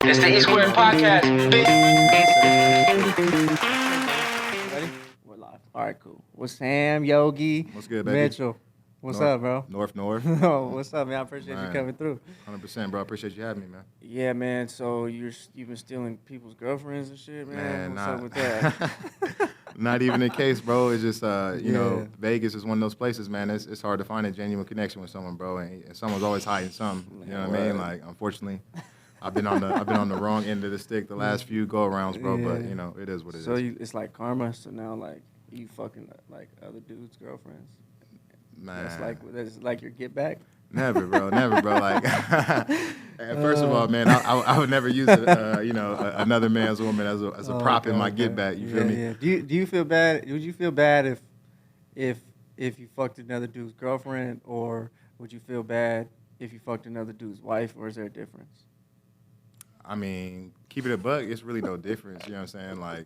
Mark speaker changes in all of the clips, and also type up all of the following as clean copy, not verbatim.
Speaker 1: It's the E Squared Podcast.
Speaker 2: Ready? We're live. All right, cool. What's Sam, Yogi,
Speaker 3: What's good, baby?
Speaker 2: Mitchell? What's
Speaker 3: North,
Speaker 2: up, bro?
Speaker 3: North.
Speaker 2: No, what's up, man? I appreciate you coming through.
Speaker 3: 100%, bro. Appreciate you having me, man.
Speaker 2: Yeah, man. So you've been stealing people's girlfriends and shit, man. What's up with that?
Speaker 3: Not even the case, bro. It's just, you know,
Speaker 2: Yeah.
Speaker 3: Vegas is one of those places, man. It's hard to find a genuine connection with someone, bro, and someone's always hiding something. You know what I mean? Like, unfortunately, I've been on the wrong end of the stick the last few go arounds, bro. But
Speaker 2: Yeah.
Speaker 3: you know, it is what it is.
Speaker 2: So it's like karma. So now, like, you fucking like other dudes' girlfriends.
Speaker 3: Man,
Speaker 2: That's like your get back.
Speaker 3: never, bro. Like, first of all, man, I would never use another man's woman as a prop in my get back. You feel me?
Speaker 2: Yeah. Do you feel bad? Would you feel bad if you fucked another dude's girlfriend, or would you feel bad if you fucked another dude's wife, or is there a difference?
Speaker 3: I mean, keep it a buck. It's really no difference. You know what I'm saying? Like,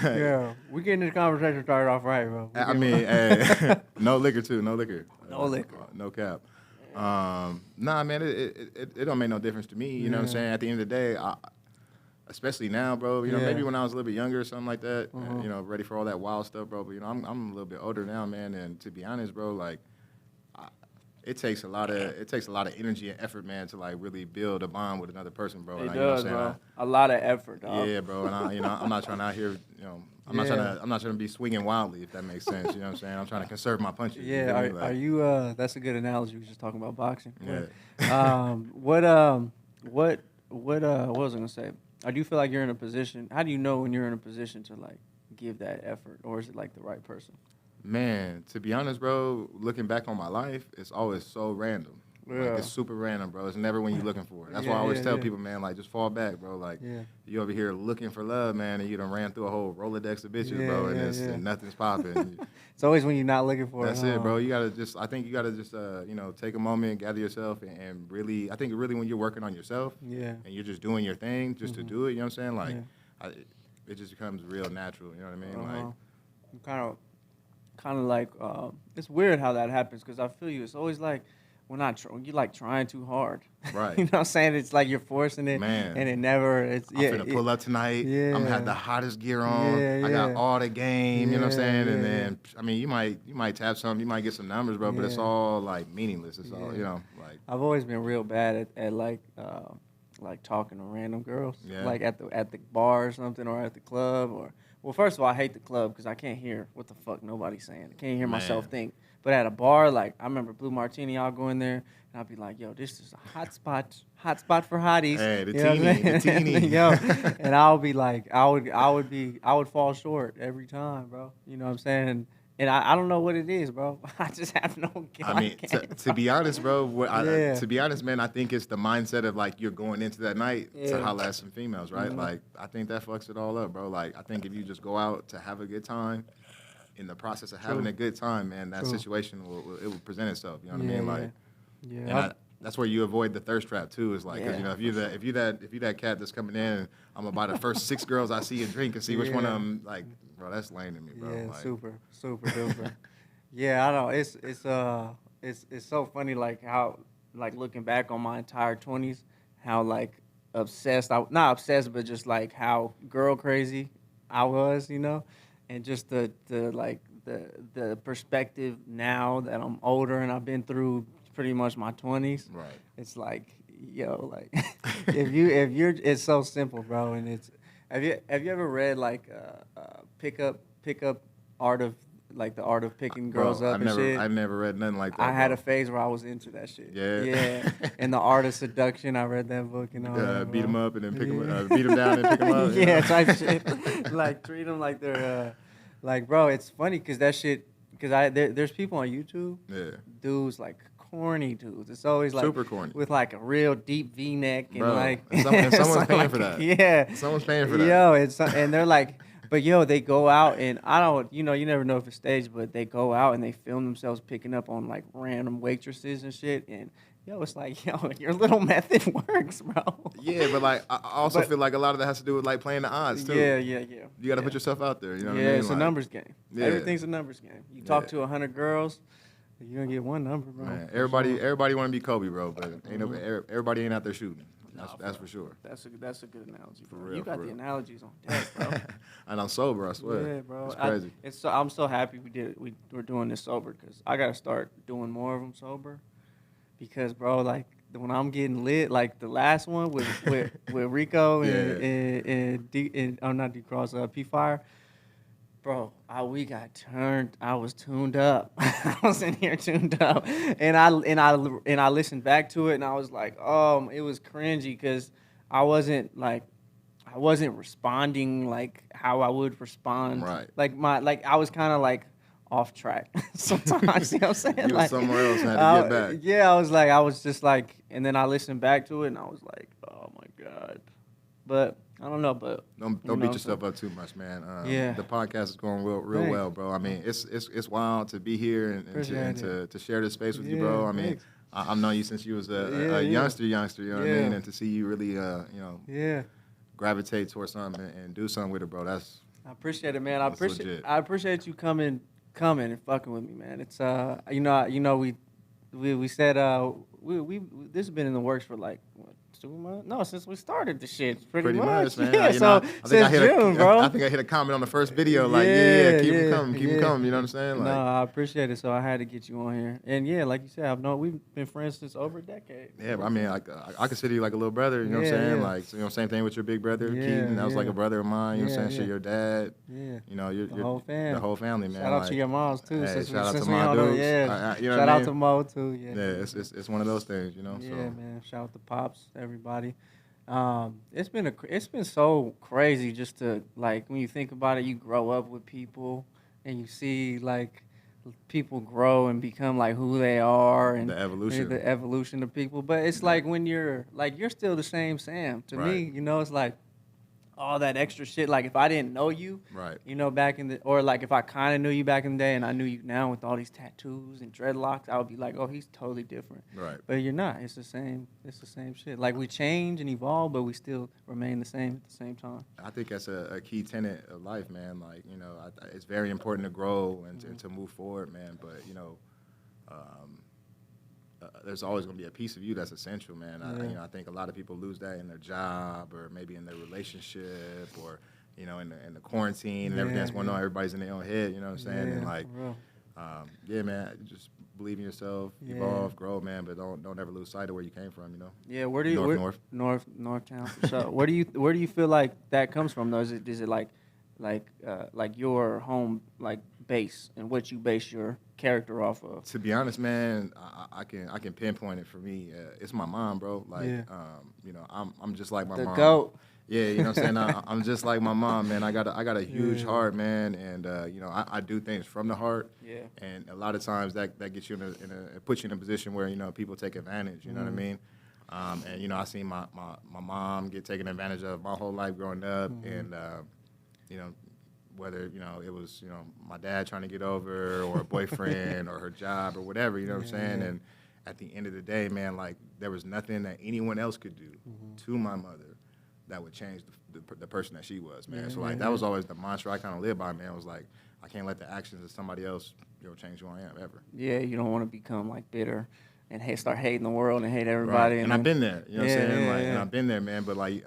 Speaker 2: Yeah, we getting the conversation started off right, bro.
Speaker 3: I mean, hey, no liquor too. No liquor.
Speaker 2: No liquor.
Speaker 3: No cap. Nah, man, it don't make no difference to me. You know what I'm saying? At the end of the day, especially now, bro. You know, maybe when I was a little bit younger or something like that. You know, ready for all that wild stuff, bro. But you know, I'm a little bit older now, man. And to be honest, bro, like, it takes a lot of energy and effort, man, to like really build a bond with another person, bro.
Speaker 2: It
Speaker 3: And,
Speaker 2: does,
Speaker 3: you know what I'm saying?
Speaker 2: bro. A lot of effort, dog.
Speaker 3: Yeah, bro, and I'm not trying out here, you know, I'm not trying to be swinging wildly, if that makes sense. You know what I'm saying? I'm trying to conserve my punches.
Speaker 2: Yeah,
Speaker 3: you feel me?
Speaker 2: are you? That's a good analogy. We were just talking about boxing.
Speaker 3: Yeah.
Speaker 2: What was I gonna say? Do you feel like you're in a position? How do you know when you're in a position to like give that effort, or is it like the right person?
Speaker 3: Man, to be honest, bro, looking back on my life, it's always so random.
Speaker 2: Yeah.
Speaker 3: Like, it's super random, bro. It's never when you're looking for it. That's
Speaker 2: Yeah,
Speaker 3: why I always
Speaker 2: yeah,
Speaker 3: tell
Speaker 2: yeah.
Speaker 3: people, man, like, just fall back, bro. Like,
Speaker 2: Yeah.
Speaker 3: you over here looking for love, man, and you done ran through a whole Rolodex of bitches,
Speaker 2: Yeah,
Speaker 3: bro, and,
Speaker 2: yeah,
Speaker 3: and nothing's popping.
Speaker 2: It's always when you're not looking for
Speaker 3: That's
Speaker 2: it.
Speaker 3: it, bro. I think you gotta just, you know, take a moment, gather yourself, and really, I think really when you're working on yourself,
Speaker 2: Yeah.
Speaker 3: and you're just doing your thing just to do it, you know what I'm saying? Like,
Speaker 2: Yeah.
Speaker 3: it just becomes real natural, you know what I mean? Like,
Speaker 2: I'm kind of like it's weird how that happens because I feel you. It's always like when you're like trying too hard.
Speaker 3: right.
Speaker 2: You know what I'm saying? It's like you're forcing it,
Speaker 3: Man.
Speaker 2: and it never. It's
Speaker 3: I'm finna pull up tonight. I'm gonna
Speaker 2: Yeah.
Speaker 3: have the hottest gear on.
Speaker 2: Yeah,
Speaker 3: I got
Speaker 2: yeah.
Speaker 3: all the game. You know what I'm saying?
Speaker 2: Yeah,
Speaker 3: And
Speaker 2: yeah,
Speaker 3: then I mean, you might tap something. You might get some numbers, bro. But it's
Speaker 2: Yeah.
Speaker 3: all like meaningless. It's all
Speaker 2: Yeah.
Speaker 3: you know, like
Speaker 2: I've always been real bad at like talking to random girls,
Speaker 3: Yeah.
Speaker 2: like at the bar or something, or at the club, or well, first of all, I hate the club because I can't hear what the fuck nobody's saying. I can't hear myself
Speaker 3: Man.
Speaker 2: think. But at a bar, like I remember Blue Martini, I'll go in there and I'll be like, "Yo, this is a hot spot for hotties."
Speaker 3: Hey, the
Speaker 2: You know what I'm
Speaker 3: teeny, the
Speaker 2: saying?
Speaker 3: teeny.
Speaker 2: Yo, and I'll be like, I would fall short every time, bro. You know what I'm saying? And I don't know what it is, bro. I just have no.
Speaker 3: I mean, to be honest, bro.
Speaker 2: Yeah.
Speaker 3: To be honest, man, I think it's the mindset of like you're going into that night
Speaker 2: Yeah.
Speaker 3: to holla at some females, right? Like I think that fucks it all up, bro. Like I think if you just go out to have a good time, in the process of having
Speaker 2: True.
Speaker 3: a good time, man, that
Speaker 2: True.
Speaker 3: situation will present itself. You know what I mean? Like.
Speaker 2: yeah.
Speaker 3: And that's where you avoid the thirst trap too. Is like, 'cause, you know, if you that cat that's coming in, I'm gonna buy the first 6 girls I see and drink and see which one of
Speaker 2: Yeah.
Speaker 3: them. Like, bro, that's lame to me, bro.
Speaker 2: Yeah,
Speaker 3: Like,
Speaker 2: super duper. Yeah, I know. It's so funny, like how, like looking back on my entire 20s, how like obsessed not obsessed, but just like how girl crazy I was, you know, and just the perspective now that I'm older and I've been through pretty much my 20s.
Speaker 3: Right.
Speaker 2: It's like, yo, like if you're, it's so simple, bro. And it's have you ever read like pickup art of like the art of picking girls
Speaker 3: Bro,
Speaker 2: up and shit?
Speaker 3: I never read nothing like that.
Speaker 2: I had
Speaker 3: bro.
Speaker 2: a phase where I was into that shit.
Speaker 3: Yeah.
Speaker 2: Yeah. And the art of seduction, I read that book and all that.
Speaker 3: Beat
Speaker 2: bro.
Speaker 3: them up and then pick
Speaker 2: Yeah.
Speaker 3: them, beat them down and pick them up. you
Speaker 2: Yeah,
Speaker 3: know?
Speaker 2: type shit. Like treat them like they're like, bro. It's funny because that shit. Because there's people on YouTube.
Speaker 3: Yeah.
Speaker 2: Dudes like corny dudes. It's always like
Speaker 3: Super corny.
Speaker 2: with like a real deep V-neck and
Speaker 3: Bro,
Speaker 2: like
Speaker 3: and someone's
Speaker 2: something
Speaker 3: paying
Speaker 2: like-
Speaker 3: for that.
Speaker 2: Yeah.
Speaker 3: Someone's paying for that.
Speaker 2: Yo, and they're like, but yo, they go out and I don't, you know, you never know if it's staged, but they go out and they film themselves picking up on like random waitresses and shit, and yo, it's like, yo, your little method works, bro.
Speaker 3: Yeah, but like I also
Speaker 2: But-
Speaker 3: feel like a lot of that has to do with like playing the odds too.
Speaker 2: Yeah.
Speaker 3: You got to put yourself out there. You know what
Speaker 2: Yeah,
Speaker 3: I mean?
Speaker 2: it's a
Speaker 3: Like,
Speaker 2: numbers game.
Speaker 3: Yeah.
Speaker 2: Everything's a numbers game. You talk
Speaker 3: Yeah.
Speaker 2: to 100 girls, you're gonna get one number, bro.
Speaker 3: Man,
Speaker 2: for sure.
Speaker 3: everybody want to be Kobe, bro, but ain't no, everybody ain't out there shooting. That's for sure.
Speaker 2: That's a good analogy, bro.
Speaker 3: For real,
Speaker 2: You got
Speaker 3: for
Speaker 2: the
Speaker 3: real.
Speaker 2: analogies on deck, bro.
Speaker 3: And I'm sober, I swear.
Speaker 2: Yeah, bro.
Speaker 3: It's crazy.
Speaker 2: I'm so happy we're doing this sober because I gotta start doing more of them sober. Because bro, like when I'm getting lit, like the last one with Rico
Speaker 3: Yeah.
Speaker 2: and oh not D Cross P Fire, bro, we got turned. I was tuned up. I was in here tuned up, and I listened back to it, and I was like, it was cringy because I wasn't like I wasn't responding like how I would respond.
Speaker 3: Right.
Speaker 2: Like I was kind of like off track sometimes. You know what I'm saying?
Speaker 3: You was
Speaker 2: Like
Speaker 3: somewhere else and had to get back.
Speaker 2: Yeah, I was just like, and then I listened back to it and I was like, oh my god. But I don't know, but
Speaker 3: Don't beat yourself up too much, man.
Speaker 2: Yeah.
Speaker 3: The podcast is going real well, bro. I mean, it's wild to be here and to share this space with you, bro. I mean,
Speaker 2: thanks.
Speaker 3: I've known you since you was a youngster, you know what I mean? And to see you really, gravitate towards something and do something with it, bro.
Speaker 2: I appreciate it, man.
Speaker 3: legit.
Speaker 2: I appreciate you coming and fucking with me, man. It's we said we this has been in the works for like what, 2 months? No, since we started the shit, pretty much,
Speaker 3: man.
Speaker 2: Yeah,
Speaker 3: I
Speaker 2: since June, bro.
Speaker 3: I think I hit a comment on the first video like, keep them coming. You know what I'm saying? Like,
Speaker 2: No, I appreciate it. So I had to get you on here, and yeah, like you said, we've been friends since over a decade.
Speaker 3: yeah, I mean, like I consider you like a little brother. You know what I'm saying?
Speaker 2: Yeah.
Speaker 3: Like, same thing with your big brother,
Speaker 2: Yeah,
Speaker 3: Keaton. That was like
Speaker 2: yeah.
Speaker 3: a brother of mine. You know what I'm
Speaker 2: Yeah,
Speaker 3: saying? Shit,
Speaker 2: yeah.
Speaker 3: your dad.
Speaker 2: Yeah.
Speaker 3: You know,
Speaker 2: The whole fam.
Speaker 3: The whole family, man.
Speaker 2: Shout out
Speaker 3: like,
Speaker 2: to your moms too.
Speaker 3: Hey,
Speaker 2: since
Speaker 3: shout out
Speaker 2: since
Speaker 3: to
Speaker 2: we
Speaker 3: my
Speaker 2: on them,
Speaker 3: dudes.
Speaker 2: yeah.
Speaker 3: You know
Speaker 2: Shout
Speaker 3: what I
Speaker 2: out
Speaker 3: mean?
Speaker 2: to Mo too. Yeah.
Speaker 3: Yeah, it's one of those things, you know.
Speaker 2: Yeah,
Speaker 3: So.
Speaker 2: man. Shout out to Pops, everybody. It's been so crazy just to like when you think about it, you grow up with people and you see like people grow and become like who they are and
Speaker 3: The evolution.
Speaker 2: the evolution of people. But it's like when you're still the same Sam. To me,
Speaker 3: Right.
Speaker 2: it's like all that extra shit. Like if I didn't know you,
Speaker 3: Right.
Speaker 2: back in or like if I kind of knew you back in the day and I knew you now with all these tattoos and dreadlocks, I would be like, oh, he's totally different.
Speaker 3: Right.
Speaker 2: But you're not. It's the same. It's the same shit. Like we change and evolve, but we still remain the same at the same time.
Speaker 3: I think that's a key tenet of life, man. Like, it's very important to grow and to move forward, man. But, there's always going to be a piece of you that's essential, man.
Speaker 2: Yeah.
Speaker 3: I think a lot of people lose that in their job or maybe in their relationship or, in the quarantine and everything that's going on. Everybody's in their own head, you know what I'm saying? And like,
Speaker 2: for real.
Speaker 3: man, just believe in yourself,
Speaker 2: Yeah.
Speaker 3: evolve, grow, man. But don't ever lose sight of where you came from,
Speaker 2: Yeah, where do you Northtown for sure. Where do you feel like that comes from though? Is it like your home like base and what you base your character off of?
Speaker 3: To be honest, man, I can pinpoint it for me. It's my mom, bro. Like,
Speaker 2: Yeah.
Speaker 3: I'm just like my
Speaker 2: The
Speaker 3: mom.
Speaker 2: GOAT.
Speaker 3: Yeah, you know what I'm saying. I'm just like my mom, man. I got a huge heart, man, and I do things from the heart.
Speaker 2: Yeah.
Speaker 3: And a lot of times that gets you it puts you in a position where people take advantage. You know what I mean? And I seen my mom get taken advantage of my whole life growing up, and whether it was my dad trying to get over or a boyfriend or her job or whatever, you know what I'm saying. And at the end of the day, man, like there was nothing that anyone else could do to my mother that would change the person that she was, man. So like that was always the mantra I kind of lived by, man. It was like I can't let the actions of somebody else change who I am ever.
Speaker 2: Yeah, you don't want to become like bitter and start hating the world and hate everybody.
Speaker 3: Right. And I've been there, you know what I'm saying?
Speaker 2: Yeah.
Speaker 3: And I've been there, man. But like,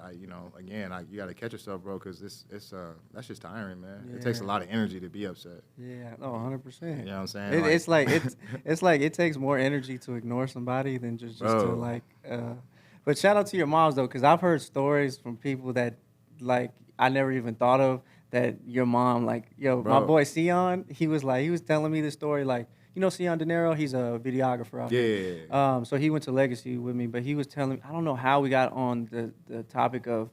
Speaker 3: again, you got to catch yourself, bro, because that's just tiring, man.
Speaker 2: Yeah.
Speaker 3: It takes a lot of energy to be upset.
Speaker 2: Yeah, 100%.
Speaker 3: You know what I'm saying?
Speaker 2: It's like it takes more energy to ignore somebody than just to
Speaker 3: Bro.
Speaker 2: like. But shout out to your moms though, because I've heard stories from people that like I never even thought of that your mom like my
Speaker 3: Bro.
Speaker 2: boy Sion, he was telling me the story like. Sion De Niro, he's a videographer out here.
Speaker 3: Yeah.
Speaker 2: So he went to Legacy with me, but he was telling me, I don't know how we got on the topic of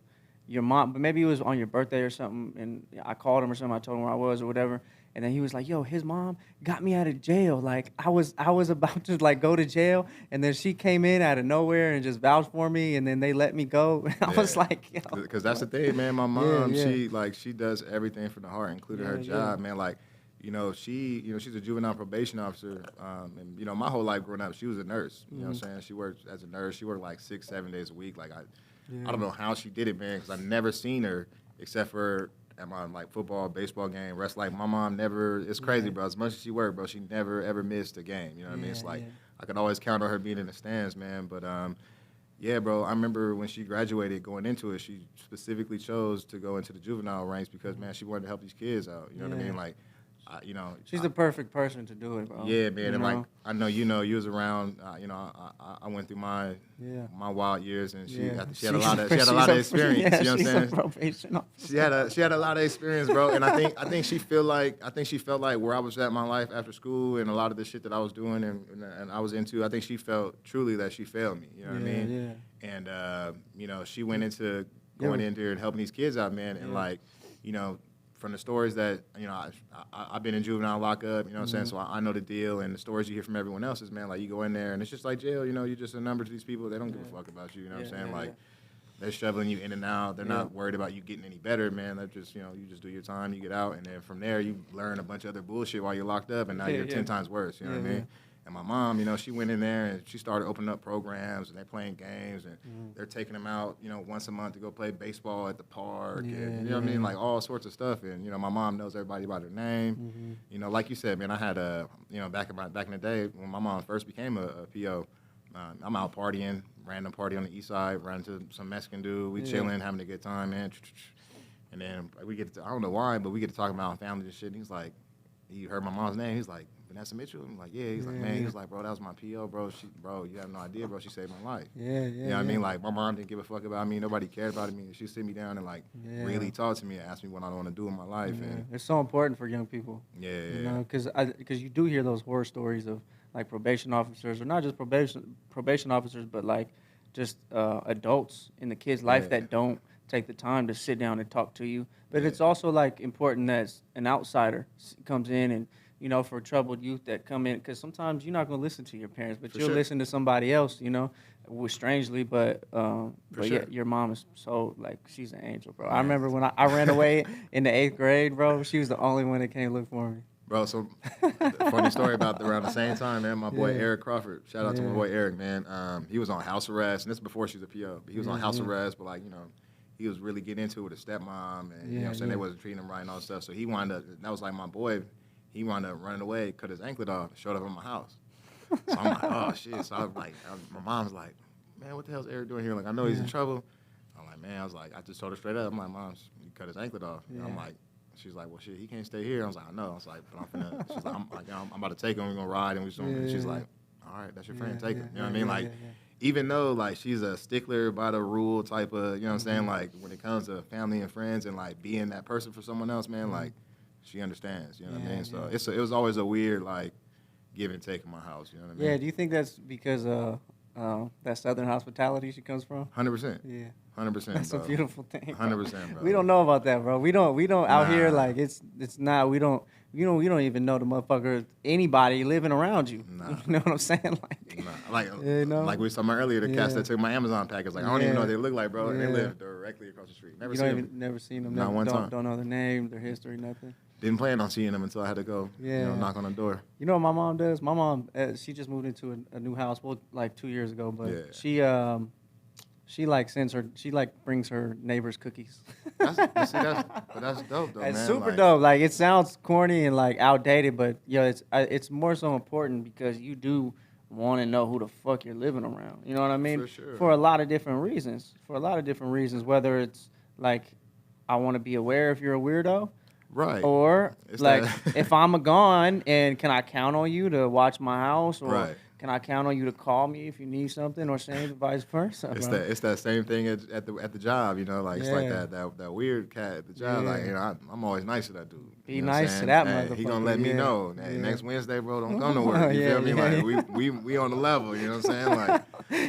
Speaker 2: your mom, but maybe it was on your birthday or something, and I called him or something, I told him where I was or whatever, and then he was like, yo, his mom got me out of jail. Like, I was about to, like, go to jail, and then she came in out of nowhere and just vouched for me, and then they let me go. I was like, yo.
Speaker 3: Because that's the thing, man. My mom,
Speaker 2: Yeah.
Speaker 3: she does everything from the heart, including her job, man. Like, she's a juvenile probation officer, and my whole life growing up, she was a nurse. You know what I'm saying? She worked as a nurse. She worked like 6-7 days a week. Like I don't know how she did it, man, because I never seen her except for at my like football, baseball game, wrestling. Like my mom never. It's crazy, bro. As much as she worked, bro, she never ever missed a game. You know what I mean? It's like I could always count on her being in the stands, man. But Yeah, bro. I remember when she graduated, going into it, she specifically chose to go into the juvenile ranks because, man, she wanted to help these kids out. You know what I
Speaker 2: Yeah.
Speaker 3: mean? Like, you know,
Speaker 2: She's the perfect person to do it, bro.
Speaker 3: yeah, man.
Speaker 2: You
Speaker 3: And like,
Speaker 2: know?
Speaker 3: I know, you was around. I went through my
Speaker 2: Yeah.
Speaker 3: my wild years, and
Speaker 2: Yeah.
Speaker 3: she had a lot of experience.
Speaker 2: Yeah,
Speaker 3: You know what I'm
Speaker 2: she's a
Speaker 3: saying?
Speaker 2: probation officer.
Speaker 3: She had a lot of experience, bro. And I think she felt like where I was at in my life after school and a lot of the shit that I was doing and I was into. I think she felt truly that she failed me. You know what I mean?
Speaker 2: Yeah.
Speaker 3: And you know, she went into
Speaker 2: Yeah.
Speaker 3: going in there and helping these kids out, man. And
Speaker 2: Yeah.
Speaker 3: like, you know, from the stories that I've been in juvenile lockup, you know what I'm saying? So I know the deal, and the stories you hear from everyone else is, man, like you go in there and it's just like jail, you know, you're just a number to these people. They don't give a fuck about you, you know what I'm saying? Like they're shoveling you in and out. They're not worried about you getting any better, man. They're just, you know, you just do your time, you get out, and then from there you learn a bunch of other bullshit while you're locked up, and now you're 10 times worse, you know what I mean? And my mom, you know, she went in there and she started opening up programs, and they're playing games, and they're taking them out, you know, once a month to go play baseball at the park, and you know what I mean, like all sorts of stuff. And you know, my mom knows everybody by their name. You know, like you said, man, I had you know, back in the day when my mom first became a PO, I'm out partying, random party on the east side, ran into some Mexican dude, we chilling, having a good time, man. And then we get to, I don't know why, but we get to talking about family and shit. And he's like, he heard my mom's name. He's like, Vanessa Mitchell? I'm like, yeah. He's like, man, he was like, bro, that was my PO, bro. Bro, you have no idea, bro. She saved my life. You know what I mean? Like, my mom didn't give a fuck about me. Nobody cared about me. She sit me down and, like, really talk to me and ask me what I want to do in my life. And
Speaker 2: it's so important for young people. You know, because you do hear those horror stories of, like, probation officers, or not just probation officers, but, like, just adults in the kid's life that don't take the time to sit down and talk to you. But it's also, like, important that an outsider comes in and, you know, for troubled youth that come in, because sometimes you're not going to listen to your parents, but you'll listen to somebody else, you know, strangely, but yeah, your mom is so, like, she's an angel, bro. I remember when I ran away in the 8th grade, bro, she was the only one that came look for me.
Speaker 3: Bro, so funny story about around the same time, man. My boy Eric Crawford, shout out to my boy Eric, man. He was on house arrest, and this is before she was a PO. But he was on house arrest, but like, you know, he was really getting into it with his stepmom, and you know what I'm saying, they wasn't treating him right and all that stuff. So he wound up, that was like my boy, he wound up running away, cut his anklet off, showed up at my house. So I'm like, oh shit. So I was like, my mom's like, man, what the hell's Eric doing here? Like, I know he's in trouble. I'm like, man, I just told her straight up. I'm like, mom, he cut his anklet off. And I'm like, she's like, well, shit, he can't stay here. I was like, I know. I was like, but I'm finna, she's like, I'm about to take him. We're gonna ride, and she's like, all right, that's your friend, take him. You know what I mean? Like, even though like she's a stickler by the rule type of, you know what I'm saying? Like, when it comes to family and friends and like being that person for someone else, man, like, she understands. You know what I mean? So it was always a weird like give and take in my house. You know what I mean?
Speaker 2: Yeah. Do you think that's because that Southern hospitality she comes from?
Speaker 3: 100%.
Speaker 2: Yeah.
Speaker 3: 100%.
Speaker 2: That's
Speaker 3: bro.
Speaker 2: a beautiful thing.
Speaker 3: 100%, bro.
Speaker 2: We don't know about that, bro. We don't out here, like, it's not. We don't even know the motherfucker, anybody living around you.
Speaker 3: Nah.
Speaker 2: You know what I'm saying? Like, you know?
Speaker 3: Like we were talking about earlier, the cats that took my Amazon package. Like, I don't even know what they look like, bro. And they live directly across the street.
Speaker 2: Never seen them.
Speaker 3: Not one time.
Speaker 2: Don't know their name, their history, nothing.
Speaker 3: Didn't plan on seeing them until I had to go, you know, knock on the door.
Speaker 2: You know what my mom does? My mom, she just moved into a new house, well, like 2 years ago, but she like brings her neighbors cookies.
Speaker 3: That's dope though, man.
Speaker 2: It's super dope. Like, it sounds corny and like outdated, but yo, it's more so important because you do want to know who the fuck you're living around. You know what I mean?
Speaker 3: For sure.
Speaker 2: For a lot of different reasons. Whether it's like, I want to be aware if you're a weirdo.
Speaker 3: Right.
Speaker 2: Or like, if I'm gone, and can I count on you to watch my house? Or can I count on you to call me if you need something, or same vice versa?
Speaker 3: It's that same thing at the job, you know, like it's like that weird cat at the job. Like, you know, I'm always nice to that dude.
Speaker 2: Be nice to that motherfucker.
Speaker 3: He gonna let me know. Hey, next Wednesday, bro, don't come to work. You feel me? Like we on the level. You know what I'm saying? Like,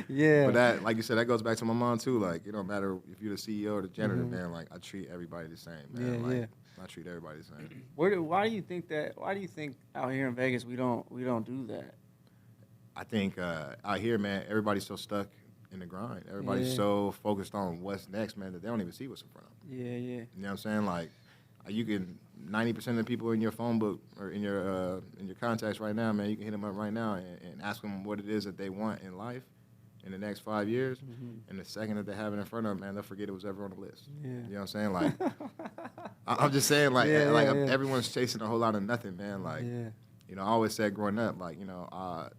Speaker 3: But that, like you said, that goes back to my mom too. Like, it don't matter if you're the CEO or the janitor, man. Like, I treat everybody the same, man. I treat everybody the same.
Speaker 2: Why do you think out here in Vegas we don't do that?
Speaker 3: I think out here, man, everybody's so stuck in the grind. Everybody's so focused on what's next, man, that they don't even see what's in front of them.
Speaker 2: Yeah.
Speaker 3: You know what I'm saying? Like, you can 90% of the people in your phone book or in your contacts right now, man, you can hit them up right now and ask them what it is that they want in life in the next 5 years. And the second that they have it in front of them, man, they'll forget it was ever on the list.
Speaker 2: Yeah.
Speaker 3: You know what I'm saying? Like, I'm just saying, like, everyone's chasing a whole lot of nothing, man. Like, you know, I always said growing up, like, you know,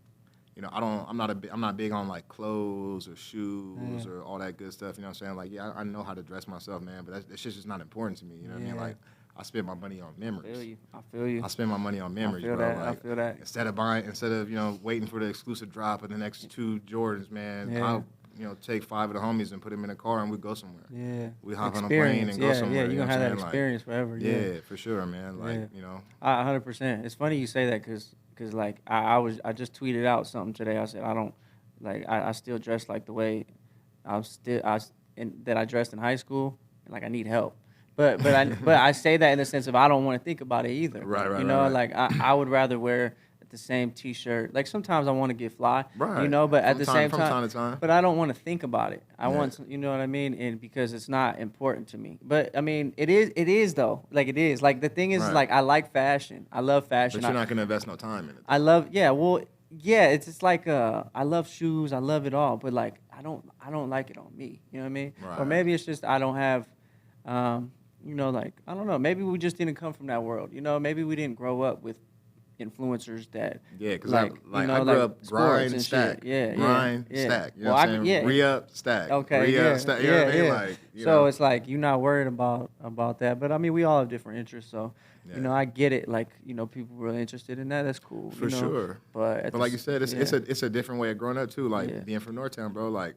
Speaker 3: you know, I'm not big on like clothes or shoes or all that good stuff. You know what I'm saying? Like, yeah, I know how to dress myself, man, but that shit's just not important to me. You know what I mean? Like, I spend my money on memories.
Speaker 2: I feel you.
Speaker 3: I spend my money on memories, bro.
Speaker 2: That.
Speaker 3: Like,
Speaker 2: I feel that.
Speaker 3: Instead of you know waiting for the exclusive drop of the next 2 Jordans, man, I'll you know take 5 of the homies and put them in a car and we go somewhere.
Speaker 2: Yeah.
Speaker 3: We hop on a plane and go somewhere.
Speaker 2: Yeah, you're gonna have that experience forever.
Speaker 3: Yeah, for sure, man. Like, you know.
Speaker 2: 100%. It's funny you say that because like I just tweeted out something today. I said I don't like I still dress like the way that I dressed in high school. Like I need help. But I say that in the sense of I don't want to think about it either.
Speaker 3: Right.
Speaker 2: You know,
Speaker 3: right.
Speaker 2: like I would rather wear the same T-shirt. Like sometimes I want to get fly.
Speaker 3: Right.
Speaker 2: You know, but at the same
Speaker 3: from time to time.
Speaker 2: But I don't want to think about it. I want you know what I mean, and because it's not important to me. But I mean, it is though. Like it is. Like the thing is, like I like fashion. I love fashion.
Speaker 3: But you're not gonna invest no time in it.
Speaker 2: I love it's just like I love shoes. I love it all. But like I don't like it on me. You know what I mean?
Speaker 3: Right.
Speaker 2: Or maybe it's just I don't have. You know, like, I don't know, maybe we just didn't come from that world. You know, maybe we didn't grow up with influencers that.
Speaker 3: Yeah, because
Speaker 2: like,
Speaker 3: I
Speaker 2: you know,
Speaker 3: grew
Speaker 2: like
Speaker 3: up grind and stack.
Speaker 2: Yeah,
Speaker 3: grind,
Speaker 2: yeah.
Speaker 3: stack. You know
Speaker 2: Well,
Speaker 3: what I'm saying? Re-up, stack.
Speaker 2: Okay,
Speaker 3: Re-up, stack. You know what I mean? Like, you
Speaker 2: so
Speaker 3: know.
Speaker 2: it's like, you're not worried about that. But, I mean, we all have different interests. So, you know, I get it. Like, you know, people really interested in that. That's cool.
Speaker 3: For
Speaker 2: you know?
Speaker 3: sure.
Speaker 2: But
Speaker 3: like you said, it's a different way of growing up, too. Like, being from Northtown, bro, like,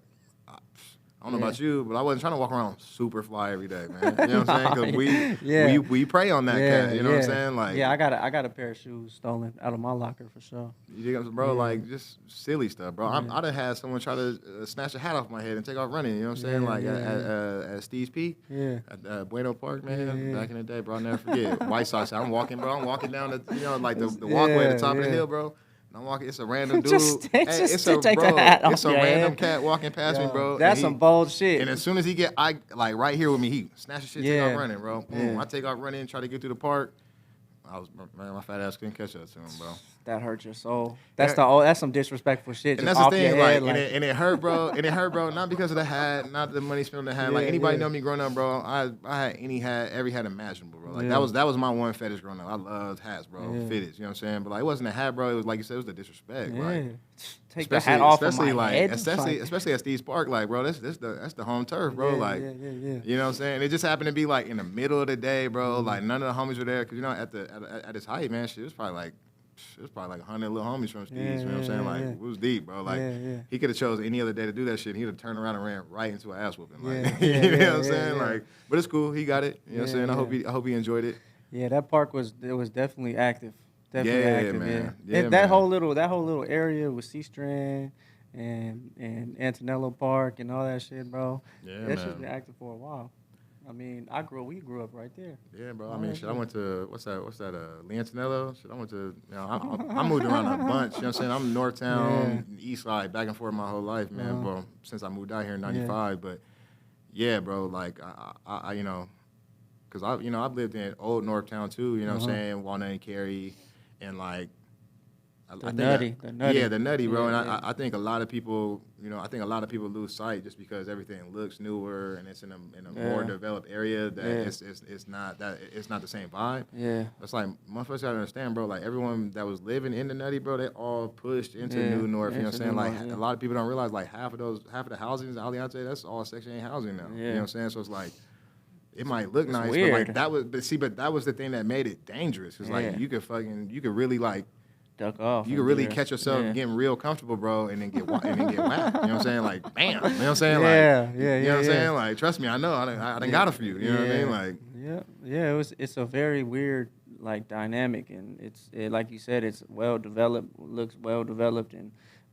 Speaker 3: I don't know about you, but I wasn't trying to walk around super fly every day, man. You know what I'm saying? Because we prey on that cat. You know what I'm saying? Like,
Speaker 2: I got a pair of shoes stolen out of my locker for sure.
Speaker 3: You get, bro, like just silly stuff, bro. I done had someone try to snatch a hat off my head and take off running. You know what I'm saying? Like at Steve's Peak, at Bueno Park, man. Back in the day, bro. I'll never forget. White Sox. I'm walking down the like the walkway at the top of the hill, bro. I'm walking. It's a random dude. It's a random cat walking past me, bro.
Speaker 2: That's some bold shit.
Speaker 3: And as soon as he get, like right here with me, he snatches shit, take off running, bro. Boom. I take off running, try to get through the park. My fat ass couldn't catch up to him, bro.
Speaker 2: That hurt your soul. That's some disrespectful shit.
Speaker 3: And that's the thing, and it hurt, bro. And it hurt, bro. Not because of the hat, not the money spent on the hat. Like anybody know me growing up, bro. I had every hat imaginable, bro. Like that was my one fetish growing up. I loved hats, bro. Fitteds, you know what I'm saying? But like it wasn't a hat, bro. It was like you said, it was the disrespect. Like
Speaker 2: take the hat off
Speaker 3: especially
Speaker 2: of my
Speaker 3: like
Speaker 2: head.
Speaker 3: especially at Steve's Park, like bro, that's the home turf, bro. Like you know what I'm saying? It just happened to be like in the middle of the day, bro. Like none of the homies were there because you know at his height, man, shit, it was probably like 100 little homies from Steve's. You know what I'm saying? Like it was deep, bro. Like he could have chose any other day to do that shit. He'd have turned around and ran right into an ass whooping. Like you know what I'm saying? Like, but it's cool. He got it. You know what I'm saying? I hope he enjoyed it.
Speaker 2: Yeah, that park was definitely active. Definitely active,
Speaker 3: man.
Speaker 2: Yeah, that whole little area with C Strand and Antonello Park and all that shit, bro.
Speaker 3: Yeah,
Speaker 2: that shit's been active for a while. I mean, we grew up right there.
Speaker 3: Yeah, bro. I mean, shit. I went to what's that? Leontinello. Shit. I went to. You know, I moved around a bunch. You know what I'm saying? I'm Northtown, East Side, back and forth my whole life, man. Well, since I moved out here in '95, but yeah, bro. Like I you know, cause I've lived in old Northtown too. You know what I'm saying? Walnut and Cary, and like.
Speaker 2: The nutty.
Speaker 3: Yeah, the nutty, bro. And I think a lot of people, lose sight just because everything looks newer and it's in a more developed area that it's not the same vibe.
Speaker 2: Yeah.
Speaker 3: It's like motherfuckers gotta understand, bro. Like everyone that was living in the nutty, bro, they all pushed into New North. You know what I'm saying? Like a lot of people don't realize like half of the housing in Aliante, that's all Section 8 housing now. You know what I'm saying? So it's like it might look nice,
Speaker 2: weird.
Speaker 3: but like that was the thing that made it dangerous. It's like you could really like
Speaker 2: duck off.
Speaker 3: You can really catch yourself getting real comfortable, bro, and then get whacked. You know what I'm saying? Like, bam. You know what I'm saying? Like, you know what I'm saying? Like, trust me, I know. I done got it for you. You know what I mean? Like,
Speaker 2: it's a very weird like dynamic, and it's like you said, it's well developed, looks well developed,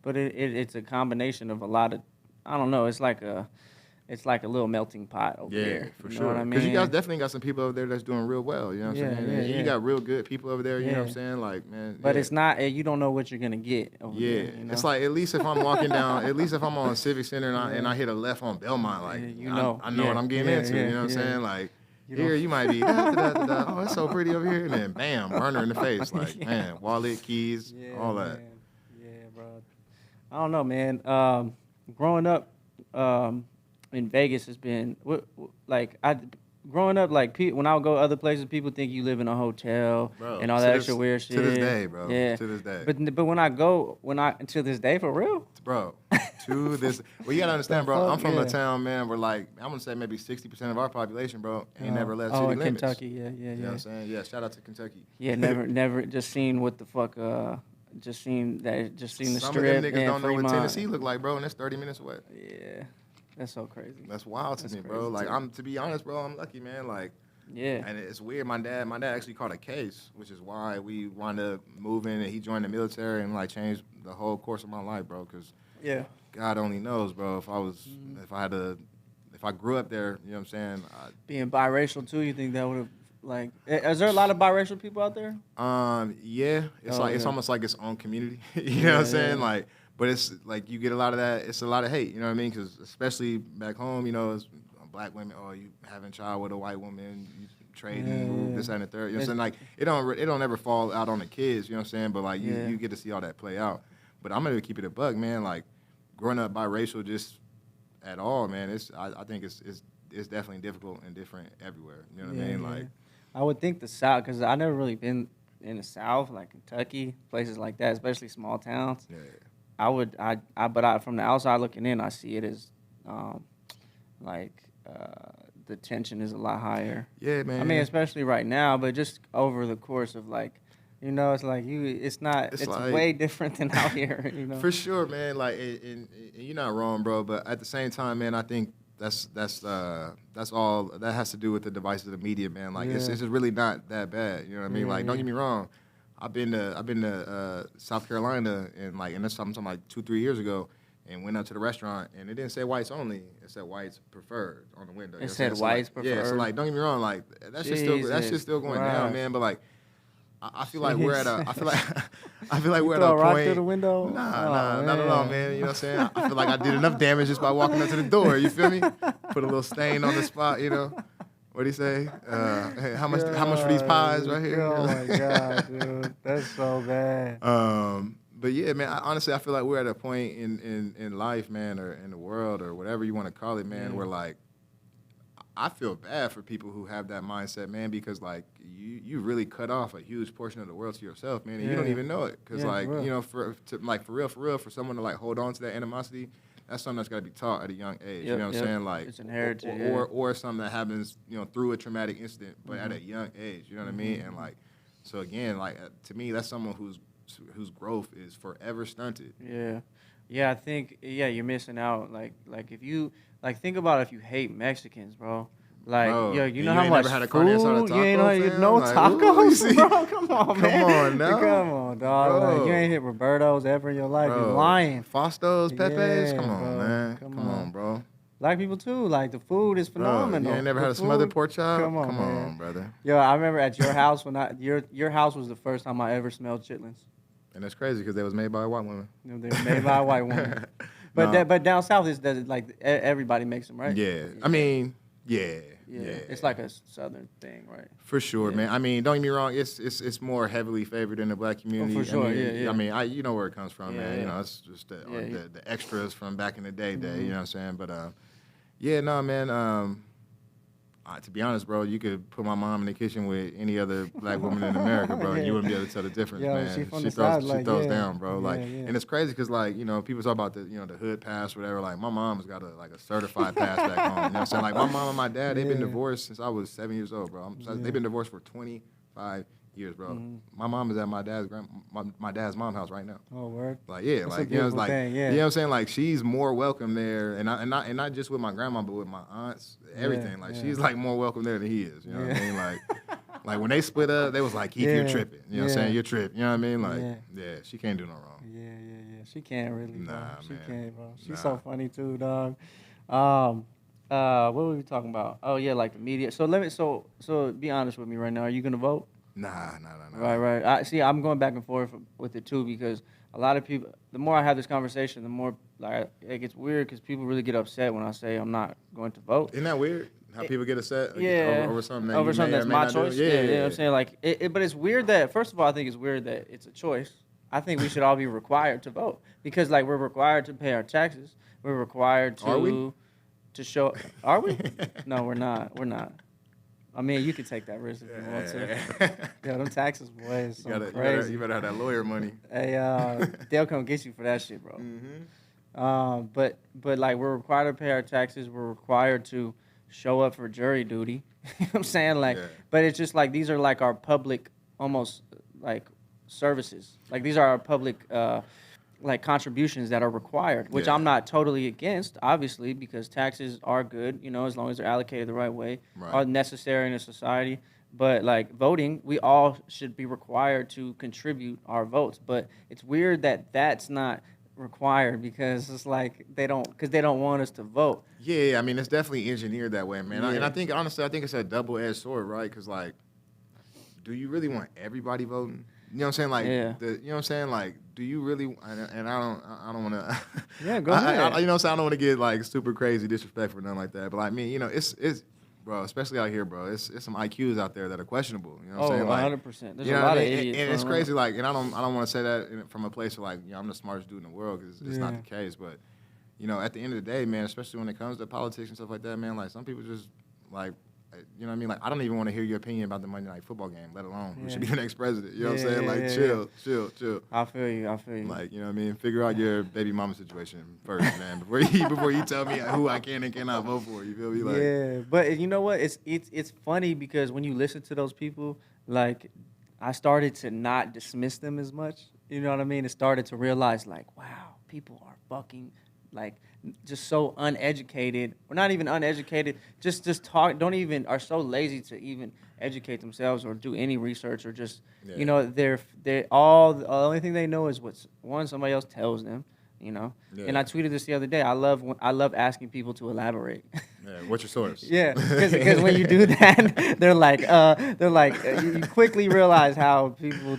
Speaker 2: but it's a combination of a lot of, I don't know. It's like a little melting pot over there.
Speaker 3: Yeah, for
Speaker 2: you
Speaker 3: sure.
Speaker 2: know what I mean?
Speaker 3: Because you guys definitely got some people over there that's doing real well. You know what I'm saying?
Speaker 2: Yeah.
Speaker 3: You got real good people over there. You know what I'm saying? Like, man.
Speaker 2: But it's not. You don't know what you're gonna get over there.
Speaker 3: Yeah,
Speaker 2: You know?
Speaker 3: it's like at least if I'm walking down, at least if I'm on Civic Center and I hit a left on Belmont, like I know what I'm getting into. You know what I'm saying? Like. Here you might be, oh, it's so pretty over here, and then bam, burner in the face, like man, wallet, keys, all that.
Speaker 2: Man. Yeah, bro. I don't know, growing up in Vegas has been like growing up, like when I would go other places, people think you live in a hotel
Speaker 3: bro.
Speaker 2: and all that extra weird shit.
Speaker 3: To this day, bro.
Speaker 2: Yeah.
Speaker 3: To this day.
Speaker 2: But when I to this day for real,
Speaker 3: bro. To this, well, you gotta understand, bro. I'm from
Speaker 2: yeah.
Speaker 3: a town, man, where like I'm gonna say maybe 60% of our population, bro, ain't never left city
Speaker 2: in
Speaker 3: limits.
Speaker 2: Kentucky, yeah.
Speaker 3: You know what I'm saying? Yeah, shout out to Kentucky.
Speaker 2: Yeah, never just seen what the fuck. Just seen the strip.
Speaker 3: Some of them niggas don't know
Speaker 2: Fremont.
Speaker 3: what Tennessee look like, bro, and that's 30 minutes away.
Speaker 2: Yeah, that's so crazy.
Speaker 3: That's wild to me, bro. Like to be honest, bro, I'm lucky, man. Like,
Speaker 2: yeah,
Speaker 3: and it's weird. My dad actually caught a case, which is why we wound up moving, and he joined the military and like changed the whole course of my life, bro. Cause
Speaker 2: yeah,
Speaker 3: God only knows, bro. If I grew up there, you know what I'm saying?
Speaker 2: Being biracial too, you think that would have like? Is there a lot of biracial people out there?
Speaker 3: Yeah. It's almost like its own community. You know what I'm saying? Like, but it's like you get a lot of that. It's a lot of hate. You know what I mean? Because especially back home, you know, it's black women. Oh, you having a child with a white woman. You trading this that, and the third. You know what I'm saying? Like it don't ever fall out on the kids. You know what I'm saying? But like you get to see all that play out. But I'm gonna keep it a bug, man. Like growing up biracial, just at all, man. I think it's definitely difficult and different everywhere. You know what I mean? Like
Speaker 2: I would think the South, because I never really been in the South, like Kentucky, places like that, especially small towns.
Speaker 3: Yeah.
Speaker 2: But from the outside looking in, I see it as the tension is a lot higher.
Speaker 3: Yeah, man.
Speaker 2: I mean, especially right now, but just over the course of like, you know, it's like it's like, way different than out here, you know.
Speaker 3: For sure, man. Like, and you're not wrong, bro. But at the same time, man, I think that's all that has to do with the devices of the media, man. Like, it's just really not that bad. You know what I mean? Like, don't get me wrong. I've been to South Carolina and that's something like 2-3 years ago, and went up to the restaurant and it didn't say whites only. It said whites preferred on the window.
Speaker 2: It said whites preferred.
Speaker 3: Yeah, so like, don't get me wrong. Like, that shit's still going down, man. But like, I feel like we're at a. I feel like we're at a point.
Speaker 2: Rock through the window?
Speaker 3: Nah, not at all, man. You know what I'm saying? I feel like I did enough damage just by walking up to the door. You feel me? Put a little stain on the spot. You know. What do you say? Hey, how much for these pies right here?
Speaker 2: Oh my god, dude, that's so bad.
Speaker 3: But yeah, man. Honestly, I feel like we're at a point in life, man, or in the world, or whatever you want to call it, man, where like. I feel bad for people who have that mindset, man, because like you really cut off a huge portion of the world to yourself, man, and you don't even know it. Because like you know, for real, for someone to like hold on to that animosity, that's something that's got to be taught at a young age. You know what I'm saying? Like
Speaker 2: it's inherited,
Speaker 3: or something that happens, you know, through a traumatic incident, but at a young age. You know what I mean? And like, so again, like to me, that's someone whose growth is forever stunted.
Speaker 2: Yeah, I think you're missing out. Like if you think about if you hate Mexicans, bro. Like,
Speaker 3: bro,
Speaker 2: you know how much
Speaker 3: had a
Speaker 2: food you ain't tacos, bro. Come on, man.
Speaker 3: Come on, now.
Speaker 2: Come on, dog. Like, you ain't hit Roberto's ever in your life.
Speaker 3: Bro.
Speaker 2: You're lying.
Speaker 3: Fostos, Pepe's. Come on,
Speaker 2: bro.
Speaker 3: man. Come on, bro.
Speaker 2: Black people too. Like the food is phenomenal.
Speaker 3: Bro, you ain't never had a smothered pork chop? Come on, brother.
Speaker 2: Yo, I remember at your house your house was the first time I ever smelled chitlins.
Speaker 3: And that's crazy because they was made by a white woman.
Speaker 2: They were made by a white woman. But but down south everybody makes them, right?
Speaker 3: Yeah. I mean, yeah.
Speaker 2: It's like a southern thing, right?
Speaker 3: For sure, man. I mean, don't get me wrong. It's more heavily favored in the black community.
Speaker 2: For sure,
Speaker 3: I mean, you know where it comes from, man. You know, it's just the extras from back in the day. You know what I'm saying? But man. To be honest, bro, you could put my mom in the kitchen with any other black woman in America, bro, and you wouldn't be able to tell the difference, man. She throws down, bro. And it's crazy because, like, you know, people talk about the hood pass, whatever. Like, my mom's got a certified pass back home. You know what I'm saying? Like, my mom and my dad, they've been divorced since I was 7 years old, bro. They've been divorced for 25 years, bro. My mom is at my dad's mom's house right now.
Speaker 2: Oh, word.
Speaker 3: Like, yeah,
Speaker 2: that's
Speaker 3: like, you know, it's like, you know what I'm saying? Like, she's more welcome there, and not just with my grandma, but with my aunts, everything. Like, she's like more welcome there than he is. You know what I mean? Like when they split up, they was like, Keith, you're tripping. You know what I'm saying? You're tripping. You know what I mean? Like, she can't do no wrong.
Speaker 2: Yeah. She can't really. Bro.
Speaker 3: Nah,
Speaker 2: she
Speaker 3: man.
Speaker 2: can't, bro. She's so funny too, dog. What were we talking about? Oh yeah, like the media. So be honest with me right now. Are you gonna vote?
Speaker 3: Nah.
Speaker 2: Right. I'm going back and forth with it too because a lot of people. The more I have this conversation, the more like it gets weird because people really get upset when I say I'm not going to vote.
Speaker 3: Isn't that weird? How people get upset over something
Speaker 2: that's my choice.
Speaker 3: Yeah,
Speaker 2: you know what I'm saying? Like, but it's weird that first of all, I think it's weird that it's a choice. I think we should all be required to vote because like we're required to pay our taxes. We're required to.
Speaker 3: Are we?
Speaker 2: To show. Are we? No, we're not. We're not. I mean, you can take that risk if you want to. Yo, them taxes, boy, is so
Speaker 3: you
Speaker 2: crazy.
Speaker 3: you better have that lawyer money.
Speaker 2: Hey, they'll come get you for that shit, bro.
Speaker 3: Mm-hmm.
Speaker 2: But like we're required to pay our taxes. We're required to show up for jury duty. You know what I'm saying? Like,
Speaker 3: Yeah.
Speaker 2: but it's just like these are like our public, almost like services. Like these are our public, like contributions that are required, which
Speaker 3: Yeah.
Speaker 2: I'm not totally against, obviously, because taxes are good. You know, as long as they're allocated the right way,
Speaker 3: Right.
Speaker 2: are necessary in a society. But like voting, we all should be required to contribute our votes. But it's weird that that's not required because it's like they don't want us to vote.
Speaker 3: Yeah, I mean, it's definitely engineered that way, man. And
Speaker 2: Yeah.
Speaker 3: I think, honestly, I think it's a double-edged sword, right? Because, like, do you really want everybody voting? You know what I'm saying? Like,
Speaker 2: Yeah.
Speaker 3: you know what I'm saying? Like, do you really? And I don't want to.
Speaker 2: Yeah, go ahead.
Speaker 3: You know what I'm saying? I don't want to get like super crazy disrespectful or nothing like that. But like, me, you know, it's bro, especially out here, bro. It's some IQs out there that are questionable. You know what I'm saying? Like,
Speaker 2: 100%. There's
Speaker 3: you
Speaker 2: a
Speaker 3: know
Speaker 2: lot
Speaker 3: what I
Speaker 2: of
Speaker 3: mean?
Speaker 2: idiots.
Speaker 3: And it's
Speaker 2: running around.
Speaker 3: crazy. Like, and I don't want to say that from a place of like, you know, I'm the smartest dude in the world because it's not
Speaker 2: Yeah.
Speaker 3: the case. But you know, at the end of the day, man, especially when it comes to politics and stuff like that, man, like some people just like, you know what I mean? Like, I don't even want to hear your opinion about the Monday Night Football game, let alone who should be the next president. You know what I'm saying? Like, chill.
Speaker 2: I feel you.
Speaker 3: Like, you know what I mean? Figure out your baby mama situation first, man, before you tell me who I can and cannot vote for. You feel me? Like,
Speaker 2: Yeah, but you know what? It's funny because when you listen to those people, like I started to not dismiss them as much. You know what I mean? It started to realize like, wow, people are fucking like just so uneducated, or not even uneducated. Just talk. Don't even are so lazy to even educate themselves or do any research or just you know they're all the only thing they know is what somebody else tells them. You know, and I tweeted this the other day. I love asking people to elaborate.
Speaker 3: yeah, what's your source?
Speaker 2: Yeah, because when you do that, they're like, you quickly realize how people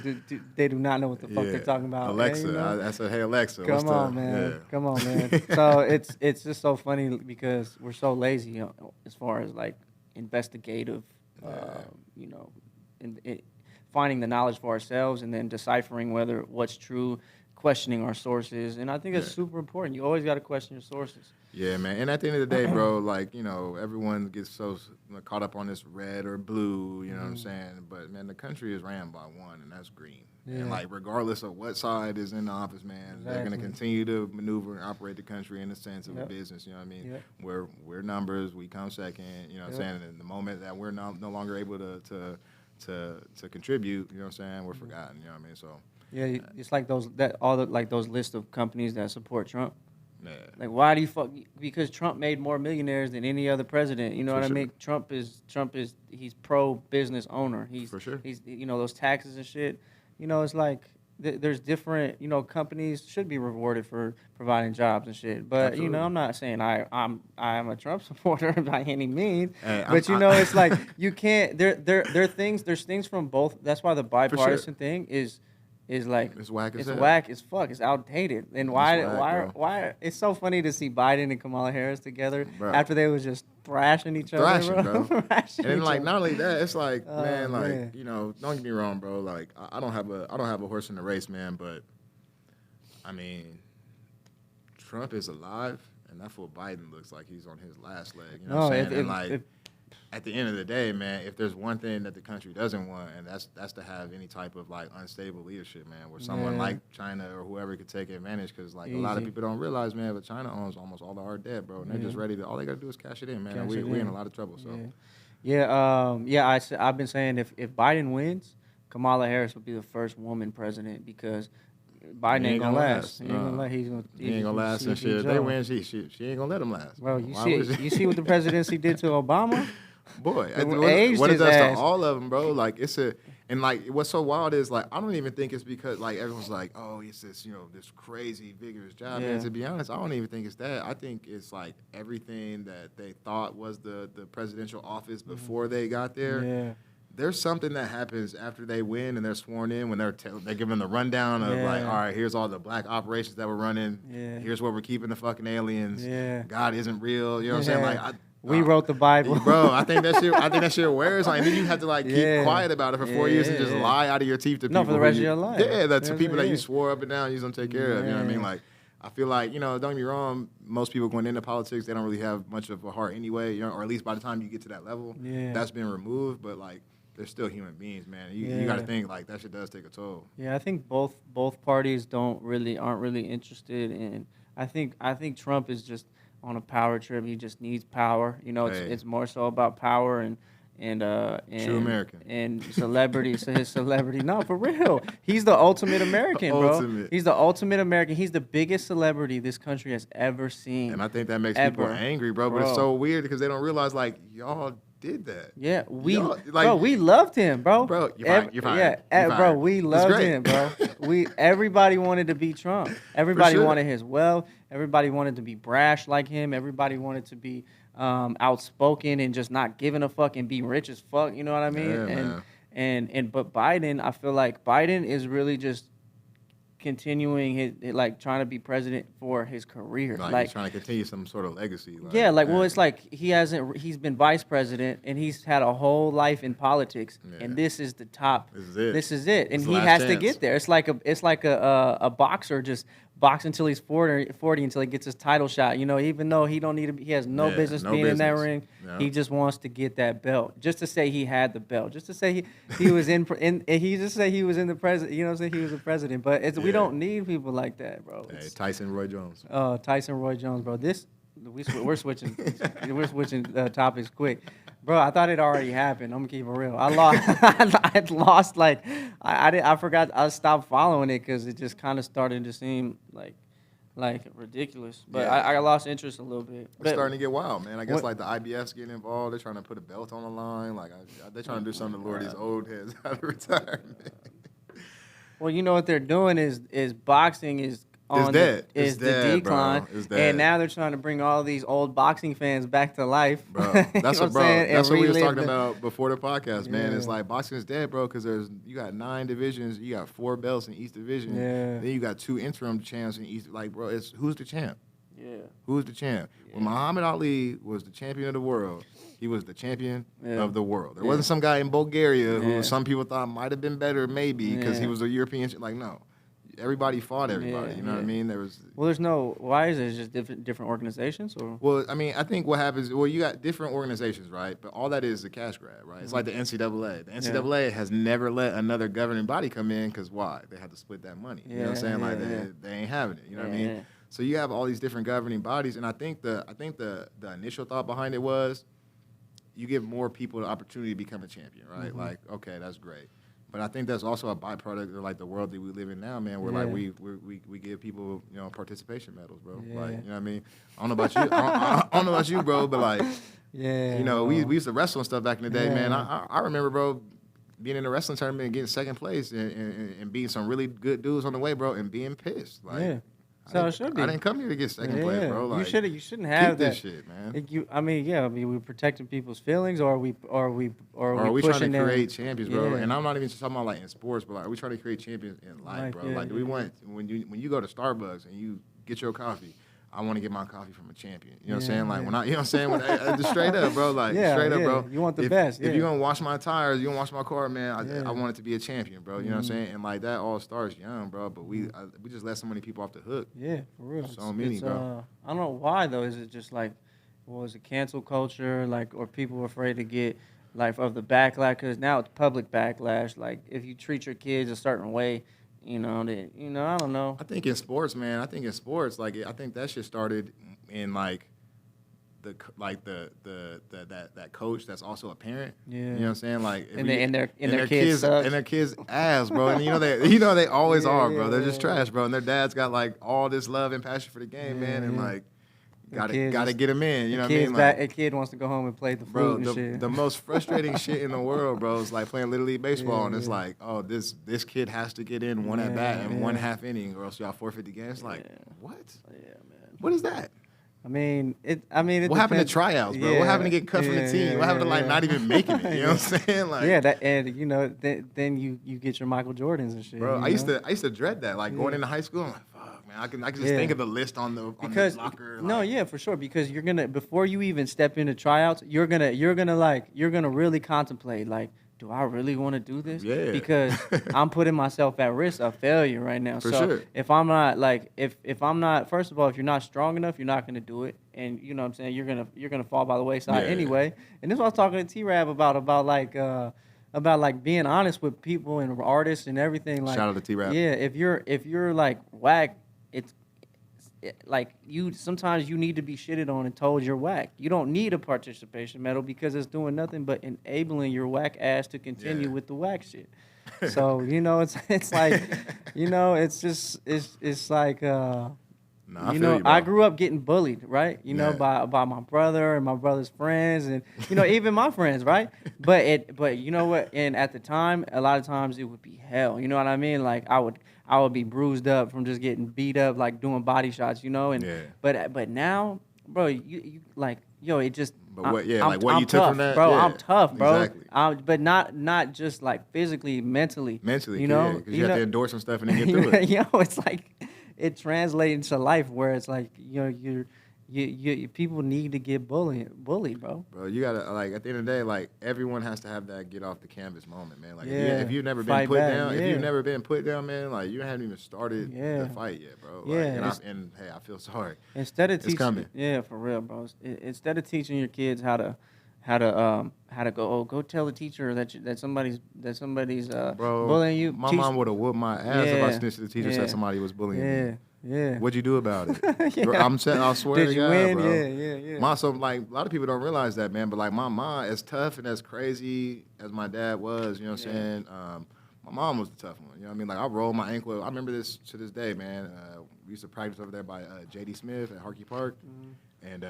Speaker 2: they do not know what the fuck they're talking about.
Speaker 3: Alexa,
Speaker 2: you know?
Speaker 3: I said, hey Alexa,
Speaker 2: Come on, man. Come on, man. So it's just so funny because we're so lazy, you know, as far as like investigative, you know, finding the knowledge for ourselves and then deciphering whether what's true, questioning our sources, and I think it's super important. You always got to question your sources.
Speaker 3: Yeah, man. And at the end of the day, bro, like, you know, everyone gets so caught up on this red or blue, you know what I'm saying? But, man, the country is ran by one, and that's green.
Speaker 2: Yeah.
Speaker 3: And, like, regardless of what side is in the office, man, they're going to continue to maneuver and operate the country in the sense of a business, you know what I mean? We're numbers. We come second, you know what I'm saying? And the moment that we're no longer able to contribute, you know what I'm saying, we're forgotten, you know what I mean? So.
Speaker 2: Yeah, it's like those list of companies that support Trump.
Speaker 3: Yeah.
Speaker 2: Like, why do you fuck? Because Trump made more millionaires than any other president. You know what I mean? Trump is he's pro business owner. He's you know those taxes and shit. You know, it's like there's different companies should be rewarded for providing jobs and shit. But you know, I'm not saying I'm a Trump supporter by any means.
Speaker 3: Hey,
Speaker 2: but you know, it's like you can't. There's things from both. That's why the bipartisan thing is like
Speaker 3: it's whack as hell.
Speaker 2: whack as fuck. It's outdated. And why? It's so funny to see Biden and Kamala Harris together after they was just thrashing each other, bro.
Speaker 3: And then like not only that, it's like man, you know, don't get me wrong, bro. Like I don't have a horse in the race, man. But I mean, Trump is alive, and that's what Biden looks like. He's on his last leg. You know what I'm saying? At the end of the day, man, if there's one thing that the country doesn't want, and that's to have any type of like unstable leadership, man, where someone like China or whoever could take advantage, because like a lot of people don't realize, man, but China owns almost all of our debt, bro, and they're just ready to. All they gotta do is cash it in, man. We in a lot of trouble. So.
Speaker 2: I've been saying if Biden wins, Kamala Harris will be the first woman president because Biden ain't gonna last. He
Speaker 3: ain't gonna last and shit. If they win, she ain't gonna let him last.
Speaker 2: Well, you see what the presidency did to Obama?
Speaker 3: Boy,
Speaker 2: what
Speaker 3: it does to all of them, bro. Like and like what's so wild is like I don't even think it's because like everyone's like, oh, it's this this crazy vigorous job. And to be honest, I don't even think it's that. I think it's like everything that they thought was the presidential office before they got there.
Speaker 2: Yeah.
Speaker 3: There's something that happens after they win and they're sworn in when they're giving the rundown of like, all right, here's all the black operations that we're running. Yeah. Here's where we're keeping the fucking aliens. Yeah. God isn't real. You know what I'm saying? Like
Speaker 2: we wrote the Bible,
Speaker 3: bro. I think that shit wears. Like, and then you have to like keep quiet about it for 4 years and just lie out of your teeth to people.
Speaker 2: No, for the rest of your life.
Speaker 3: Yeah, that's the people that you swore up and down you was gonna take care of. You know what I mean? I feel like, don't get me wrong, most people going into politics, they don't really have much of a heart anyway, or at least by the time you get to that level, that's been removed. But, like, they're still human beings, man. You got to think, like, that shit does take a toll.
Speaker 2: Yeah, I think both parties aren't really interested in. I think Trump is just on a power trip. He just needs power. It's more so about power and
Speaker 3: True American
Speaker 2: and celebrity. So his celebrity, no, for real, he's the ultimate American, bro. He's the ultimate American. He's the biggest celebrity this country has ever seen.
Speaker 3: And I think that makes people angry, bro. But it's so weird because they don't realize, like, y'all did that.
Speaker 2: Yeah, we loved him, bro.
Speaker 3: Bro, you're fine.
Speaker 2: Yeah, bro, we loved him, bro. Everybody wanted to be Trump. Everybody wanted his wealth. Everybody wanted to be brash like him. Everybody wanted to be outspoken and just not giving a fuck and be rich as fuck. You know what I mean? Yeah, but Biden, I feel like Biden is really just continuing his, like, trying to be president for his career.
Speaker 3: Like he's trying to continue some sort of legacy.
Speaker 2: Well, it's like he's been vice president and he's had a whole life in politics, and this is the top. This is it. And he has to get there. It's like a boxer just box until he's 40 until he gets his title shot. Even though he has no business being in that ring. Yeah. He just wants to get that belt, just to say he had the belt, just to say he was in he just say he was in the president. You know what I'm saying? He was a president, but we don't need people like that, bro.
Speaker 3: Hey, Tyson Roy Jones.
Speaker 2: Tyson Roy Jones, bro. We're switching topics quick. Bro, I thought it already happened. I'm gonna keep it real. I lost. I forgot. I stopped following it because it just kind of started to seem like ridiculous. But I lost interest a little bit.
Speaker 3: It's starting to get wild, man. I guess like the IBF's getting involved. They're trying to put a belt on the line. Like they're trying to do something to lure these old heads out of retirement.
Speaker 2: Well, you know what they're doing is boxing is the decline, and now they're trying to bring all these old boxing fans back to life.
Speaker 3: Bro, that's what we was talking about before the podcast, man. It's like boxing is dead, bro, because you got 9 divisions, you got 4 belts in each division, then you got 2 interim champs in each. Like, bro, who's the champ?
Speaker 2: Yeah,
Speaker 3: who's the champ? Yeah. When Muhammad Ali was the champion of the world, he was the champion of the world. There wasn't some guy in Bulgaria who some people thought might have been better, maybe because he was a European. Like, no. Everybody fought everybody. You know what I mean?
Speaker 2: There's no. Why is it? It's just different organizations, or?
Speaker 3: Well, I mean, I think what happens. Well, you got different organizations, right? But all that is a cash grab, right? It's like the NCAA. The NCAA has never let another governing body come in because why? They have to split that money. You know what I'm saying? Like they ain't having it. You know what I mean? Yeah. So you have all these different governing bodies, and I think the initial thought behind it was, you give more people the opportunity to become a champion, right? Mm-hmm. Like, okay, that's great. But I think that's also a byproduct of like the world that we live in now, man. Where like we give people participation medals, bro. Yeah. Like, you know what I mean? I don't know about you. I don't know about you, bro. But like, we used to wrestle and stuff back in the day, man. I remember, bro, being in a wrestling tournament and getting second place and beating some really good dudes on the way, bro, and being pissed. Like,
Speaker 2: so it should be.
Speaker 3: I didn't come here to get second place, bro. Like,
Speaker 2: you shouldn't have
Speaker 3: that. This shit, man.
Speaker 2: We're protecting people's feelings, or are we
Speaker 3: trying to create champions, bro? And I'm not even just talking about like in sports, but like, are we trying to create champions in life, bro? Like, do we want when you go to Starbucks and you get your coffee? I want to get my coffee from a champion. You know what I'm saying? Like, when I, you know what I'm saying? Just straight up, bro. Like, straight up, bro.
Speaker 2: You want the best.
Speaker 3: If you're going to wash my tires, you're going to wash my car, man, I want it to be a champion, bro. You know what I'm saying? And, like, that all starts young, bro. But we just let so many people off the hook.
Speaker 2: Yeah, for real.
Speaker 3: So many, bro.
Speaker 2: I don't know why, though. Is it just, like, is it cancel culture? Like, or people afraid to get, like, of the backlash? Because now it's public backlash. Like, if you treat your kids a certain way, I don't know.
Speaker 3: I think in sports, man. Like, I think that shit started in like that coach that's also a parent. Yeah. You know what I'm saying? Like,
Speaker 2: and their kids
Speaker 3: and their kids ass, bro. And they always are, bro. They're just trash, bro. And their dad's got like all this love and passion for the game, man. And like, gotta get him in. You know what I mean? Like,
Speaker 2: a kid wants to go home and play the flute and shit.
Speaker 3: The most frustrating shit in the world, bro, is like playing Little League baseball, and it's like, oh, this kid has to get in one at bat and 1/2 inning, or else y'all forfeit the game. It's like, what? Yeah, man. What is that?
Speaker 2: What
Speaker 3: happened to tryouts, bro? What happened to get cut from the team? What happened to like not even making it? You know what I'm saying? Like,
Speaker 2: then you get your Michael Jordans and shit.
Speaker 3: Bro, I used to dread that. Like going into high school, I'm like, fuck, man, I can just think of the list on the locker.
Speaker 2: Like, for sure, because you're gonna, before you even step into tryouts, you're gonna really contemplate, like, do I really want to do this?
Speaker 3: Yeah.
Speaker 2: Because I'm putting myself at risk of failure right now.
Speaker 3: For
Speaker 2: So
Speaker 3: sure.
Speaker 2: if I'm not like, if I'm not, first of all, if you're not strong enough, you're not gonna do it, and you know what I'm saying, you're gonna fall by the wayside
Speaker 3: Yeah.
Speaker 2: anyway. And this is what I was talking to T-Rab about like being honest with people and artists and everything. Like,
Speaker 3: Shout out to T-Rap.
Speaker 2: yeah, if you're like whack, like you sometimes you need to be shitted on and told you're whack. You don't need a participation medal because it's doing nothing but enabling your whack ass to continue with the whack shit. So it's like it's just it's like
Speaker 3: Nah, I feel you, bro.
Speaker 2: I grew up getting bullied, right? By my brother and my brother's friends, and even my friends, right? But you know what? And at the time, a lot of times it would be hell. You know what I mean? Like I would be bruised up from just getting beat up, like doing body shots, and
Speaker 3: Yeah.
Speaker 2: but now, bro, you like it just.
Speaker 3: But what you
Speaker 2: I'm
Speaker 3: took
Speaker 2: tough,
Speaker 3: from that,
Speaker 2: bro?
Speaker 3: yeah,
Speaker 2: I'm tough, bro.
Speaker 3: exactly.
Speaker 2: But not just like physically, mentally.
Speaker 3: Mentally, because you
Speaker 2: you
Speaker 3: have to endure some stuff and then get through it.
Speaker 2: It's like it translates into life where it's like you people need to get bullied, bro.
Speaker 3: Bro, you gotta like at the end of the day, like everyone has to have that get off the canvas moment, man. Like
Speaker 2: Yeah.
Speaker 3: if you've never been
Speaker 2: Fight
Speaker 3: put
Speaker 2: back,
Speaker 3: down,
Speaker 2: yeah.
Speaker 3: if you've never been put down, man, like you haven't even started
Speaker 2: Yeah.
Speaker 3: the fight yet, bro.
Speaker 2: Yeah,
Speaker 3: Like, and hey, I feel sorry.
Speaker 2: Instead of
Speaker 3: It's
Speaker 2: teaching,
Speaker 3: coming.
Speaker 2: yeah, for real, bro. Instead of teaching your kids how to go tell the teacher that somebody's
Speaker 3: Bro,
Speaker 2: bullying you.
Speaker 3: my mom would have whooped my ass if I snitched to the teacher
Speaker 2: yeah.
Speaker 3: said somebody was bullying me.
Speaker 2: Yeah.
Speaker 3: What'd you do about it?
Speaker 2: Yeah.
Speaker 3: I'm saying, I swear
Speaker 2: Did
Speaker 3: to
Speaker 2: you
Speaker 3: God,
Speaker 2: win?
Speaker 3: bro.
Speaker 2: Yeah.
Speaker 3: My so like a lot of people don't realize that, man. But like my mom, as tough and as crazy as my dad was, you know what I'm saying. My mom was the tough one. You know what I mean? Like I rolled my ankle. I remember this to this day, man. We used to practice over there by J.D. Smith at Harkey Park, and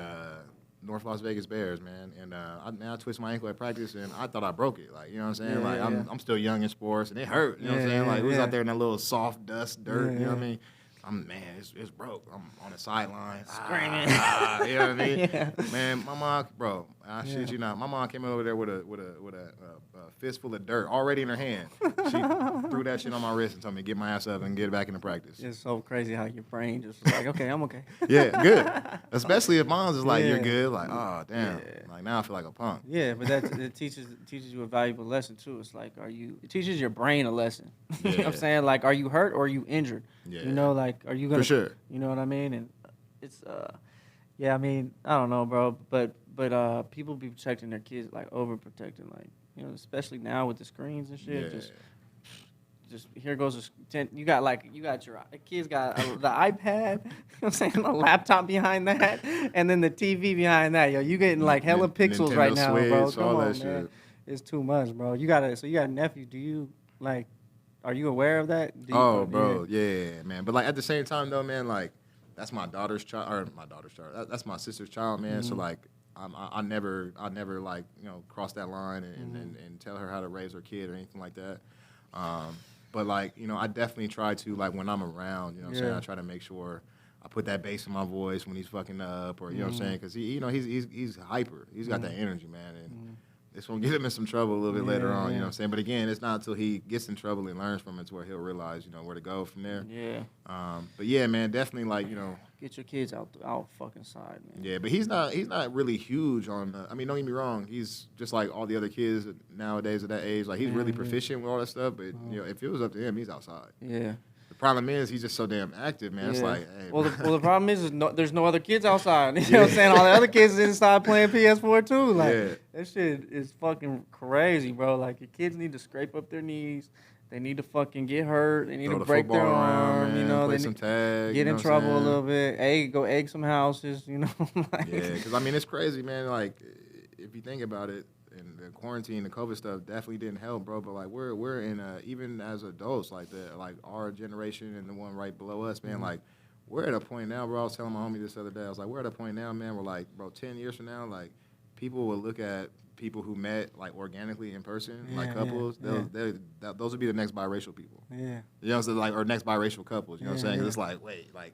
Speaker 3: North Las Vegas Bears, man. And I twisted my ankle at practice, and I thought I broke it. Like, you know what I'm saying?
Speaker 2: Yeah,
Speaker 3: like,
Speaker 2: yeah.
Speaker 3: I'm still young in sports, and it hurt. You know what I'm saying? Like, we was
Speaker 2: yeah.
Speaker 3: out there in that little soft dust, dirt.
Speaker 2: Yeah,
Speaker 3: You know what I
Speaker 2: yeah.
Speaker 3: mean? It's broke. I'm on the sideline
Speaker 2: Screaming.
Speaker 3: you know what I mean?
Speaker 2: Yeah.
Speaker 3: Man, my mom, bro, I shit you not. My mom came over there with a fistful of dirt already in her hand. She threw that shit on my wrist and told me to get my ass up and get back into practice.
Speaker 2: It's so crazy how your brain just was like, okay, I'm okay.
Speaker 3: Yeah, good. Especially if mom's is like,
Speaker 2: Yeah.
Speaker 3: you're good. Like, oh damn.
Speaker 2: Yeah.
Speaker 3: Like now I feel like a punk.
Speaker 2: Yeah, but it teaches you a valuable lesson too. It's like, it teaches your brain a lesson. You know what I'm
Speaker 3: Yeah.
Speaker 2: saying? Like, are you hurt or are you injured?
Speaker 3: Yeah.
Speaker 2: You know, like, are you gonna?
Speaker 3: For sure.
Speaker 2: You know what I mean? And it's yeah. I mean, I don't know, bro. But people be protecting their kids, like overprotecting, like especially now with the screens and shit.
Speaker 3: Yeah.
Speaker 2: Just here goes you got your kids got the iPad, you know what I'm saying, a laptop behind that, and then the TV behind that. Yo, you getting like hella pixels
Speaker 3: Nintendo
Speaker 2: right now, bro.
Speaker 3: Switch,
Speaker 2: Come
Speaker 3: all
Speaker 2: on,
Speaker 3: that
Speaker 2: man.
Speaker 3: shit.
Speaker 2: It's too much, bro. You got a nephew. Do you like? Are you aware of that?
Speaker 3: Oh, bro, yeah, man. But like at the same time, though, man, like that's my daughter's child, or my daughter's child. That's my sister's child, man. So like, I never like cross that line and tell her how to raise her kid or anything like that. But like I definitely try to, like, when I'm around, you know what I'm saying, I try to make sure I put that bass in my voice when he's fucking up, or you know what I'm saying, because he's hyper. He's got that energy, man, and it's gonna get him in some trouble a little bit later on. You know what I'm saying? But again, it's not until he gets in trouble and learns from it to where he'll realize where to go from there.
Speaker 2: Yeah.
Speaker 3: But yeah, man, definitely like
Speaker 2: Get your kids out fucking side, man.
Speaker 3: Yeah, but he's not really huge on. I mean, don't get me wrong. He's just like all the other kids nowadays at that age. Like he's really proficient with all that stuff. But if it was up to him, he's outside.
Speaker 2: Yeah.
Speaker 3: The problem is he's just so damn active, man. It's like, hey,
Speaker 2: well, the problem is there's no other kids outside. You know what I'm saying? All the other kids inside playing PS4 too. Like that shit is fucking crazy, bro. Like your kids need to scrape up their knees. They need to fucking get hurt. They need
Speaker 3: throw
Speaker 2: to
Speaker 3: the
Speaker 2: break their
Speaker 3: football
Speaker 2: arm.
Speaker 3: around, play
Speaker 2: they
Speaker 3: some tag.
Speaker 2: get in trouble a little bit. Go egg some houses. Like,
Speaker 3: yeah, because I mean it's crazy, man. Like if you think about it, and the quarantine, the COVID stuff definitely didn't help, bro. But like we're in even as adults, like our generation and the one right below us, man. Like we're at a point now, bro. I was telling my homie this other day. I was like, we're at a point now, man. We're like, bro, 10 years from now, like people will look at people who met like organically in person, like couples. Those would be the next biracial people.
Speaker 2: Yeah.
Speaker 3: You know what I'm saying? Like, or next biracial couples. You know what I'm saying? 'Cause it's like, wait, like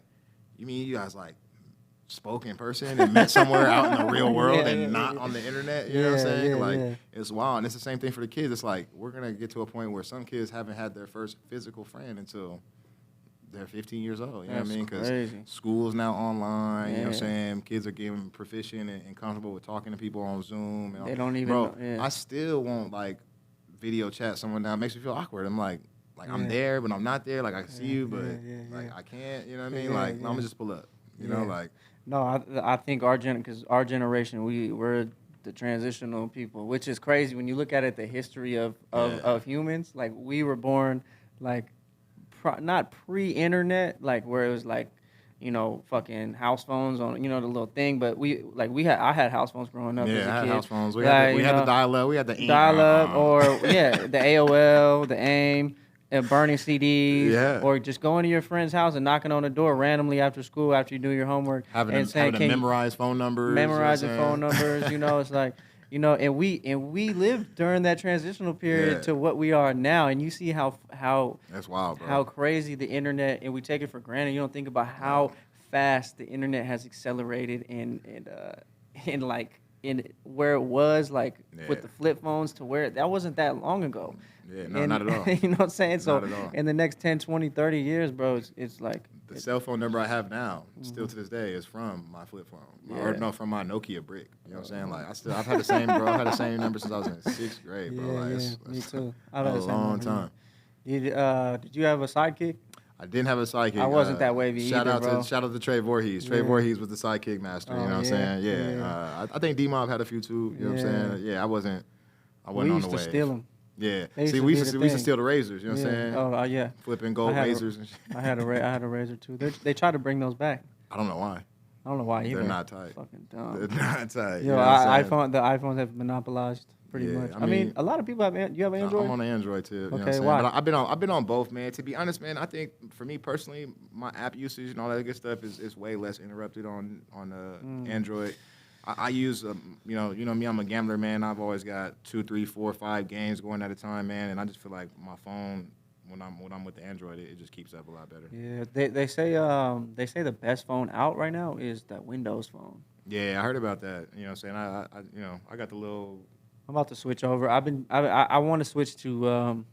Speaker 3: you mean you guys like spoke in person and met somewhere out in the real world and not on the internet? You know what I'm saying? It's wild. And it's the same thing for the kids. It's like we're gonna get to a point where some kids haven't had their first physical friend until they're 15 years old. You know what I mean? Because school's now online. You know what I'm saying? Kids are getting proficient and comfortable with talking to people on Zoom. And
Speaker 2: they don't even
Speaker 3: bro,
Speaker 2: know. Yeah.
Speaker 3: I still want like video chat someone now, it makes me feel awkward. I'm like I'm there, but I'm not there. Like I can see you, but like I can't. You know what I mean? No, I'm gonna just pull up. You know, like.
Speaker 2: No, I think because our generation, we're the transitional people, which is crazy when you look at it. The history of humans, like we were born, like not pre-internet, like where it was like, fucking house phones on, the little thing. But I had house phones growing up as a kid.
Speaker 3: I had house phones. We
Speaker 2: like,
Speaker 3: had the dial-up. We had the
Speaker 2: dial-up, or the AOL, the AIM. Burning CDs, or just going to your friend's house and knocking on the door randomly after school after you do your homework,
Speaker 3: having to memorize phone numbers,
Speaker 2: memorizing phone numbers. It's like, and we lived during that transitional period to what we are now, and you see how
Speaker 3: that's wild, bro.
Speaker 2: How crazy the internet, and we take it for granted. You don't think about how fast the internet has accelerated in where it was with the flip phones to where that wasn't that long ago.
Speaker 3: Yeah, no, not at all.
Speaker 2: You know what I'm saying? So in the next 10, 20, 30 years, bro, it's like...
Speaker 3: The cell phone number I have now, still to this day, is from my flip phone. Or no, from my Nokia brick. You know what I'm saying? Like, I've had the same, bro. I've had the same number since I was in 6th grade, bro.
Speaker 2: Me too.
Speaker 3: I've had a long time.
Speaker 2: Did you have a sidekick?
Speaker 3: I didn't have a sidekick.
Speaker 2: I wasn't that wavy either, bro.
Speaker 3: Shout out to Trey Voorhees. Trey Voorhees was the sidekick master. You know what I'm saying? Yeah. I think D-Mob had a few too. You know what I'm saying? Yeah, I wasn't on the wave.
Speaker 2: We used to steal them.
Speaker 3: Yeah. See, we used to steal the razors. You know what I'm saying?
Speaker 2: Oh, yeah.
Speaker 3: Flipping gold razors and shit.
Speaker 2: I had a razor too. They tried to bring those back.
Speaker 3: I don't know why.
Speaker 2: I don't know why either.
Speaker 3: They're not tight.
Speaker 2: Fucking dumb.
Speaker 3: They're not tight.
Speaker 2: The iPhones have monopolized pretty much. I mean, a lot of people have. You have Android?
Speaker 3: I'm on Android too. You know what I'm
Speaker 2: why?
Speaker 3: But I've been on both, man. To be honest, man, I think for me personally, my app usage and all that good stuff is way less interrupted on Android. I use, you know me, I'm a gambler, man. I've always got 2, 3, 4, 5 games going at a time, man. And I just feel like my phone, when I'm with the Android, it just keeps up a lot better.
Speaker 2: Yeah, they say the best phone out right now is that Windows phone.
Speaker 3: Yeah, I heard about that. You know what I'm saying? I got the little.
Speaker 2: I'm about to switch over. I want to switch to.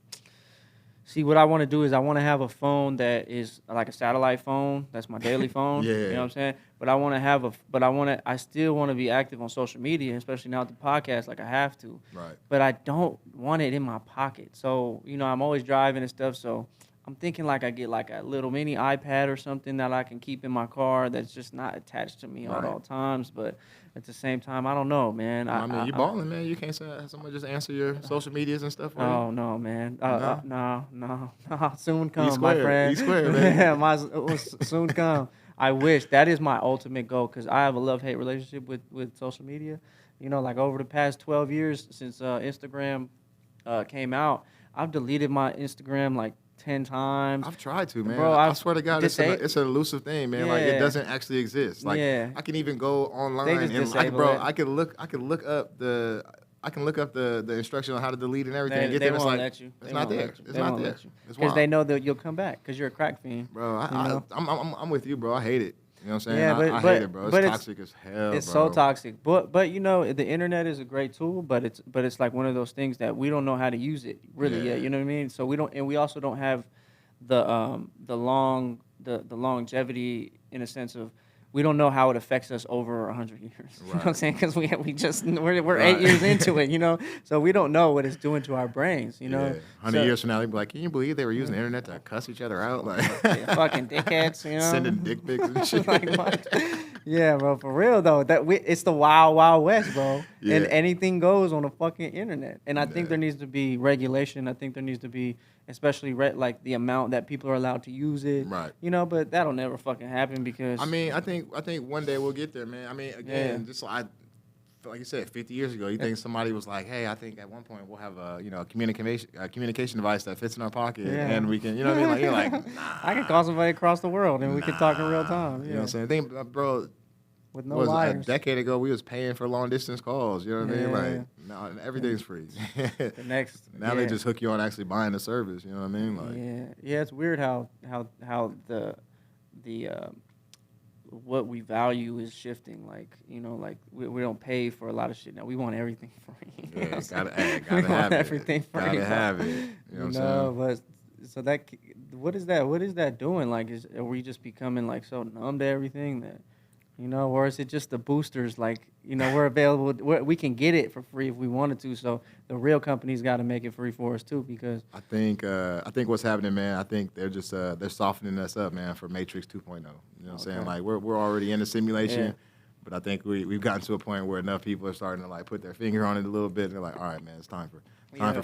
Speaker 2: See, what I want to do is I want to have a phone that is like a satellite phone. That's my daily phone.
Speaker 3: Yeah.
Speaker 2: You know what I'm saying? But I still want to be active on social media, especially now with the podcast, like I have to.
Speaker 3: Right.
Speaker 2: But I don't want it in my pocket. So, I'm always driving and stuff. So I'm thinking like I get like a little mini iPad or something that I can keep in my car that's just not attached to me at all times. But at the same time, I don't know, man.
Speaker 3: I mean, you balling, man. You can't have someone just answer your social medias and stuff for you?
Speaker 2: Oh, no, man. No. Soon come,
Speaker 3: E-squared.
Speaker 2: my friend.
Speaker 3: E-squared, man.
Speaker 2: Yeah, soon come. I wish. That is my ultimate goal because I have a love-hate relationship with social media. Like over the past 12 years since Instagram came out, I've deleted my Instagram like 10 times.
Speaker 3: I've tried to, man.
Speaker 2: Bro,
Speaker 3: I swear to God, it's an elusive thing, man.
Speaker 2: Yeah.
Speaker 3: Like it doesn't actually exist. Like I can even go online and I can look up the instruction on how to delete and everything.
Speaker 2: They won't let you.
Speaker 3: It's not there. It's not there.
Speaker 2: Because they know that you'll come back because you're a crack fiend.
Speaker 3: Bro, I'm with you, bro. I hate it. You know what I'm saying?
Speaker 2: Yeah,
Speaker 3: I hate it, bro. It's toxic as hell.
Speaker 2: It's so toxic. But the internet is a great tool, but it's like one of those things that we don't know how to use it really yet. You know what I mean? So we also don't have the longevity in a sense of we don't know how it affects us over 100 years. Right. You know what I'm saying? Because we're 8 years into it, so we don't know what it's doing to our brains,
Speaker 3: Yeah. 100 years from now, they'll be like, can you believe they were using the internet to cuss each other out? Like
Speaker 2: fucking dickheads,
Speaker 3: sending dick pics and shit.
Speaker 2: Like, what? Yeah, bro, for real though. It's the wild, wild west, bro. Yeah. And anything goes on the fucking internet. And I think there needs to be regulation. I think there needs to be, especially like the amount that people are allowed to use it.
Speaker 3: Right.
Speaker 2: But that'll never fucking happen because.
Speaker 3: I mean, I think one day we'll get there, man. I mean, again, just like you said, 50 years ago, you think somebody was like, hey, I think at one point we'll have a communication device that fits in our pocket and we can, you know what I mean? Like, you're like, nah.
Speaker 2: I can call somebody across the world and we can talk in real time.
Speaker 3: You know what I'm saying? Think, bro.
Speaker 2: With no wires.
Speaker 3: A decade ago, we was paying for long distance calls. You know what I mean? Like now, everything's free. Now they just hook you on actually buying the service. You know what I mean? Like
Speaker 2: It's weird how the what we value is shifting. Like we don't pay for a lot of shit now. We want everything free.
Speaker 3: Yeah, gotta have it.
Speaker 2: Everything free.
Speaker 3: Gotta have it. You know what I'm saying?
Speaker 2: But so what is that doing? Like, are we just becoming like so numb to everything that? You know, or is it just the boosters? Like, you know, we're available. We can get it for free if we wanted to. So the real companies got to make it free for us too, because
Speaker 3: I think what's happening, man. I think they're just they're softening us up, man, for Matrix 2.0. You know what I'm saying? Like we're already in the simulation,
Speaker 2: Yeah.
Speaker 3: but I think we've gotten to a point where enough people are starting to like put their finger on it a little bit, and they're like, all right, man, it's time for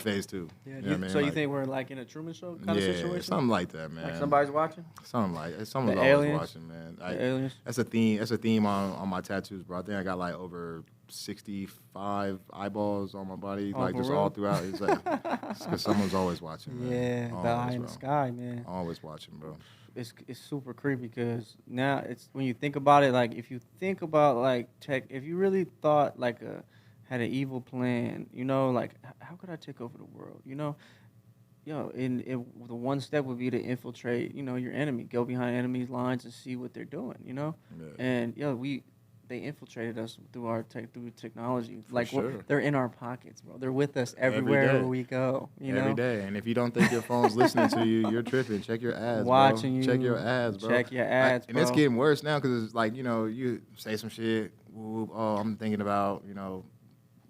Speaker 3: phase 2.
Speaker 2: Yeah.
Speaker 3: You know what I mean?
Speaker 2: So you
Speaker 3: Like,
Speaker 2: think we're like in a Truman Show kind of situation?
Speaker 3: something like that, man.
Speaker 2: Like somebody's watching?
Speaker 3: Someone's
Speaker 2: The
Speaker 3: always
Speaker 2: aliens?
Speaker 3: watching, man.
Speaker 2: The aliens?
Speaker 3: That's a theme. That's a theme on my tattoos, bro. I think I got like over 65 eyeballs on my body,
Speaker 2: Oh,
Speaker 3: like
Speaker 2: for
Speaker 3: just
Speaker 2: real?
Speaker 3: all throughout. It's like because someone's always watching, man.
Speaker 2: Yeah, the eye
Speaker 3: Always,
Speaker 2: in the
Speaker 3: bro.
Speaker 2: sky, man.
Speaker 3: Always watching, bro.
Speaker 2: It's super creepy because now it's when you think about it, like if you think about like tech, if you really thought like had an evil plan, you know, like how could I take over the world, you know? Yo, the one step would be to infiltrate, you know, your enemy, go behind enemies' lines and see what they're doing, you know.
Speaker 3: Yeah.
Speaker 2: And they infiltrated us through technology.
Speaker 3: For
Speaker 2: Like
Speaker 3: sure.
Speaker 2: they're in our pockets, bro. They're with us
Speaker 3: Every
Speaker 2: everywhere
Speaker 3: day.
Speaker 2: we go. You
Speaker 3: Every
Speaker 2: know,
Speaker 3: day. And if you don't think your phone's listening to you, you're tripping. Check your ads,
Speaker 2: watching
Speaker 3: bro.
Speaker 2: you.
Speaker 3: Check your ads, bro.
Speaker 2: Check your ads,
Speaker 3: and it's
Speaker 2: bro.
Speaker 3: getting worse now because it's like, you know, you say some shit. Whoop, oh, I'm thinking about, you know,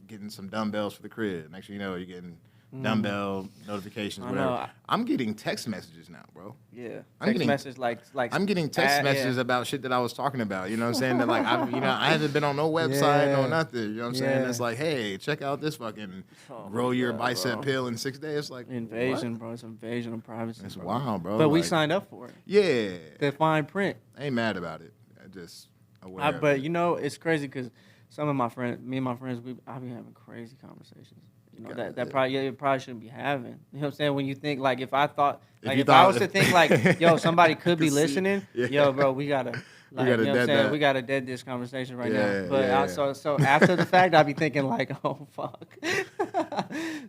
Speaker 3: getting some dumbbells for the crib. Next thing you know, you're getting dumbbell notifications,
Speaker 2: I
Speaker 3: whatever.
Speaker 2: know.
Speaker 3: I'm getting text messages now, bro.
Speaker 2: Yeah,
Speaker 3: I'm
Speaker 2: text
Speaker 3: getting-
Speaker 2: message like
Speaker 3: I'm getting text
Speaker 2: yeah.
Speaker 3: messages about shit that I was talking about. You know what I'm saying? That like I haven't been on no website, no
Speaker 2: Yeah.
Speaker 3: nothing. You know what I'm saying?
Speaker 2: Yeah.
Speaker 3: It's like, hey, check out this fucking
Speaker 2: Oh my
Speaker 3: grow your
Speaker 2: God,
Speaker 3: bite
Speaker 2: bro.
Speaker 3: pill in 6 days. It's like
Speaker 2: Invasion,
Speaker 3: what?
Speaker 2: bro. It's invasion of privacy.
Speaker 3: It's
Speaker 2: bro.
Speaker 3: wild, bro.
Speaker 2: But we
Speaker 3: Like,
Speaker 2: signed up for it.
Speaker 3: Yeah,
Speaker 2: The fine print.
Speaker 3: I ain't mad about it. I just aware. of
Speaker 2: But
Speaker 3: it.
Speaker 2: you know, it's crazy because some of my friends, me and my friends, I be having crazy conversations. You know,
Speaker 3: Got
Speaker 2: that
Speaker 3: it.
Speaker 2: probably you probably shouldn't be having. You know what I'm saying? When you think like if I thought
Speaker 3: If
Speaker 2: like
Speaker 3: you
Speaker 2: if I
Speaker 3: thought-
Speaker 2: was to think like, yo, somebody could be
Speaker 3: Could see-
Speaker 2: listening,
Speaker 3: yeah.
Speaker 2: yo, bro, we gotta like,
Speaker 3: gotta
Speaker 2: you know what I'm
Speaker 3: dead
Speaker 2: saying?
Speaker 3: that.
Speaker 2: We gotta dead this conversation right
Speaker 3: Yeah,
Speaker 2: now. But
Speaker 3: yeah.
Speaker 2: so after the fact, I'd be thinking like, oh fuck.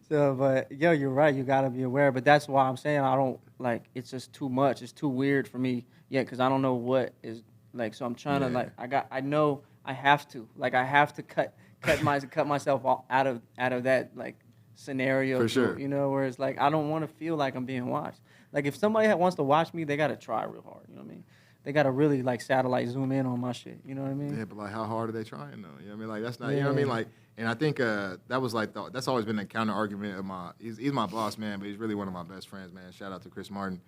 Speaker 2: So, but yo, you're right. You gotta be aware. But that's why I'm saying I don't like. It's just too much. It's too weird for me. Yeah, because I don't know what is like. So I'm trying to
Speaker 3: Yeah.
Speaker 2: like. I know I have to. Like I have to cut myself out of that like scenario.
Speaker 3: For
Speaker 2: too,
Speaker 3: sure.
Speaker 2: You know, where it's like I don't want to feel like I'm being watched. Like if somebody wants to watch me, they gotta try real hard. You know what I mean? They gotta really like satellite zoom in on my shit. You know what I mean?
Speaker 3: Yeah, but like, how hard are they trying though? You know what I mean? Like, that's not. You know what I mean?
Speaker 2: Yeah.
Speaker 3: Like, and I think that was like that's always been a counter argument of my. He's my boss, man, but he's really one of my best friends, man. Shout out to Chris Martin.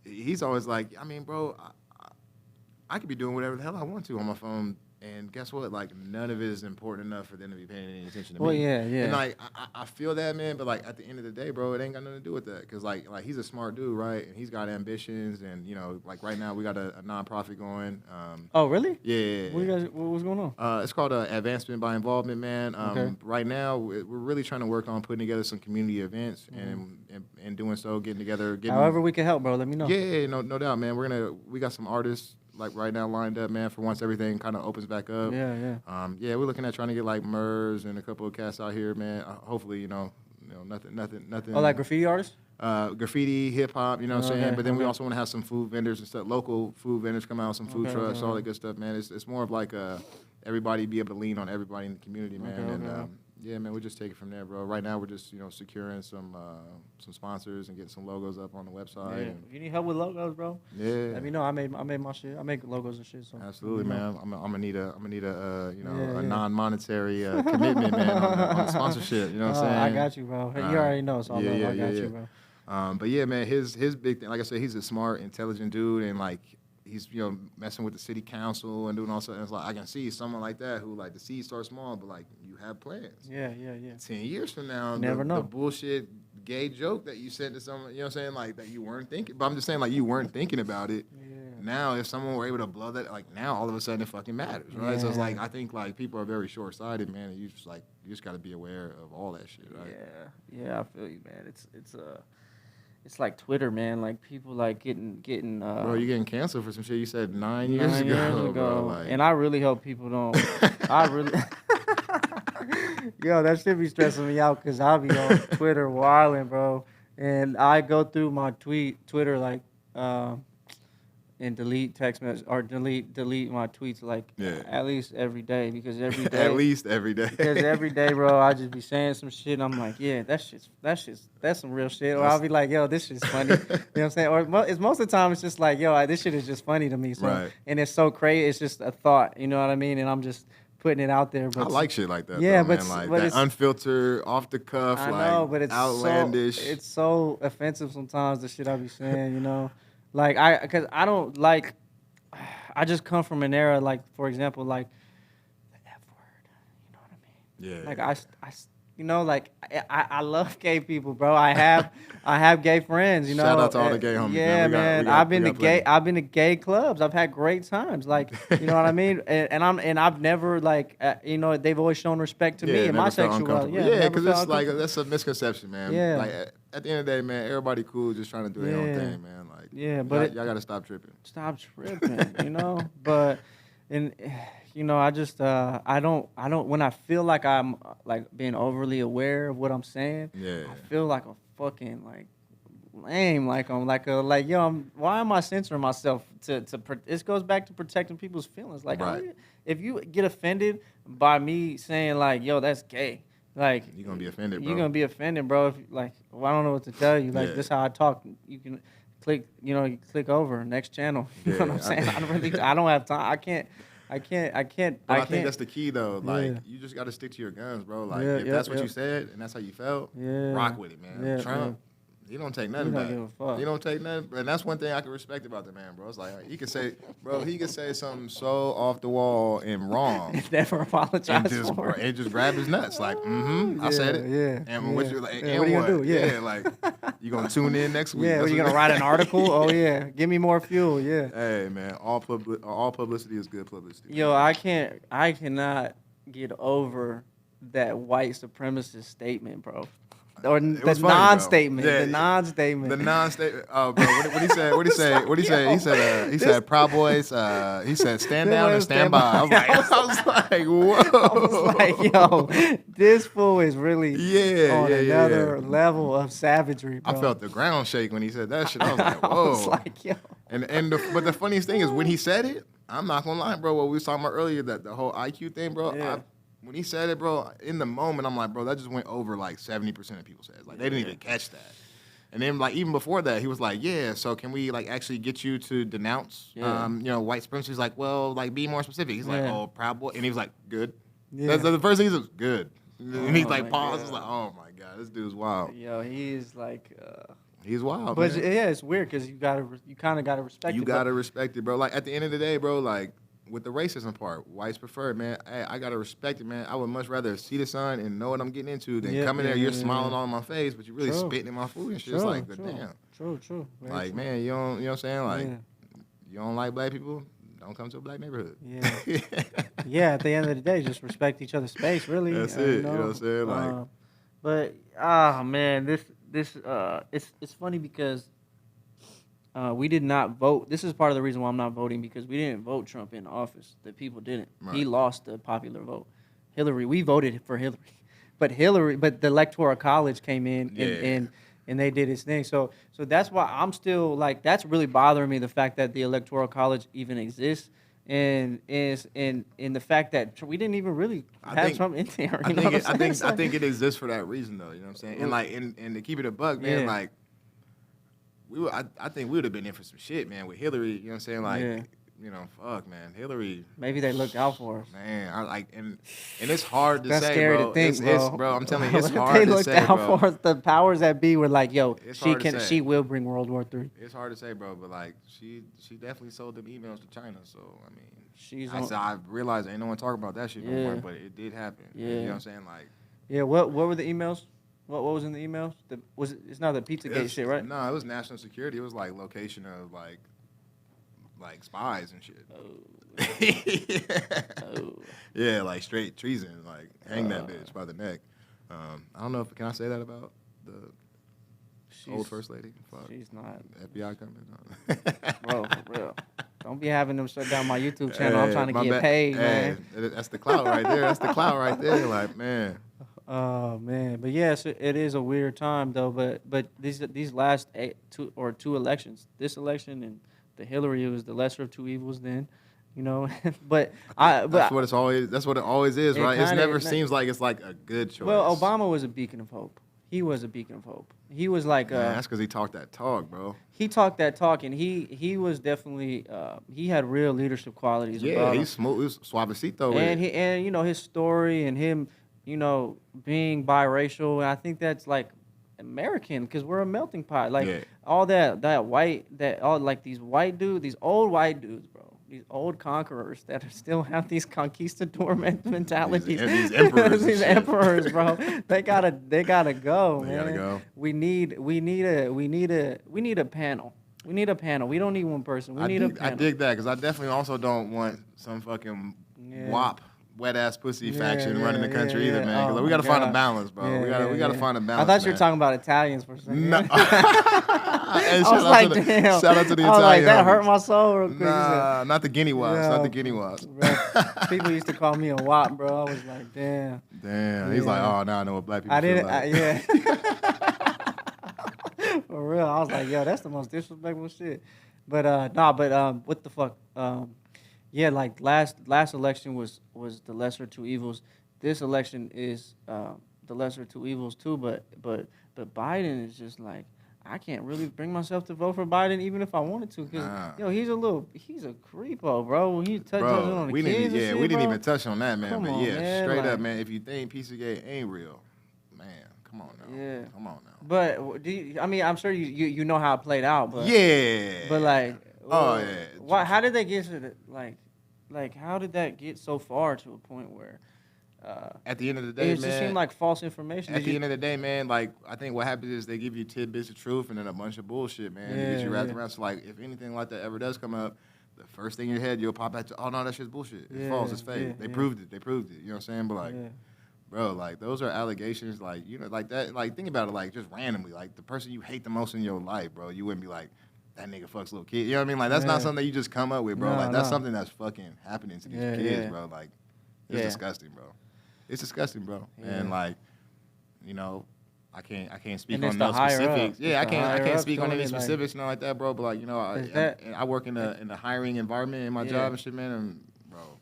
Speaker 3: He's always like, I mean, bro, I could be doing whatever the hell I want to on my phone. And guess what? Like, none of it is important enough for them to be paying any attention to
Speaker 2: Well,
Speaker 3: me.
Speaker 2: yeah, yeah.
Speaker 3: And, like, I feel that, man. But, like, at the end of the day, bro, it ain't got nothing to do with that. Because, like he's a smart dude, right? And he's got ambitions. And, you know, like, right now we got a nonprofit going.
Speaker 2: Oh really?
Speaker 3: Yeah.
Speaker 2: What's going on?
Speaker 3: It's called Advancement by Involvement, man.
Speaker 2: Okay.
Speaker 3: Right now, we're really trying to work on putting together some community events and doing so, getting together.
Speaker 2: However we can help, bro. Let me know.
Speaker 3: Yeah, no doubt, man. We got some artists like right now lined up, man, for once everything kind of opens back up.
Speaker 2: Yeah.
Speaker 3: Yeah, we're looking at trying to get like Murs and a couple of cats out here, man. Hopefully, nothing.
Speaker 2: Oh, like graffiti artists?
Speaker 3: Graffiti, hip hop, you know what I'm saying?
Speaker 2: Okay,
Speaker 3: But then we
Speaker 2: okay.
Speaker 3: also want to have some food vendors and stuff, local food vendors come out, some food
Speaker 2: Okay,
Speaker 3: trucks,
Speaker 2: okay,
Speaker 3: all
Speaker 2: okay.
Speaker 3: that good stuff, man. It's more of like everybody be able to lean on everybody in the community, man.
Speaker 2: Okay,
Speaker 3: And
Speaker 2: okay.
Speaker 3: yeah, man, we just take it from there, bro. Right now, we're just securing some sponsors and getting some logos up on the website.
Speaker 2: Yeah.
Speaker 3: And,
Speaker 2: If you need help with logos, bro,
Speaker 3: yeah.
Speaker 2: let me know. I made my shit. I make logos and shit. So
Speaker 3: Absolutely,
Speaker 2: let me know.
Speaker 3: man. I'm gonna need a
Speaker 2: Yeah.
Speaker 3: a non-monetary commitment, man, on the sponsorship. You know what I'm saying?
Speaker 2: I got you, bro. You already know, so I got you, bro.
Speaker 3: But yeah, man, his big thing, like I said, he's a smart, intelligent dude, and like he's messing with the city council and doing all sorts. It's like I can see someone like that who like the seed starts small, but like you have plans.
Speaker 2: Yeah.
Speaker 3: 10 years from now,
Speaker 2: Never know.
Speaker 3: the bullshit gay joke that you said to someone, you know what I'm saying, like that you weren't thinking. But I'm just saying, like you weren't thinking about it.
Speaker 2: Yeah.
Speaker 3: Now, if someone were able to blow that, like now, all of a sudden, it fucking matters, right? So it's
Speaker 2: Yeah.
Speaker 3: like I think like people are very short-sighted, man. And you just got to be aware of all that shit, right?
Speaker 2: Yeah. I feel you, man. It's like Twitter, man. Like people like getting.
Speaker 3: Bro, you're getting canceled for some shit you said 9 years ago, bro. Like,
Speaker 2: And I really hope people don't. I really. Yo, that shit be stressing me out because I'll be on Twitter wilding, bro. And I go through my Twitter like and delete text messages or delete my tweets like
Speaker 3: Yeah.
Speaker 2: at least every day because every day
Speaker 3: At least every day.
Speaker 2: because every day, bro, I just be saying some shit. And I'm like, yeah, that's some real shit. Or I'll be like, yo, this shit's funny. You know what I'm saying? Or it's most of the time it's just like, yo, this shit is just funny to me. So
Speaker 3: Right.
Speaker 2: and it's so crazy. It's just a thought. You know what I mean? And I'm just putting it out there. But
Speaker 3: I like shit like that.
Speaker 2: yeah,
Speaker 3: though,
Speaker 2: but
Speaker 3: man. Like
Speaker 2: but
Speaker 3: that
Speaker 2: it's
Speaker 3: unfiltered, off the cuff,
Speaker 2: I
Speaker 3: like
Speaker 2: know, but it's
Speaker 3: outlandish.
Speaker 2: it's so offensive sometimes the shit I be saying. You know, like because I don't like. I just come from an era like, for example, like the F word. You know what I mean?
Speaker 3: Yeah.
Speaker 2: Like you know, like I love gay people, bro. I have gay friends. You know,
Speaker 3: Shout out to all the gay homies,
Speaker 2: yeah,
Speaker 3: man.
Speaker 2: I've
Speaker 3: We
Speaker 2: been to
Speaker 3: got plenty.
Speaker 2: I've been to gay clubs. I've had great times. Like, you know what I mean? And I've never like, you know, they've always shown respect to me and my
Speaker 3: never felt
Speaker 2: sexuality.
Speaker 3: uncomfortable. Yeah,
Speaker 2: never
Speaker 3: because
Speaker 2: felt
Speaker 3: it's like
Speaker 2: uncomfortable.
Speaker 3: that's a misconception, man.
Speaker 2: Yeah.
Speaker 3: Like at the end of the day, man, everybody cool, just trying to do their own
Speaker 2: Yeah.
Speaker 3: thing, man. Like,
Speaker 2: Yeah, but
Speaker 3: y'all gotta stop tripping.
Speaker 2: stop tripping, you know. But and you know, I just I don't when I feel like I'm like being overly aware of what I'm saying.
Speaker 3: Yeah.
Speaker 2: I feel like a fucking like lame, like I'm like yo, why am I censoring myself this goes back to protecting people's feelings. Like
Speaker 3: Right.
Speaker 2: if you get offended by me saying like, yo, that's gay, like
Speaker 3: You're gonna be offended, bro.
Speaker 2: you're gonna be offended, bro. If like, well, I don't know what to tell you. Like
Speaker 3: Yeah.
Speaker 2: this is how I talk. You can click, you click over next channel. You know what I'm
Speaker 3: Yeah,
Speaker 2: saying? I don't have time. I can't.
Speaker 3: But I think that's the key though. Like
Speaker 2: Yeah.
Speaker 3: you just gotta stick to your guns, bro. Like
Speaker 2: Yeah,
Speaker 3: if
Speaker 2: yeah,
Speaker 3: that's what
Speaker 2: yeah.
Speaker 3: you said and that's how you felt,
Speaker 2: Yeah.
Speaker 3: rock with it, man.
Speaker 2: Yeah,
Speaker 3: Trump, he don't take nothing
Speaker 2: don't
Speaker 3: back.
Speaker 2: give a fuck.
Speaker 3: He don't take nothing, and that's one thing I can respect about the man, bro. It's like he can say, bro, he can say something so off the wall and wrong.
Speaker 2: Never apologize for it.
Speaker 3: And just grab his nuts, like, I said it.
Speaker 2: Yeah,
Speaker 3: And
Speaker 2: yeah.
Speaker 3: what you like?
Speaker 2: Yeah,
Speaker 3: and
Speaker 2: what are you gonna do? Yeah.
Speaker 3: like you gonna tune in next week?
Speaker 2: Yeah,
Speaker 3: That's
Speaker 2: are you
Speaker 3: what-
Speaker 2: gonna write an article? Oh yeah, give me more fuel. Yeah.
Speaker 3: Hey man, all publicity is good publicity.
Speaker 2: Yo, I cannot get over that white supremacist statement, bro. Or the
Speaker 3: was funny, though.
Speaker 2: non-statement.
Speaker 3: Yeah,
Speaker 2: The non-statement.
Speaker 3: The non-statement. Oh, bro, what he said? What he say? What he say? He said. He said, "Proud Boys." He said, "Stand down and stand by." I was like, whoa.
Speaker 2: I was like, yo, this fool is really on another
Speaker 3: yeah.
Speaker 2: level of savagery, bro.
Speaker 3: I felt the ground shake when he said that shit. I was like,
Speaker 2: I
Speaker 3: whoa.
Speaker 2: was like, yo.
Speaker 3: But the funniest thing is when he said it, I'm not gonna lie, bro. What we was talking about earlier, that the whole IQ thing, bro.
Speaker 2: Yeah.
Speaker 3: When he said it, bro, in the moment, I'm like, bro, that just went over like 70% of people's heads. Like they didn't even catch that. And then like even before that, he was like, yeah, so can we like actually get you to denounce, white supremacy? He's like, well, like be more specific. He's like, oh, Proud Boy, and he was like, good.
Speaker 2: Yeah.
Speaker 3: That's the first thing he was good. And he's like
Speaker 2: my
Speaker 3: paused.
Speaker 2: God.
Speaker 3: He's like, oh my god, this dude's wild.
Speaker 2: Yo, he is like,
Speaker 3: He's wild.
Speaker 2: but
Speaker 3: man.
Speaker 2: yeah, it's weird because you kind of gotta respect
Speaker 3: You
Speaker 2: it.
Speaker 3: gotta respect it, bro. Like at the end of the day, bro, like with the racism part, whites prefer it, man. Hey, I gotta respect it, man. I would much rather see the sun and know what I'm getting into than come in there, you're smiling all in my face, but you're really
Speaker 2: True.
Speaker 3: spitting in my food and shit.
Speaker 2: True,
Speaker 3: It's like,
Speaker 2: true.
Speaker 3: damn.
Speaker 2: True. Very
Speaker 3: Like,
Speaker 2: true.
Speaker 3: man, you don't, you know what I'm saying? Like,
Speaker 2: Yeah.
Speaker 3: you don't like black people, don't come to a black neighborhood.
Speaker 2: Yeah. Yeah, at the end of the day, just respect each other's space, really.
Speaker 3: That's it, you know what I'm saying? Like,
Speaker 2: but man, this it's funny because we did not vote. This is part of the reason why I'm not voting because we didn't vote Trump in office. The people didn't.
Speaker 3: Right.
Speaker 2: He lost the popular vote. Hillary, we voted for Hillary, but the Electoral College came in and they did its thing. So that's why I'm still like that's really bothering me the fact that the Electoral College even exists. And the fact that we didn't even really have Trump in there.
Speaker 3: I think it exists for that reason though. You know what I'm saying? And like, and to keep it a buck, man.
Speaker 2: Yeah.
Speaker 3: Like, I think we would have been in for some shit, man, with Hillary. You know what I'm saying? Like, fuck, man, Hillary.
Speaker 2: Maybe they looked out for us.
Speaker 3: Man, I like, and it's hard to
Speaker 2: That's
Speaker 3: say,
Speaker 2: scary
Speaker 3: bro.
Speaker 2: to think,
Speaker 3: It's, bro. I'm telling you, it's
Speaker 2: They
Speaker 3: hard to
Speaker 2: looked
Speaker 3: say,
Speaker 2: out
Speaker 3: bro.
Speaker 2: for us. The powers that be were like, yo,
Speaker 3: It's hard to say.
Speaker 2: she will bring World War III.
Speaker 3: It's hard to say, bro, but like, she definitely sold them emails to China. So I mean,
Speaker 2: on.
Speaker 3: I realized ain't no one talking about that shit no
Speaker 2: Yeah.
Speaker 3: more, but it did happen.
Speaker 2: Yeah.
Speaker 3: You know what I'm saying? Like,
Speaker 2: Yeah, what were the emails? What was in the emails? It's not the Pizzagate shit, right?
Speaker 3: No, it was national security. It was like location of like spies and shit.
Speaker 2: Oh.
Speaker 3: Yeah, like straight treason. Like hang that bitch by the neck. I don't know if can I say that about the old first lady? Fuck.
Speaker 2: She's not.
Speaker 3: FBI coming.
Speaker 2: Bro, for real. Don't be having them shut down my YouTube channel. I'm trying to
Speaker 3: my
Speaker 2: get
Speaker 3: bad.
Speaker 2: paid,
Speaker 3: Hey,
Speaker 2: man.
Speaker 3: That's the clout right there. That's the clout right there. Like, man.
Speaker 2: Oh man, but yes, it is a weird time though. But these last two elections, this election and the Hillary. It was the lesser of two evils then, you know. but
Speaker 3: That's what it's always. That's what it always is, right? It never seems like it's like a good choice.
Speaker 2: Well, Obama was a beacon of hope. He was a beacon of hope. He was like,
Speaker 3: man, that's because he talked that talk, bro.
Speaker 2: He talked that talk, and he was definitely he had real leadership qualities.
Speaker 3: Yeah, he's smooth, he was suavecito.
Speaker 2: And you know his story and him, you know, being biracial. And I think that's like American because we're a melting pot. Like all that white all like these old white dudes, bro. These old conquerors that still have these conquistador mentalities.
Speaker 3: These emperors.
Speaker 2: These emperors, bro. They gotta go,
Speaker 3: they
Speaker 2: man.
Speaker 3: Gotta go.
Speaker 2: We need a panel. We need a panel. We don't need one person. We need a panel.
Speaker 3: I dig that because I definitely also don't want some fucking wop wet ass pussy faction running the country either, man. Because we gotta find a balance, bro. We gotta find a balance.
Speaker 2: I thought you were talking about Italians for a second.
Speaker 3: No.
Speaker 2: I was like, damn.
Speaker 3: Shout out to the Italian.
Speaker 2: I was like, that hurt my soul real quick.
Speaker 3: Nah, not the guinea wasps. Not the guinea wasps.
Speaker 2: People used to call me a wop, bro. I was like, damn.
Speaker 3: Damn. He's like, oh, now I know what black people feel like.
Speaker 2: Yeah. For real. I was like, yo, that's the most disrespectful shit. But what the fuck? Yeah, like last election was the lesser two evils. This election is the lesser two evils too. But Biden is just like, I can't really bring myself to vote for Biden even if I wanted to because he's a creepo, bro. He touching on the kids and shit,
Speaker 3: we didn't even touch on that, man.
Speaker 2: Come
Speaker 3: but
Speaker 2: on, man,
Speaker 3: straight up, man. If you think Pizzagate ain't real, man, come on now.
Speaker 2: Yeah,
Speaker 3: come on now.
Speaker 2: But I'm sure you know how it played out, but but like, why? How did they get to the like how did that get so far to a point where?
Speaker 3: At the end of the day,
Speaker 2: it just seemed like false information.
Speaker 3: At the end of the day, man, like I think what happens is they give you tidbits of truth and then a bunch of bullshit, man, to get you wrapped around. So like, if anything like that ever does come up, the first thing in your head you'll pop back to, oh no, that shit's bullshit. It's false. It's fake. They proved it. They proved it. You know what I'm saying? But like, bro, like those are allegations. Like like that. Like think about it. Like just randomly, like the person you hate the most in your life, bro. You wouldn't be like, that nigga fucks little kid. You know what I mean? Like that's not something that you just come up with, bro. Like that's something that's fucking happening to these kids, bro. Like it's disgusting, bro. It's disgusting, bro. And like, you know, I can't speak on those specifics. Yeah, I can't speak on any specifics, nothing like that, bro. But like, you know, I work in the hiring environment in my job and shit, man. And bro,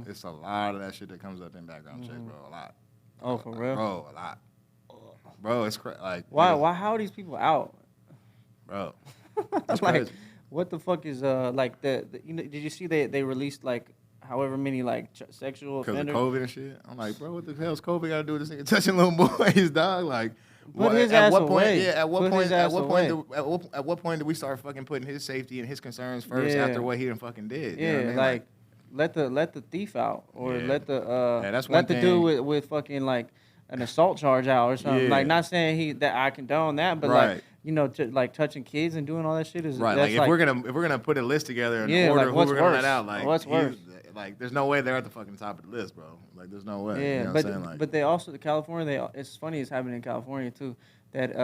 Speaker 3: it's a lot of that shit that comes up in background check, bro. A lot.
Speaker 2: Oh, for real?
Speaker 3: Bro, a lot. Bro, it's like
Speaker 2: why? How are these people out,
Speaker 3: bro?
Speaker 2: That's like, crazy. What the fuck is like the you know? Did you see they released like however many like sexual offenders
Speaker 3: because of COVID and shit? I'm like, bro, what the hell's COVID got to do with this nigga touching little boys, dog? Like,
Speaker 2: at what point?
Speaker 3: Yeah, at what point do we start fucking putting his safety and his concerns first after what he done fucking did?
Speaker 2: Yeah, you know what I mean? Like let the thief out or let the
Speaker 3: that's
Speaker 2: let the dude with fucking like an assault charge out or something. Like not saying that I condone that, but like. You know, like touching kids and doing all that shit is
Speaker 3: right. Like if we're gonna put a list together and order who we're gonna let out, like
Speaker 2: what's worse?
Speaker 3: Like there's no way they're at the fucking top of the list, bro. Like there's no way.
Speaker 2: Yeah,
Speaker 3: you know what I'm saying? Like,
Speaker 2: but they also California. It's funny it's happening in California too. That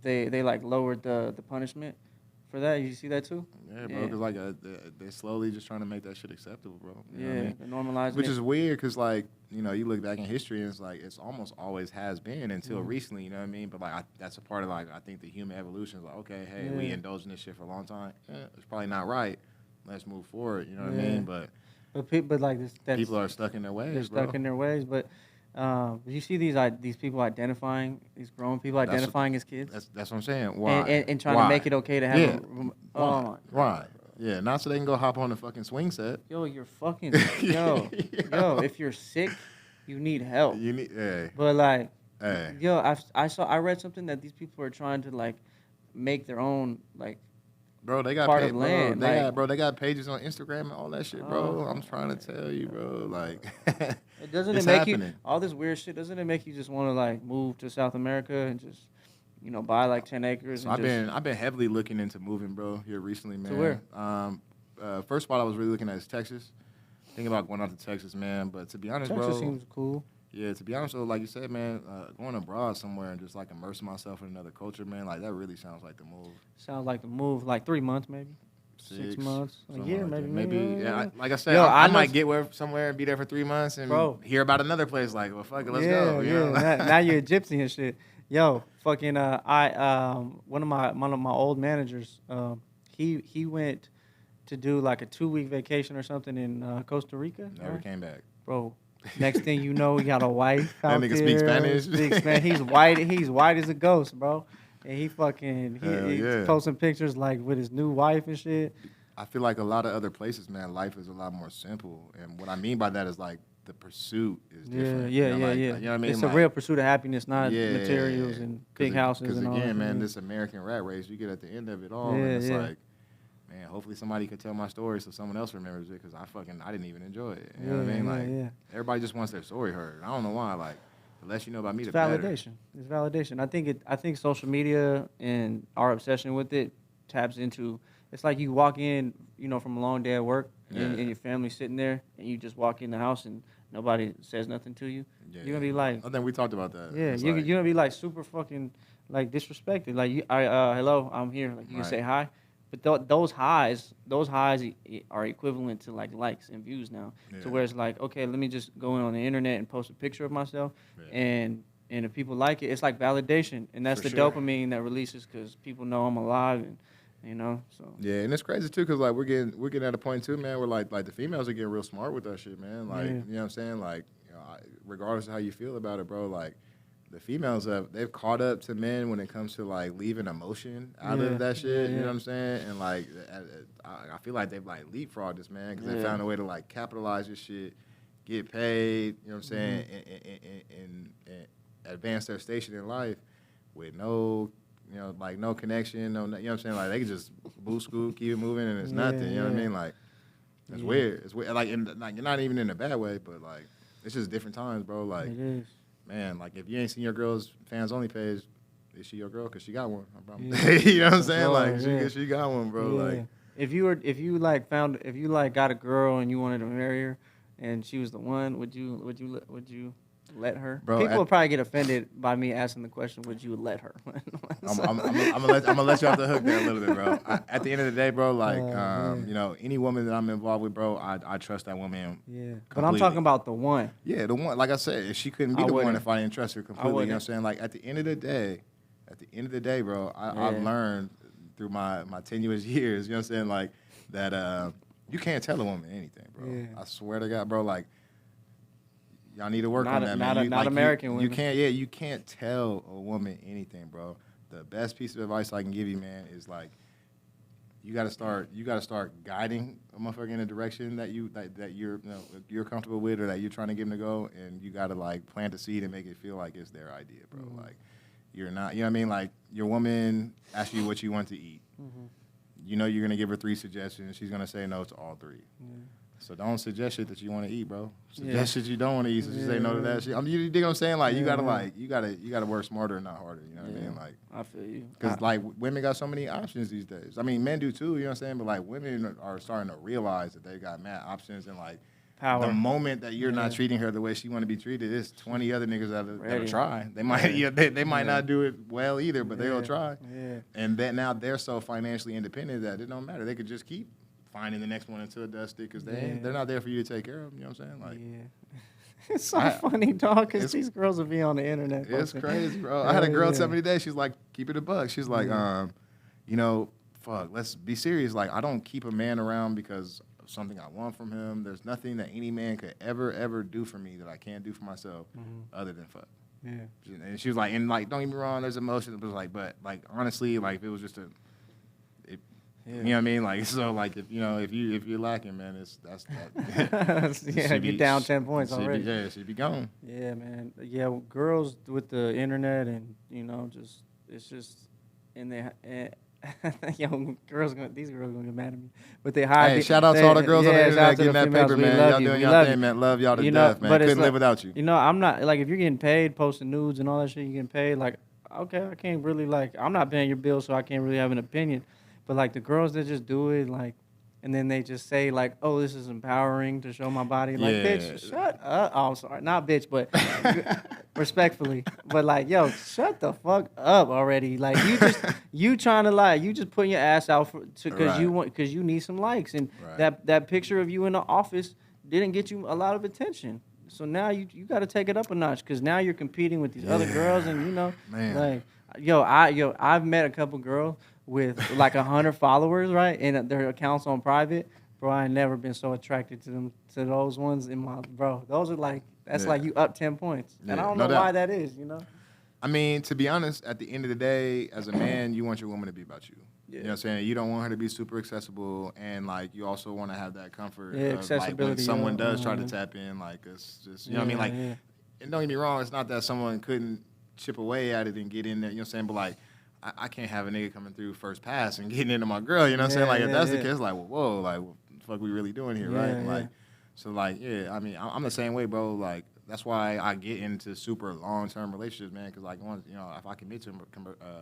Speaker 2: they like lowered the punishment for that. You see that too?
Speaker 3: Yeah, bro. Because like they're slowly just trying to make that shit acceptable, bro. You know what I mean?
Speaker 2: Normalize it.
Speaker 3: Which is weird because like you know you look back in history and it's like it's almost always has been until recently. You know what I mean? But like that's a part of like I think the human evolution is like okay, hey, we indulged in this shit for a long time. It's probably not right. Let's move forward. You know what I mean? But
Speaker 2: like this,
Speaker 3: people are stuck in their ways.
Speaker 2: They're stuck in their ways. But you see these people identifying, these grown people identifying as kids.
Speaker 3: That's what I'm saying. Why?
Speaker 2: And trying to make it okay to have
Speaker 3: right. Yeah, not so they can go hop on the fucking swing set.
Speaker 2: Yo, you're fucking yo. If you're sick, you need help. But like, yo, I read something that these people are trying to like make their own like.
Speaker 3: Bro, they got
Speaker 2: part of land.
Speaker 3: They got pages on Instagram and all that shit, bro. I'm trying to tell you, bro. Like,
Speaker 2: it doesn't it make you all this weird shit? Doesn't it make you just want to like move to South America and just buy like 10 acres?
Speaker 3: So I've been heavily looking into moving, bro, here recently, man.
Speaker 2: To where?
Speaker 3: First spot I was really looking at is Texas. Thinking about going out to Texas, man. But to be honest,
Speaker 2: Texas seems cool.
Speaker 3: Yeah, to be honest, though, like you said, man, going abroad somewhere and just like immersing myself in another culture, man, like that really sounds like the move.
Speaker 2: Sounds like the move, like 3 months maybe, 6 months, a year
Speaker 3: like
Speaker 2: maybe.
Speaker 3: Yeah, like I said, I might get somewhere and be there for 3 months and hear about another place. Like, well, fuck it, let's go. You know?
Speaker 2: Now you're a gypsy and shit. Yo, fucking, one of my old managers, he went to do like a 2-week vacation or something in Costa Rica.
Speaker 3: Never
Speaker 2: right?
Speaker 3: came back.
Speaker 2: Bro. Next thing you know, he got a wife
Speaker 3: That
Speaker 2: out
Speaker 3: nigga
Speaker 2: there.
Speaker 3: speaks Spanish.
Speaker 2: Speaks Spanish. He's white. He's white as a ghost, bro. And
Speaker 3: Hell
Speaker 2: he's
Speaker 3: yeah.
Speaker 2: posting pictures like with his new wife and shit.
Speaker 3: I feel like a lot of other places, man, life is a lot more simple. And what I mean by that is like the pursuit is different.
Speaker 2: Yeah.
Speaker 3: You know what I mean?
Speaker 2: It's
Speaker 3: like,
Speaker 2: a real pursuit of happiness, not materials and big houses
Speaker 3: Because
Speaker 2: and all
Speaker 3: again,
Speaker 2: that.
Speaker 3: man, this American rat race, you get at the end of it all, and it's like, man, hopefully somebody can tell my story so someone else remembers it, because I didn't even enjoy it. You know what I mean? Like, everybody just wants their story heard. I don't know why. Like, the less you know about me, the better.
Speaker 2: It's validation. I think social media and our obsession with it taps into. It's like you walk in, from a long day at work, and your family's sitting there, and you just walk in the house and nobody says nothing to you.
Speaker 3: Yeah,
Speaker 2: you're gonna be like,
Speaker 3: I think we talked about that.
Speaker 2: Yeah, you're gonna be like super fucking like disrespected. Like, hello, I'm here. Like, you can say hi. But those highs are equivalent to like likes and views now. To where it's like, okay, let me just go in on the internet and post a picture of myself, and if people like it, it's like validation, and that's dopamine that releases because people know I'm alive, and so. Yeah,
Speaker 3: and it's crazy too, cause like we're getting at a point too, man, where like the females are getting real smart with that shit, man. Like, you know what I'm saying? Like, regardless of how you feel about it, bro, like, the females they've caught up to men when it comes to like leaving emotion out of that shit. You know what I'm saying? And like, I feel like they've like leapfrogged this, man, because they found a way to like capitalize this shit, get paid. You know what I'm saying? And advance their station in life with no connection, no, you know what I'm saying? Like, they can just boo scoop, keep it moving, and it's nothing. You know what I mean? Like, it's weird. It's weird. Like, you're not even in a bad way, but like, it's just different times, bro. Like,
Speaker 2: it is.
Speaker 3: Man, like, if you ain't seen your girl's fans only page, is she your girl? Cause she got one. You know what I'm saying? Like, she got one, bro. Like,
Speaker 2: if you got a girl and you wanted to marry her, and she was the one, would you let her?
Speaker 3: Bro,
Speaker 2: people would probably get offended by me asking the question, would you let her?
Speaker 3: I'm gonna let you off the hook there a little bit, bro. At the end of the day, bro, like, any woman that I'm involved with, bro, I trust that woman.
Speaker 2: Yeah, but I'm talking about the one.
Speaker 3: Yeah, the one. Like I said, if she couldn't be the one if I didn't trust her completely, you know what I'm saying? Like, at the end of the day, bro, I've learned through my tenuous years, you know what I'm saying, like, that you can't tell a woman anything, bro. Yeah. I swear to God, bro, like, y'all need to work on that, man.
Speaker 2: Not American women.
Speaker 3: You can't tell a woman anything, bro. The best piece of advice I can give you, man, is like, you gotta start guiding a motherfucker in a direction that you're comfortable with, or that you're trying to get them to go, and you gotta like plant a seed and make it feel like it's their idea, bro. Mm-hmm. Like, you're not, you know what I mean? Like, your woman asks you what you want to eat. Mm-hmm. You know you're gonna give her 3 suggestions. She's gonna say no to all 3. Yeah. So don't suggest shit that you want to eat, bro. Suggest shit you don't want to eat. So you say no to that shit. I mean, you dig what I'm saying? Like, you gotta work smarter, not harder. You know what I mean? Like,
Speaker 2: I feel you.
Speaker 3: Because like, women got so many options these days. I mean, men do too. You know what I'm saying? But like, women are starting to realize that they got mad options, and like, power. The moment that you're not treating her the way she want to be treated, there's 20 other niggas that'll try. They might they might not do it well either, but they'll try. Yeah. And then now they're so financially independent that it don't matter. They could just keep finding the next one until it does stick, because they're not there for you to take care of them. You know what I'm saying? Like,
Speaker 2: it's so funny, dog, because these girls will be on the internet.
Speaker 3: It's crazy, bro. I had a girl tell me today, she's like, keep it a buck. She's like, fuck, let's be serious. Like, I don't keep a man around because of something I want from him. There's nothing that any man could ever do for me that I can't do for myself other than fuck. Yeah. And she was like, and like, don't get me wrong, there's emotion, but like, honestly, like, if it was just you know what I mean? Like, so, like, if you're lacking, man, that's
Speaker 2: yeah, you're down 10 points already.
Speaker 3: She'd be gone.
Speaker 2: Yeah, man. Yeah, girls with the internet and it's just in there. These girls gonna get mad at me, but they hide.
Speaker 3: Hey, shout out to all the girls on the internet getting that paper, man. Y'all doing y'all thing, man. Love y'all to death, man. Couldn't live without you.
Speaker 2: I'm not like, if you're getting paid, posting nudes and all that shit, you're getting paid. Like, okay, I can't really I'm not paying your bill, so I can't really have an opinion. But like, the girls that just do it, like, and then they just say like, "Oh, this is empowering to show my body." Like, bitch, shut up. Oh, I'm sorry, not bitch, but respectfully. But like, yo, shut the fuck up already. Like, you trying to lie. You just putting your ass out because you need some likes, and that picture of you in the office didn't get you a lot of attention. So now you got to take it up a notch, because now you're competing with these other girls, and
Speaker 3: man.
Speaker 2: like, I've met a couple girls with like 100 followers, right? And their accounts on private, bro. I ain't never been so attracted to them to those ones in my bro. Those are like that's
Speaker 3: Yeah.
Speaker 2: like you up 10 points, and I
Speaker 3: Yeah,
Speaker 2: don't
Speaker 3: no
Speaker 2: know why
Speaker 3: doubt.
Speaker 2: that is. You know?
Speaker 3: I mean, to be honest, at the end of the day, as a man, you want your woman to be about you. You know what I'm saying? You don't want her to be super accessible, and like you also want to have that comfort
Speaker 2: Yeah,
Speaker 3: of like when
Speaker 2: accessibility.
Speaker 3: someone does try to tap in, like it's just you know what I mean? Like, and don't get me wrong, it's not that someone couldn't chip away at it and get in there. You know what I'm saying? But like, I can't have a nigga coming through first pass and getting into my girl. You know what I'm saying? Like if that's the case, like well, whoa, like what the fuck we really doing here, right? Like, so like yeah, I mean I'm the same way, bro. Like that's why I get into super long-term relationships, man. Because like, once you know, if I commit to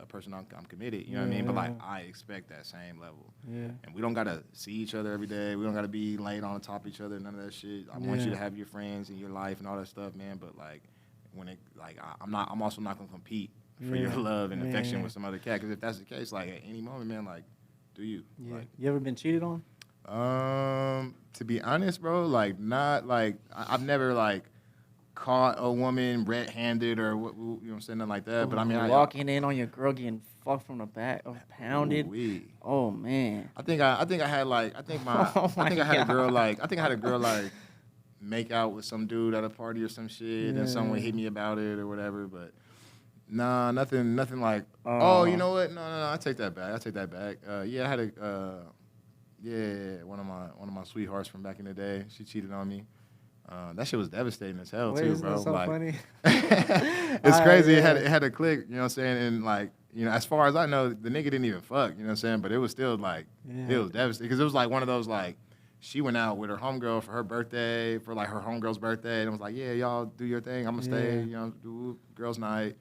Speaker 3: a person, I'm committed. You know what I mean? But like, I expect that same level.
Speaker 2: Yeah.
Speaker 3: And we don't gotta see each other every day. We don't gotta be laid on top of each other. None of that shit. I want you to have your friends in your life and all that stuff, man. But like, when it like, I'm also not gonna compete for your love and affection with some other cat. Because if that's the case, like at any moment, man, like, do you?
Speaker 2: Yeah.
Speaker 3: Like,
Speaker 2: You ever been cheated on?
Speaker 3: To be honest, bro, like not like I've never like caught a woman red-handed or what you know what I'm saying, nothing like that. But I mean,
Speaker 2: walking in on your girl getting fucked from the back or pounded.
Speaker 3: Ooh-wee.
Speaker 2: Oh man.
Speaker 3: I think I had like I think I had a girl like make out with some dude at a party or some shit, and someone hit me about it or whatever. But nah, nothing like. Oh, you know what? No, I take that back. Yeah, I had one of my sweethearts from back in the day. She cheated on me. That shit was devastating as hell too, bro.
Speaker 2: Isn't that so
Speaker 3: like,
Speaker 2: funny?
Speaker 3: it's crazy. It had a click, you know what I'm saying? And like, you know, as far as I know, the nigga didn't even fuck, you know what I'm saying? But it was still like, it was devastating because it was like one of those like, she went out with her homegirl for her birthday, for like her homegirl's birthday, and it was like, yeah, y'all do your thing, I'm gonna stay, you know, do girls' night,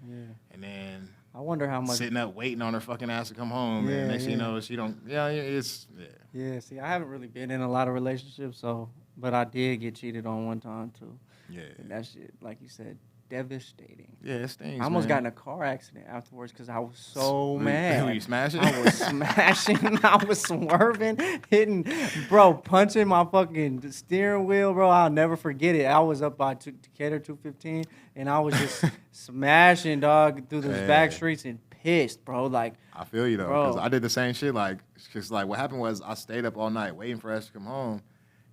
Speaker 3: and then
Speaker 2: I wonder how much
Speaker 3: sitting up waiting on her fucking ass to come home, and next thing you know, she don't,
Speaker 2: Yeah, see, I haven't really been in a lot of relationships, so but I did get cheated on one time too.
Speaker 3: Yeah.
Speaker 2: And that shit, like you said, devastating.
Speaker 3: Yeah, it stings.
Speaker 2: I almost got in a car accident afterwards because I was so mad.
Speaker 3: Were you smashing?
Speaker 2: I was smashing. I was swerving, hitting, bro, punching my fucking steering wheel, bro. I'll never forget it. I was up by Decatur 215, and I was just smashing, dog, through those back streets and pissed, bro. Like,
Speaker 3: I feel you though, because I did the same shit. Like, cause like what happened was I stayed up all night waiting for us to come home.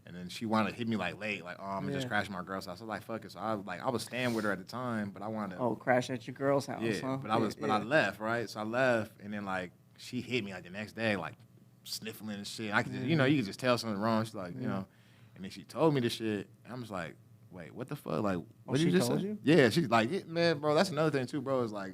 Speaker 3: And then she wanted to hit me like late, like, oh, I'm gonna just crash my girl's house. I was like, fuck it. So I was staying with her at the time, but I wanted to
Speaker 2: crash at your girl's house.
Speaker 3: Yeah,
Speaker 2: huh?
Speaker 3: but I left, right? So I left, and then like she hit me like the next day, like sniffling and shit. I could just, you know, you could just tell something wrong. She's like, you know, and then she told me the shit. And I'm just like, wait, what the fuck? Like, what did you just say? Yeah, she's like, man, bro, that's another thing too, bro. Is like.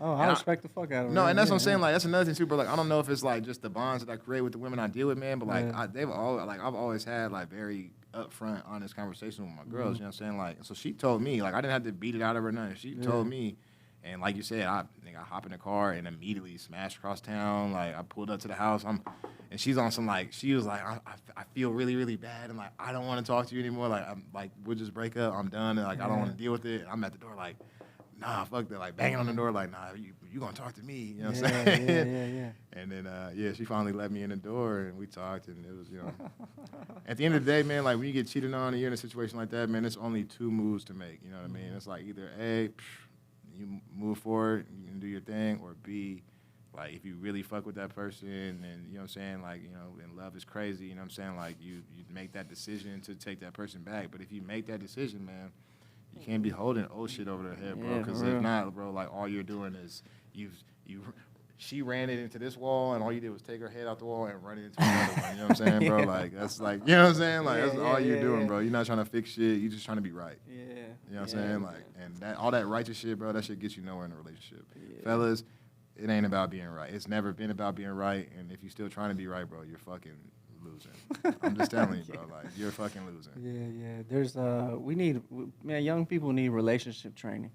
Speaker 2: Oh, I respect the fuck out of her.
Speaker 3: No, and that's what I'm saying. Like, that's another thing too, bro. Like, I don't know if it's like just the bonds that I create with the women I deal with, man. But like, I've always had like very upfront, honest conversation with my girls. You know what I'm saying? Like, so she told me, like, I didn't have to beat it out of her nothing. She told me, and like you said, I hop in the car and immediately smashed across town. Like, I pulled up to the house. And she's on some like, she was like, I feel really, really bad, and like, I don't want to talk to you anymore. Like, I'm like, we'll just break up. I'm done, and like, I don't want to deal with it. And I'm at the door like. Nah, fuck that. Like, banging on the door, like, nah, you gonna talk to me. You know what I'm saying?
Speaker 2: Yeah.
Speaker 3: And then, she finally let me in the door, and we talked, and it was, you know. At the end of the day, man, like, when you get cheated on and you're in a situation like that, man, it's only two moves to make. You know what I mean? It's like either A, you move forward, you can do your thing, or B, like, if you really fuck with that person, and, you know what I'm saying, like, you know, and love is crazy, you know what I'm saying, like, you make that decision to take that person back. But if you make that decision, man, you can't be holding old shit over their head, bro. Because if not, bro, like all you're doing is she ran it into this wall, and all you did was take her head out the wall and run it into another one. You know what I'm saying, bro? Like that's like, you know what I'm saying? Like that's all you're doing, bro. You're not trying to fix shit. You're just trying to be right.
Speaker 2: Yeah.
Speaker 3: You know what I'm saying? Like, and that all that righteous shit, bro. That shit gets you nowhere in a relationship, fellas. It ain't about being right. It's never been about being right. And if you're still trying to be right, bro, you're fucking losing. I'm just telling you, bro. Like, you're fucking losing.
Speaker 2: Yeah. There's young people need relationship training.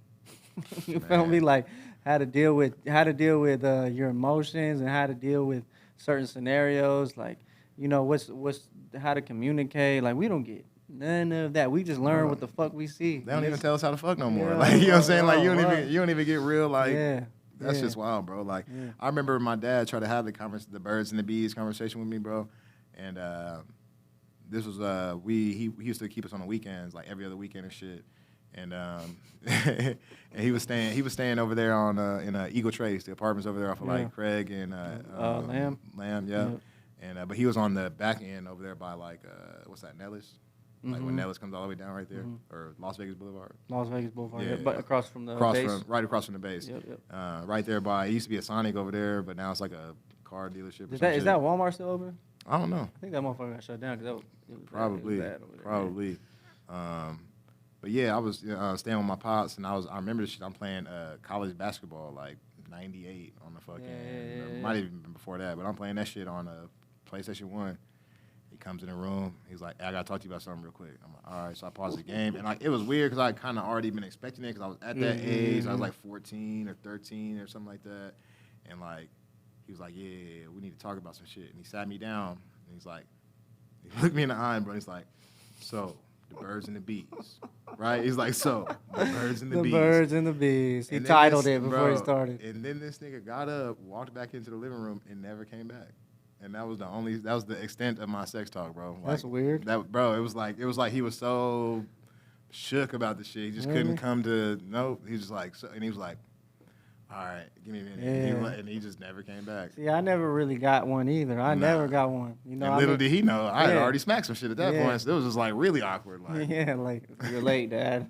Speaker 2: You feel me? Like how to deal with your emotions and how to deal with certain scenarios. Like, you know, what's how to communicate. Like, we don't get none of that. We just learn what the fuck we see.
Speaker 3: They don't even tell us how to fuck no more. Like, you know what I'm saying? Like, you don't even get real. Like, that's just wild, bro. Like, I remember my dad tried to have the birds and the bees conversation with me, bro. And this was he used to keep us on the weekends, like every other weekend and shit. and and he was staying over there on in Eagle Trace, the apartments over there off of like Craig and Lamb, yeah.
Speaker 2: Yep.
Speaker 3: And but he was on the back end over there by like what's that, Nellis? Like when Nellis comes all the way down right there, or Las Vegas Boulevard.
Speaker 2: Las Vegas Boulevard,
Speaker 3: Yeah.
Speaker 2: but across from the base.
Speaker 3: Right across from the base.
Speaker 2: Yep.
Speaker 3: Right there by, it used to be a Sonic over there, but now it's like a car dealership.
Speaker 2: Is that Walmart still open?
Speaker 3: I don't know.
Speaker 2: I think that motherfucker got shut down because it was
Speaker 3: Probably.
Speaker 2: bad over there.
Speaker 3: Probably. But yeah, I was staying with my pops, and I remember this shit. I'm playing college basketball like '98 on the fucking.
Speaker 2: Yeah.
Speaker 3: Might have even been before that, but I'm playing that shit on PlayStation 1. He comes in the room. He's like, hey, I gotta talk to you about something real quick. I'm like, all right. So I paused the game, and like it was weird because I kind of already been expecting it because I was at that age. I was like 14 or 13 or something like that, and like he was like, yeah, we need to talk about some shit. And he sat me down, and he's like, he looked me in the eye, bro. He's like, so the birds and the bees, right? He's like, so the birds and the bees.
Speaker 2: The birds and the bees. He
Speaker 3: And then
Speaker 2: titled
Speaker 3: this-
Speaker 2: it before
Speaker 3: bro,
Speaker 2: he started.
Speaker 3: And then this nigga got up, walked back into the living room, and never came back. And that was the extent of my sex talk, bro. Like,
Speaker 2: That's weird.
Speaker 3: That, bro, it was like he was so shook about the shit. He just couldn't come to, nope. He was just like, so, and he was like, all right, give me a minute.
Speaker 2: Yeah.
Speaker 3: And he just never came back.
Speaker 2: See, I never really got one either. I never got one. You know,
Speaker 3: And little did he know, I had
Speaker 2: Yeah.
Speaker 3: already smacked some shit at that
Speaker 2: Yeah.
Speaker 3: point. So it was just like really awkward. Like,
Speaker 2: yeah, like you're late, Dad.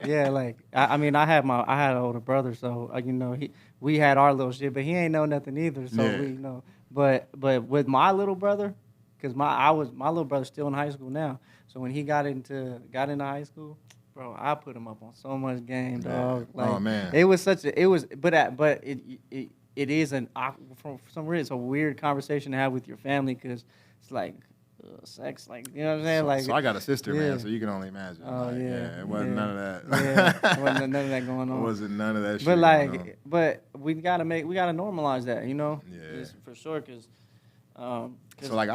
Speaker 2: Yeah, like I mean, I had an older brother, so you know, we had our little shit, but he ain't know nothing either. So
Speaker 3: Yeah.
Speaker 2: we know, but with my little brother, because my little brother's still in high school now. So when he got into high school, bro, I put him up on so much game, dog. Like,
Speaker 3: oh man,
Speaker 2: it was it is for some reason it's a weird conversation to have with your family because it's like sex, like you know what I'm saying, like.
Speaker 3: So I got a sister,
Speaker 2: yeah.
Speaker 3: man. So you can only imagine.
Speaker 2: Oh
Speaker 3: like,
Speaker 2: yeah,
Speaker 3: it wasn't none of that.
Speaker 2: Yeah, wasn't none of that going on.
Speaker 3: It wasn't none of that shit.
Speaker 2: But
Speaker 3: going on.
Speaker 2: like, but we gotta normalize that, you know.
Speaker 3: Yeah.
Speaker 2: Just for sure, because.
Speaker 3: So like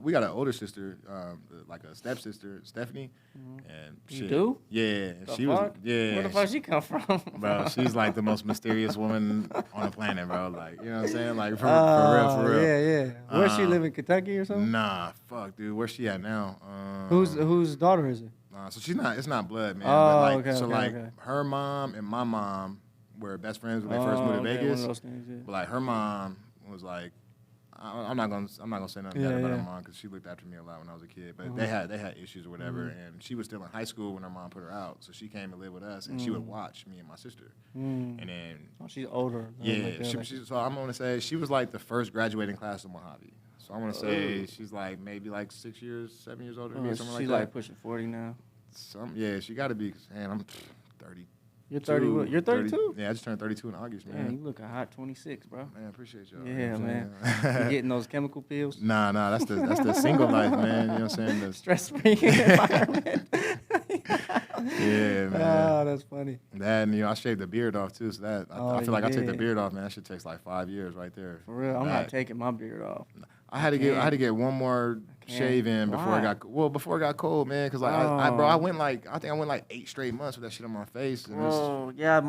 Speaker 3: we got an older sister, like a stepsister, Stephanie, and
Speaker 2: You
Speaker 3: shit.
Speaker 2: do?
Speaker 3: Yeah, and
Speaker 2: The
Speaker 3: she was
Speaker 2: fuck? Where the fuck she come from?
Speaker 3: bro. She's like the most mysterious woman on the planet, bro. Like you know what I'm saying? Like for real.
Speaker 2: Yeah. Where she live in Kentucky or something?
Speaker 3: Nah, fuck, dude. Where's she at now?
Speaker 2: Whose daughter is it?
Speaker 3: So she's not. It's not blood, man.
Speaker 2: Oh,
Speaker 3: but like,
Speaker 2: okay,
Speaker 3: so
Speaker 2: okay,
Speaker 3: like
Speaker 2: okay.
Speaker 3: her mom and my mom were best friends when they first moved to
Speaker 2: Okay,
Speaker 3: Vegas.
Speaker 2: one of those things, yeah.
Speaker 3: But like her mom was like, I'm not gonna say nothing bad about her mom because she looked after me a lot when I was a kid. But they had issues or whatever, and she was still in high school when her mom put her out. So she came to live with us, and she would watch me and my sister. And then
Speaker 2: Oh, she's older.
Speaker 3: yeah,
Speaker 2: Like that, like-
Speaker 3: so I'm gonna say she was like the first graduating class of Mojave. So I'm gonna say she's like maybe like 6 years, 7 years older than me, or something like
Speaker 2: she's
Speaker 3: that.
Speaker 2: like pushing 40 now.
Speaker 3: She got to be. Man, I'm 30.
Speaker 2: You're 30. You're 32.
Speaker 3: Yeah, I just turned 32 in August, man.
Speaker 2: Man, you look a hot 26, bro.
Speaker 3: Man, I appreciate y'all.
Speaker 2: Yeah,
Speaker 3: you know what I'm
Speaker 2: man.
Speaker 3: saying?
Speaker 2: You getting those chemical pills?
Speaker 3: Nah, that's the single life, man. You know what I'm saying?
Speaker 2: Stress-free environment.
Speaker 3: Yeah, man.
Speaker 2: Oh, that's funny.
Speaker 3: That, and I shaved the beard off too, so that I feel
Speaker 2: you
Speaker 3: like I take the
Speaker 2: did.
Speaker 3: beard off, man. That shit takes like 5 years right there.
Speaker 2: For real, I'm not taking my beard off.
Speaker 3: I had to get one more shave in before it got cold, man. Cause like I went like 8 straight months with that shit on my face. And
Speaker 2: Oh yeah,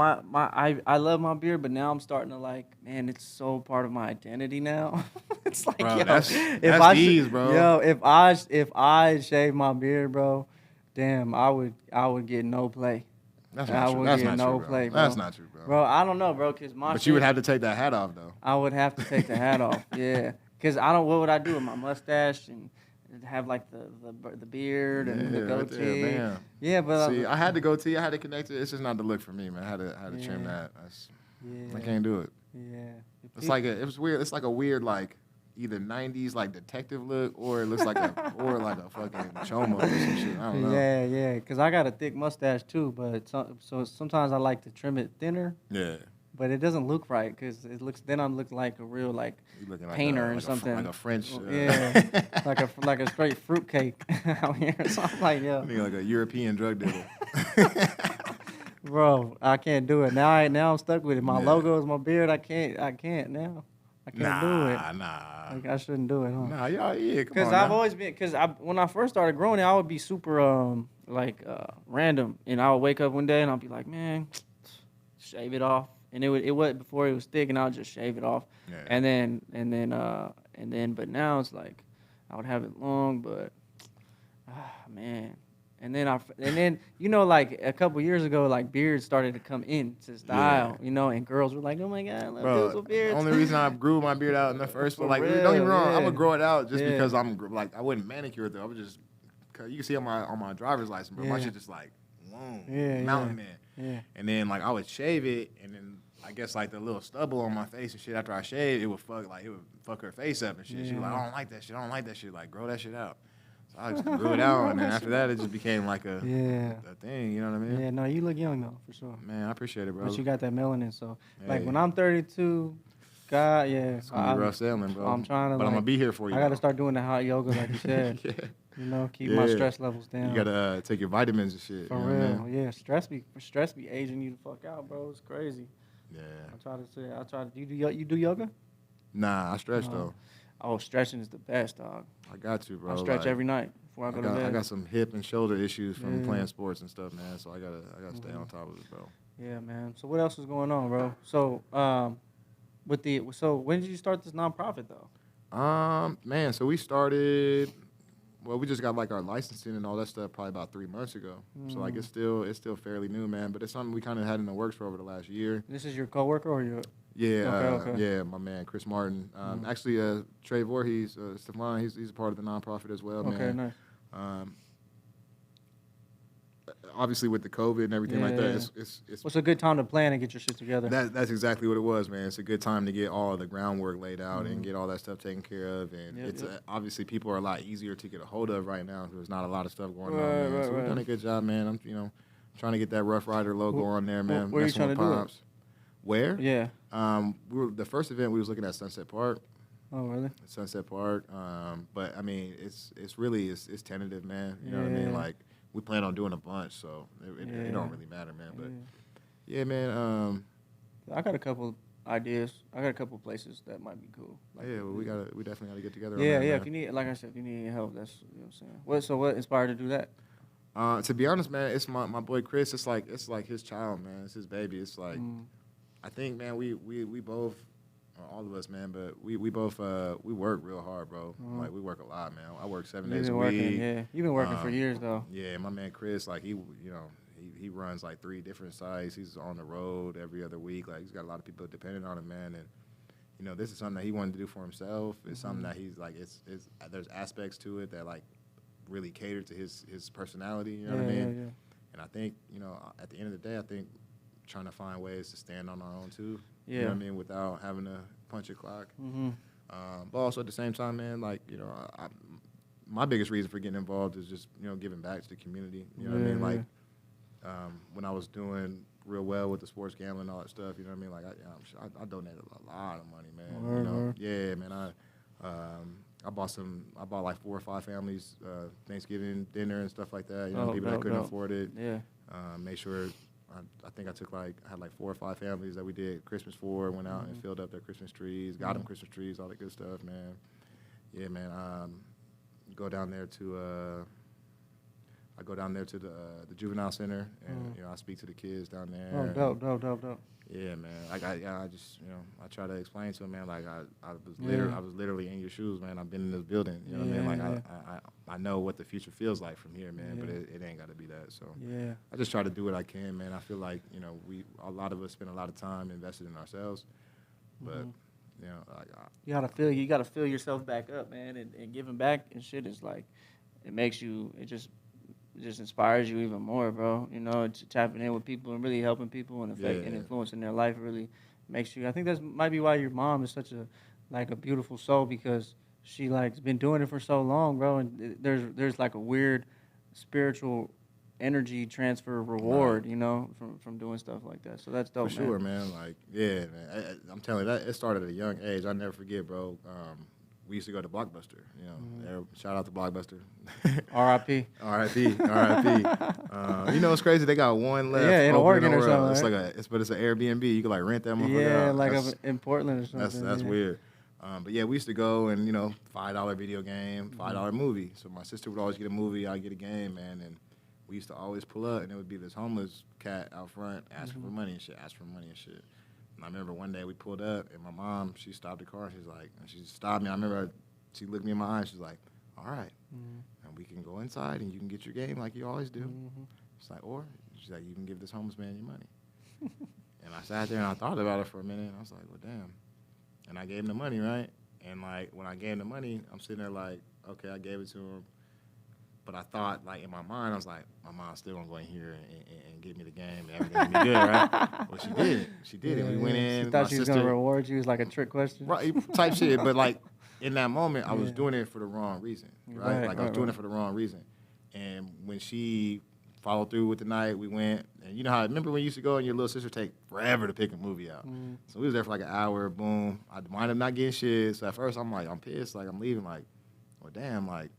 Speaker 2: I love my beard, but now I'm starting to like, man, it's so part of my identity now. It's like,
Speaker 3: Bro,
Speaker 2: yo,
Speaker 3: that's
Speaker 2: if
Speaker 3: these, bro.
Speaker 2: Yo, if I shave my beard, bro, damn, I would get no play.
Speaker 3: That's
Speaker 2: I
Speaker 3: not true.
Speaker 2: would
Speaker 3: That's
Speaker 2: get
Speaker 3: not
Speaker 2: no
Speaker 3: true,
Speaker 2: play,
Speaker 3: bro. That's
Speaker 2: bro.
Speaker 3: not true, bro.
Speaker 2: Bro, I don't know, bro, cause my.
Speaker 3: But you would have to take that hat off though.
Speaker 2: I would have to take the hat off, yeah. Cause I don't. What would I do with my mustache and have like the beard and the
Speaker 3: right
Speaker 2: goatee?
Speaker 3: there, bam.
Speaker 2: Yeah, but
Speaker 3: See, I had the goatee. I had to connect it. It's just not the look for me, man. I had to trim that. I can't do it.
Speaker 2: Yeah.
Speaker 3: It's like it was weird. It's like a weird like either '90s like detective look or it looks like a fucking choma or some shit. I don't know.
Speaker 2: Yeah. Cause I got a thick mustache too, but so sometimes I like to trim it thinner.
Speaker 3: Yeah.
Speaker 2: But it doesn't look right because it looks. Then I'm looking like a real like
Speaker 3: You looking like
Speaker 2: painter or
Speaker 3: like
Speaker 2: something.
Speaker 3: like a French.
Speaker 2: Yeah, like a straight fruitcake out here. So I'm like, yo,
Speaker 3: Like a European drug dealer.
Speaker 2: bro, I can't do it now. I'm stuck with it. My
Speaker 3: Yeah.
Speaker 2: logo is my beard. I can't now. I can't do it.
Speaker 3: Nah.
Speaker 2: Like I shouldn't do it, huh?
Speaker 3: Nah, yeah, come
Speaker 2: Because
Speaker 3: on.
Speaker 2: I've
Speaker 3: now.
Speaker 2: always been, when I first started growing it, I would be super random, and I would wake up one day and I'll be like, man, shave it off, and it was before it was thick, and I'll just shave it off,
Speaker 3: Yeah.
Speaker 2: and then, but now it's like I would have it long, but man, And then you know, like a couple years ago, like beards started to come into style, you know, and girls were like, "Oh my god, I love dudes
Speaker 3: Bro,
Speaker 2: with
Speaker 3: the
Speaker 2: beards."
Speaker 3: only reason I grew my beard out in the first
Speaker 2: For
Speaker 3: place, like, don't get me
Speaker 2: real,
Speaker 3: wrong, I
Speaker 2: yeah.
Speaker 3: would grow it out just
Speaker 2: Yeah.
Speaker 3: because like, I wouldn't manicure it though. I would just, cause you can see on my driver's license, bro, my
Speaker 2: Yeah.
Speaker 3: shit just like, whoa,
Speaker 2: Yeah,
Speaker 3: mountain
Speaker 2: yeah.
Speaker 3: man.
Speaker 2: Yeah.
Speaker 3: And then like I would shave it, and then I guess like the little stubble on my face and shit after I shaved, it would fuck her face up and shit. She was like, I don't like that shit. I don't like that shit. Like, grow that shit out. So I just grew it out, and then after that, it just became like a thing. You know what I mean?
Speaker 2: Yeah, no, you look young though, for sure.
Speaker 3: Man, I appreciate it, bro.
Speaker 2: But you got that melanin, so like
Speaker 3: Hey.
Speaker 2: when I'm 32, God, yeah,
Speaker 3: It's gonna be rough sailing, bro.
Speaker 2: I'm trying to.
Speaker 3: But
Speaker 2: like,
Speaker 3: I'm gonna be here for you.
Speaker 2: I got to
Speaker 3: though.
Speaker 2: start doing the hot yoga, like you said.
Speaker 3: Yeah.
Speaker 2: You know, keep my stress levels down.
Speaker 3: You gotta take your vitamins and shit.
Speaker 2: For
Speaker 3: you know what I
Speaker 2: real,
Speaker 3: mean?
Speaker 2: yeah. Stress be aging you the fuck out, bro. It's crazy.
Speaker 3: Yeah.
Speaker 2: I try to. You do yoga?
Speaker 3: Nah, I stretch though.
Speaker 2: Oh, stretching is the best, dog.
Speaker 3: I got to, bro.
Speaker 2: I stretch
Speaker 3: like,
Speaker 2: every night before I go to bed.
Speaker 3: I got some hip and shoulder issues from
Speaker 2: Yeah.
Speaker 3: playing sports and stuff, man. So I gotta stay on top of it, bro.
Speaker 2: Yeah, man. So what else is going on, bro? So when did you start this nonprofit though?
Speaker 3: Man, so we started. Well, we just got like our licensing and all that stuff probably about 3 months ago. So like it's still fairly new, man. But it's something we kind of had in the works for over the last year.
Speaker 2: This is your coworker or your?
Speaker 3: Yeah,
Speaker 2: Okay.
Speaker 3: yeah, my man Chris Martin. Actually, Trey Voorhees, Stefan, he's a part of the nonprofit as well, man.
Speaker 2: Okay, nice.
Speaker 3: Obviously, with the COVID and everything like that,
Speaker 2: Yeah.
Speaker 3: it's
Speaker 2: Well, it's a good time to plan and get your shit together.
Speaker 3: that's exactly what it was, man. It's a good time to get all of the groundwork laid out and get all that stuff taken care of. And
Speaker 2: Yep,
Speaker 3: it's
Speaker 2: yep.
Speaker 3: Obviously people are a lot easier to get a hold of right now. There's not a lot of stuff going on,
Speaker 2: Right,
Speaker 3: man. So we've done a good job, man. I'm trying to get that Rough Rider logo on there, man.
Speaker 2: Where are you
Speaker 3: Messing
Speaker 2: trying
Speaker 3: with
Speaker 2: to do it?
Speaker 3: Pops. Where?
Speaker 2: Yeah.
Speaker 3: The first event we was looking at Sunset Park.
Speaker 2: Oh, really?
Speaker 3: Sunset Park. But I mean, it's tentative, man. You know what I mean?
Speaker 2: Yeah.
Speaker 3: Like we plan on doing a bunch, so it
Speaker 2: Yeah.
Speaker 3: don't really matter, man. But
Speaker 2: Yeah.
Speaker 3: yeah, man.
Speaker 2: I got a couple ideas. I got a couple places that might be cool. Like,
Speaker 3: Yeah, well, we definitely gotta get together.
Speaker 2: Yeah,
Speaker 3: on that,
Speaker 2: yeah.
Speaker 3: man.
Speaker 2: If you need, like I said, if you need any help, that's you know what I'm saying. What inspired you to do that?
Speaker 3: To be honest, man, it's my boy Chris. It's like his child, man. It's his baby. It's like I think, man, we both, all of us, man, but we both we work real hard, bro. Like we work a lot, man. I work 7 days a week.
Speaker 2: Yeah, you've been working for years though.
Speaker 3: Yeah, my man Chris, like he runs like 3 different sites. He's on the road every other week. Like he's got a lot of people dependent on him, man. And this is something that he wanted to do for himself. It's something that he's like, it's there's aspects to it that like really cater to his personality. You know what I mean?
Speaker 2: Yeah.
Speaker 3: And I think at the end of the day, I think trying to find ways to stand on our own too.
Speaker 2: Yeah.
Speaker 3: You know what I mean? Without having to punch a clock.
Speaker 2: Mm-hmm.
Speaker 3: But also at the same time, man, like my biggest reason for getting involved is just giving back to the community. You know what I mean? Like when I was doing real well with the sports gambling and all that stuff, you know what I mean? Like I donated a lot of money, man. Yeah, man. I bought like 4 or 5 families Thanksgiving dinner and stuff like that. People that couldn't afford it.
Speaker 2: Yeah.
Speaker 3: Made sure. I think I had like 4 or 5 families that we did Christmas for. Went out and filled up their Christmas trees, got them Christmas trees, all that good stuff, man. Yeah, man. Go down there to. I go down there to the juvenile center, and I speak to the kids down there.
Speaker 2: Oh, dope.
Speaker 3: Yeah, man. I just I try to explain to them, man. Like I was literally in your shoes, man. I've been in this building. You know what I mean? Like I know what the future feels like from here, man. But it ain't got to be that. So I just try to do what I can, man. I feel like a lot of us spend a lot of time invested in ourselves, but
Speaker 2: you gotta fill yourself back up, man. And giving back and shit is like, it just inspires you even more, bro. Tapping in with people and really helping people and and influencing their life really makes you. I think that might be why your mom is such a beautiful soul, because she has been doing it for so long, bro. And there's like a weird spiritual energy transfer reward, from doing stuff like that. So that's dope,
Speaker 3: for sure, man. Like, yeah, man. I'm telling you, that it started at a young age. I never forget, bro. We used to go to Blockbuster. Shout out to Blockbuster.
Speaker 2: R.I.P.
Speaker 3: R.I.P. R.I.P. It's crazy. They got one left.
Speaker 2: Yeah, in Oregon or something.
Speaker 3: It's
Speaker 2: right?
Speaker 3: like it's an Airbnb. You can like rent that motherfucker
Speaker 2: Yeah,
Speaker 3: out.
Speaker 2: like in Portland or something.
Speaker 3: That's weird. But yeah, we used to go and $5 video game, $5 movie. So my sister would always get a movie, I'd get a game, man. And we used to always pull up, and it would be this homeless cat out front asking for money and shit. And I remember one day we pulled up, and my mom, she stopped the car. She stopped me. I remember she looked me in my eyes. She's like, all right. And we can go inside and you can get your game like you always do. It's like, or she's like, you can give this homeless man your money. And I sat there and I thought about it for a minute. And I was like, well, damn. And I gave him the money, right? And, like, when I gave him the money, I'm sitting there like, okay, I gave it to him. But I thought, like, in my mind, I was like, my mom's still going to go in here and give me the game and everything will be good, right? Well, she did. She did. And we went in.
Speaker 2: She thought she was going to reward you. It was like a trick question.
Speaker 3: Right, type shit. But, like, in that moment, I was doing it for the wrong reason, right? Like, I was doing it for the wrong reason. And when she followed through with the night, we went. And you know how, remember when you used to go and your little sister take forever to pick a movie out? So we was there for like an hour, boom. I wind up not getting shit. So at first, I'm like, I'm pissed. Like, I'm leaving. Like, well, damn, like,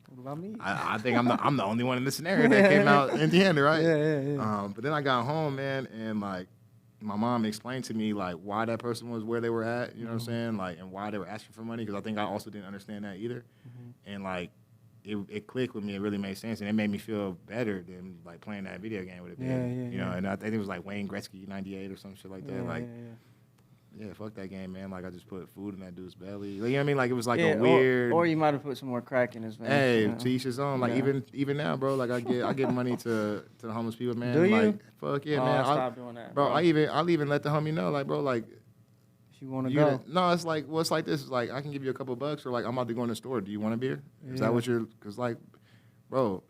Speaker 2: what about me?
Speaker 3: I think I'm the only one in this scenario that came out in the end, right?
Speaker 2: Yeah.
Speaker 3: But then I got home, man, and like my mom explained to me like why that person was where they were at, you know what I'm saying? Like, and why they were asking for money, because I think I also didn't understand that either. And like it clicked with me. It really made sense, and it made me feel better than like playing that video game would have been. You know, and I think it was like Wayne Gretzky '98 or some shit like that. Yeah, fuck that game, man. Like, I just put food in that dude's belly. Like, you know what I mean? Like, it was like a weird.
Speaker 2: Or you might have put some more crack in his veins.
Speaker 3: Hey, to each his own. Like, even now, bro. Like, I give money to the homeless people, man.
Speaker 2: Do you?
Speaker 3: Like, fuck yeah, man.
Speaker 2: Stop doing that,
Speaker 3: bro. I'll even let the homie know, like, bro, like.
Speaker 2: If you want to go.
Speaker 3: No, it's like, well, it's like this. It's like, I can give you a couple bucks, or like, I'm about to go in the store. Do you want a beer? Is that what you're? Because like, bro.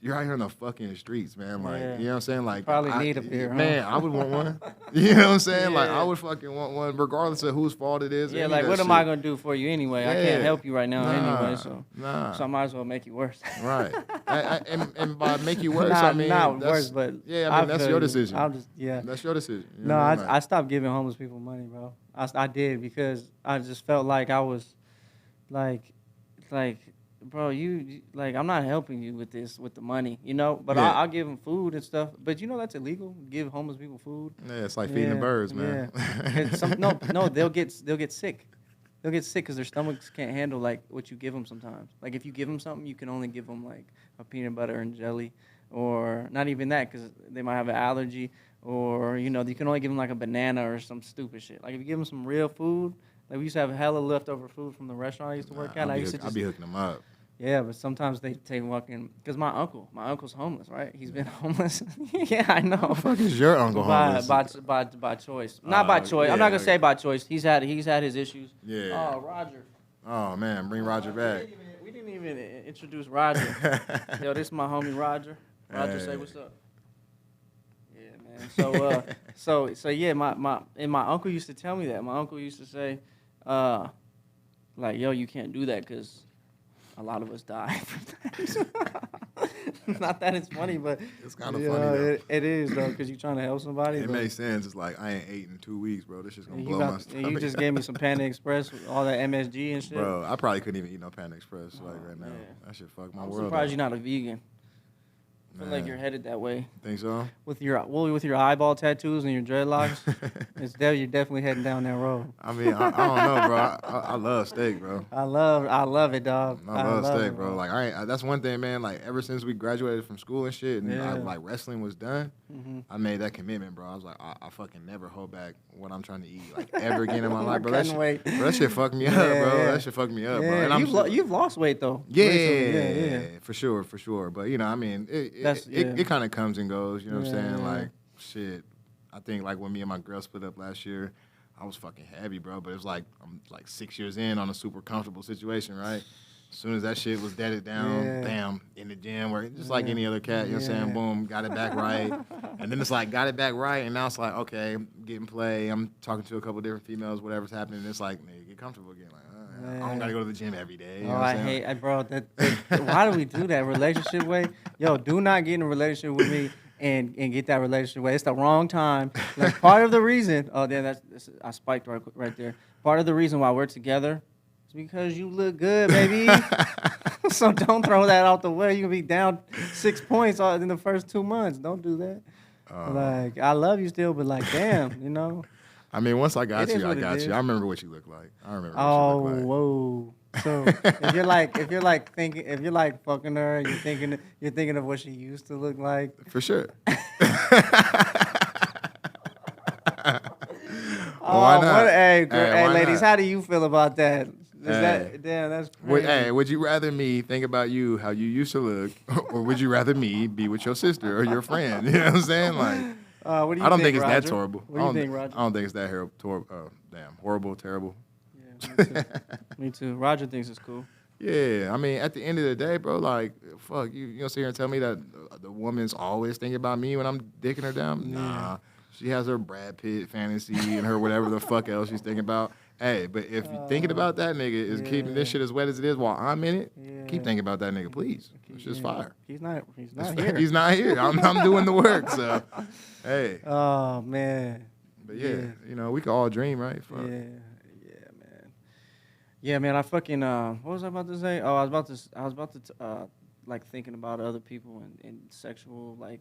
Speaker 3: You're out here in the fucking streets, man. Like, you know what I'm saying? Like,
Speaker 2: probably need a beer,
Speaker 3: man. I would want one. You know what I'm saying? Like, I would fucking want one, regardless of whose fault it is.
Speaker 2: Yeah, like, what am I gonna do for you anyway? I can't help you right now anyway, so I might as well make you worse.
Speaker 3: Right. And by make you worse, I mean
Speaker 2: not worse, but
Speaker 3: I mean that's your decision. That's your decision.
Speaker 2: You know I stopped giving homeless people money, bro. I did because I just felt like I was, like. Bro, you like I'm not helping you with this with the money, you know. But I'll give them food and stuff. But you know that's illegal. Give homeless people food.
Speaker 3: Yeah, it's like feeding the birds, man.
Speaker 2: Yeah. No, they'll get sick. They'll get sick because their stomachs can't handle like what you give them sometimes. Like if you give them something, you can only give them like a peanut butter and jelly, or not even that because they might have an allergy, or you can only give them like a banana or some stupid shit. Like if you give them some real food, like we used to have hella leftover food from the restaurant I used to work at.
Speaker 3: I'll be hooking them up.
Speaker 2: Yeah, but sometimes they take walking because my uncle's homeless, right? He's been homeless. Yeah, I know.
Speaker 3: What the fuck is your uncle homeless?
Speaker 2: By choice, not by choice. I'm not gonna say by choice. He's had his issues.
Speaker 3: Yeah.
Speaker 2: Oh, Roger.
Speaker 3: Oh man, bring Roger back.
Speaker 2: We didn't even introduce Roger. Yo, this is my homie Roger. Roger, say what's up. Yeah, man. So yeah, my uncle used to tell me that. My uncle used to say, like, yo, you can't do that because a lot of us die from that. Not that it's funny, but
Speaker 3: it's kind of funny though.
Speaker 2: It is though, because you're trying to help somebody.
Speaker 3: It makes sense. It's like I ain't ate in 2 weeks, bro. This shit's gonna blow my stomach.
Speaker 2: You just gave me some Panda Express with all that MSG and shit.
Speaker 3: Bro, I probably couldn't even eat no Panda Express right now. That shit fuck my world.
Speaker 2: I'm surprised you're not a vegan. I feel like you're headed that way.
Speaker 3: Think so?
Speaker 2: With your eyeball tattoos and your dreadlocks, you're definitely heading down that road.
Speaker 3: I mean, I don't know, bro. I love steak, bro.
Speaker 2: I love it, dog.
Speaker 3: I love steak, bro. Like that's one thing, man. Like ever since we graduated from school and shit, and like wrestling was done, I made that commitment, bro. I was like, I fucking never hold back what I'm trying to eat, like ever again in my life, bro. That shit fucked me up, bro. That shit fucked me up, bro.
Speaker 2: And you've lost weight though.
Speaker 3: Yeah, for sure. But I mean, it kind of comes and goes. You know what I'm saying? Like shit. I think like when me and my girl split up last year, I was fucking heavy, bro. But it was like I'm like 6 years in on a super comfortable situation, right? As soon as that shit was deaded down, bam, in the gym, where just like any other cat, you know what I'm saying? Boom, got it back right. And then it's like, got it back right, and now it's like, okay, I'm getting play. I'm talking to a couple different females, whatever's happening. And it's like, man, get comfortable again. Like, I don't got to go to the gym every day. You know what I'm saying?
Speaker 2: Bro, why do we do that relationship way? Yo, do not get in a relationship with me and get that relationship way. It's the wrong time. Like, part of the reason, I spiked right there. Part of the reason why we're together because you look good, baby. So don't throw that out the way. You'll be down 6 points in the first 2 months. Don't do that. Like, I love you still, but like, damn,
Speaker 3: I mean, once I got you, I got you. I remember what you look like.
Speaker 2: Whoa. So if you're like fucking her, you're thinking of what she used to look like.
Speaker 3: For sure.
Speaker 2: Why not? Hey, ladies, how do you feel about that? that damn? That's crazy.
Speaker 3: Hey, would you rather me think about you how you used to look, or would you rather me be with your sister or your friend? You know what I'm saying? Like,
Speaker 2: what do you
Speaker 3: I don't
Speaker 2: think,
Speaker 3: think it's
Speaker 2: Roger?
Speaker 3: that horrible.
Speaker 2: What do you think, Roger?
Speaker 3: I don't think it's that horrible, terrible.
Speaker 2: Yeah, me too. Me too. Roger thinks it's cool.
Speaker 3: Yeah, I mean, at the end of the day, bro, like, fuck, you gonna sit here and tell me that the woman's always thinking about me when I'm dicking her down?
Speaker 2: Yeah.
Speaker 3: Nah, she has her Brad Pitt fantasy and her whatever the fuck else she's thinking about. Hey, but if you're thinking about that nigga is keeping this shit as wet as it is while I'm in it, keep thinking about that nigga, please. It's just fire.
Speaker 2: He's not here.
Speaker 3: He's not here. I'm doing the work, so, hey.
Speaker 2: Oh, man.
Speaker 3: But yeah, you know, we can all dream, right? Fuck.
Speaker 2: Yeah, man. Yeah, man. I fucking what was I about to say? Oh, I was about to like thinking about other people and sexual, like,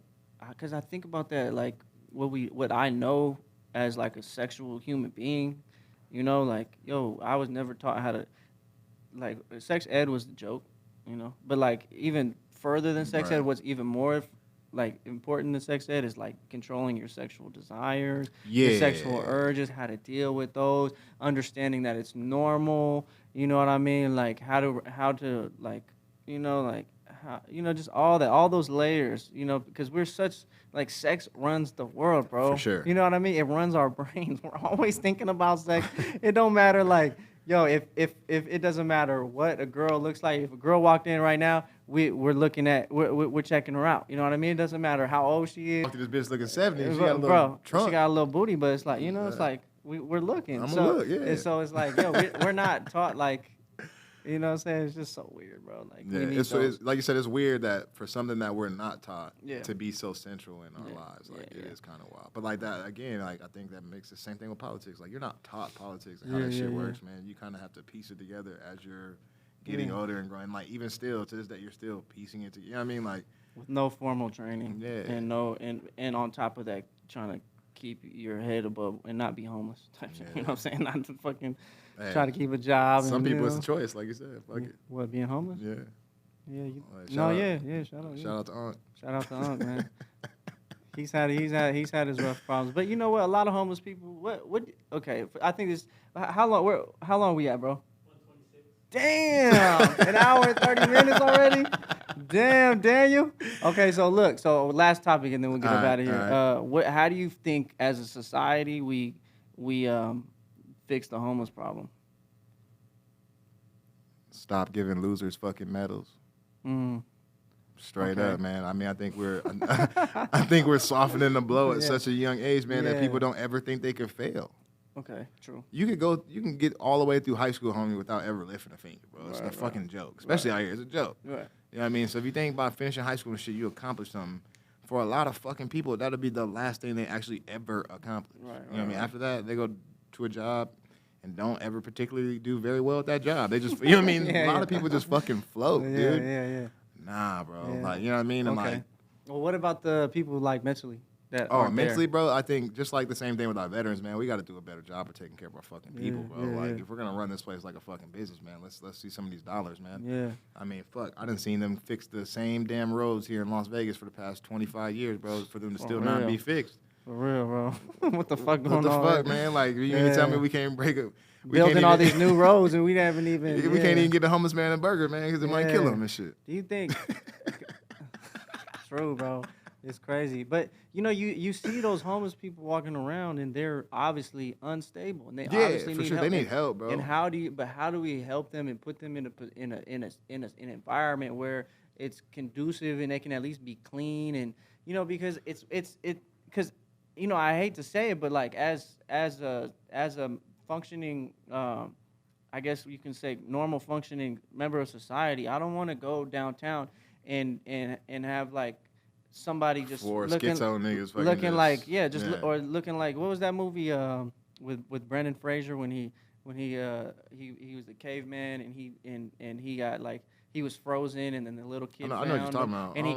Speaker 2: because I think about that, like what I know as like a sexual human being, you know, like, yo, I was never taught how to, like, sex ed was the joke, you know, but like even further than sex ed, what's even more like important than sex ed is like controlling your sexual desires, your sexual urges, how to deal with those, understanding that it's normal, you know what I mean? Like how to like, you know, like how, you know, just all those layers, you know, because we're such, like, sex runs the world, bro.
Speaker 3: For sure.
Speaker 2: You know what I mean? It runs our brains. We're always thinking about sex. It don't matter, like, yo, if it doesn't matter what a girl looks like. If a girl walked in right now, we're checking her out. You know what I mean? It doesn't matter how old she is.
Speaker 3: This bitch looking 70. She got a little trunk.
Speaker 2: She got a little booty, but it's like, you know, it's like we're looking. And so it's like, yo, we're not taught, like, you know what I'm saying? It's just so weird, bro. Like,
Speaker 3: it's like you said, it's weird that for something that we're not taught to be so central in our lives. Like, it is kind of wild. But like that, again, like, I think that makes the same thing with politics. Like, you're not taught politics and how that shit works, man. You kind of have to piece it together as you're getting older and growing. Like, even still, to this day, you're still piecing it together. You know what I mean? Like,
Speaker 2: with no formal training. Yeah. And on top of that, trying to keep your head above and not be homeless type shit. You know what I'm saying? Not to fucking try to keep a job.
Speaker 3: Some people, it's a choice, like you said. Fuck it.
Speaker 2: What, being homeless?
Speaker 3: Yeah.
Speaker 2: Yeah.
Speaker 3: Shout out to Aunt.
Speaker 2: Shout out to Aunt, man. He's had his rough problems. But you know what? A lot of homeless people. What? Okay, I think this. How long we at, bro? 126. Damn, an hour and 30 minutes already. Damn, Daniel. Okay, so look. So last topic, and then we'll get up out of here. How do you think, as a society, we fix the homeless problem?
Speaker 3: Stop giving losers fucking medals. Straight up, man. I mean, I think we're softening the blow at such a young age, man, that people don't ever think they could fail.
Speaker 2: Okay, true.
Speaker 3: You can get all the way through high school, homie, without ever lifting a finger, bro. It's a fucking joke, especially out here. It's a joke. Right. You know what I mean? So if you think about finishing high school and shit, you accomplish something. For a lot of fucking people, that'll be the last thing they actually ever accomplish. You know what I mean? After that, they go to a job and don't ever particularly do very well at that job. They just, you know what I mean? A lot of people just fucking float, dude.
Speaker 2: Yeah.
Speaker 3: Nah, bro. Like, you know what I mean? And like,
Speaker 2: well, what about the people, like, mentally?
Speaker 3: Mentally, bro, I think just like the same thing with our veterans, man, we got to do a better job of taking care of our fucking people, bro. Like, if we're going to run this place like a fucking business, man, let's see some of these dollars, man. Yeah. I mean, fuck, I done seen them fix the same damn roads here in Las Vegas for the past 25 years, bro, for them to still not be fixed.
Speaker 2: For real, bro. What the fuck going on?
Speaker 3: What the fuck, man? Like, you mean to tell me we can't break it?
Speaker 2: Building all these new roads and we haven't even...
Speaker 3: We can't even get a homeless man a burger, man, because it might kill him and shit.
Speaker 2: Do you think... True, bro. It's crazy. But, you know, you see those homeless people walking around and they're obviously unstable. And they obviously need help.
Speaker 3: They need help, bro.
Speaker 2: And how do we help them and put them in an environment where it's conducive and they can at least be clean? And, you know, because because, you know, I hate to say it, but like as a functioning, I guess you can say normal functioning member of society, I don't want to go downtown and have like somebody just looking like or looking like, what was that movie with Brendan Fraser when he was the caveman and he got like, he was frozen and then the little kid found him, and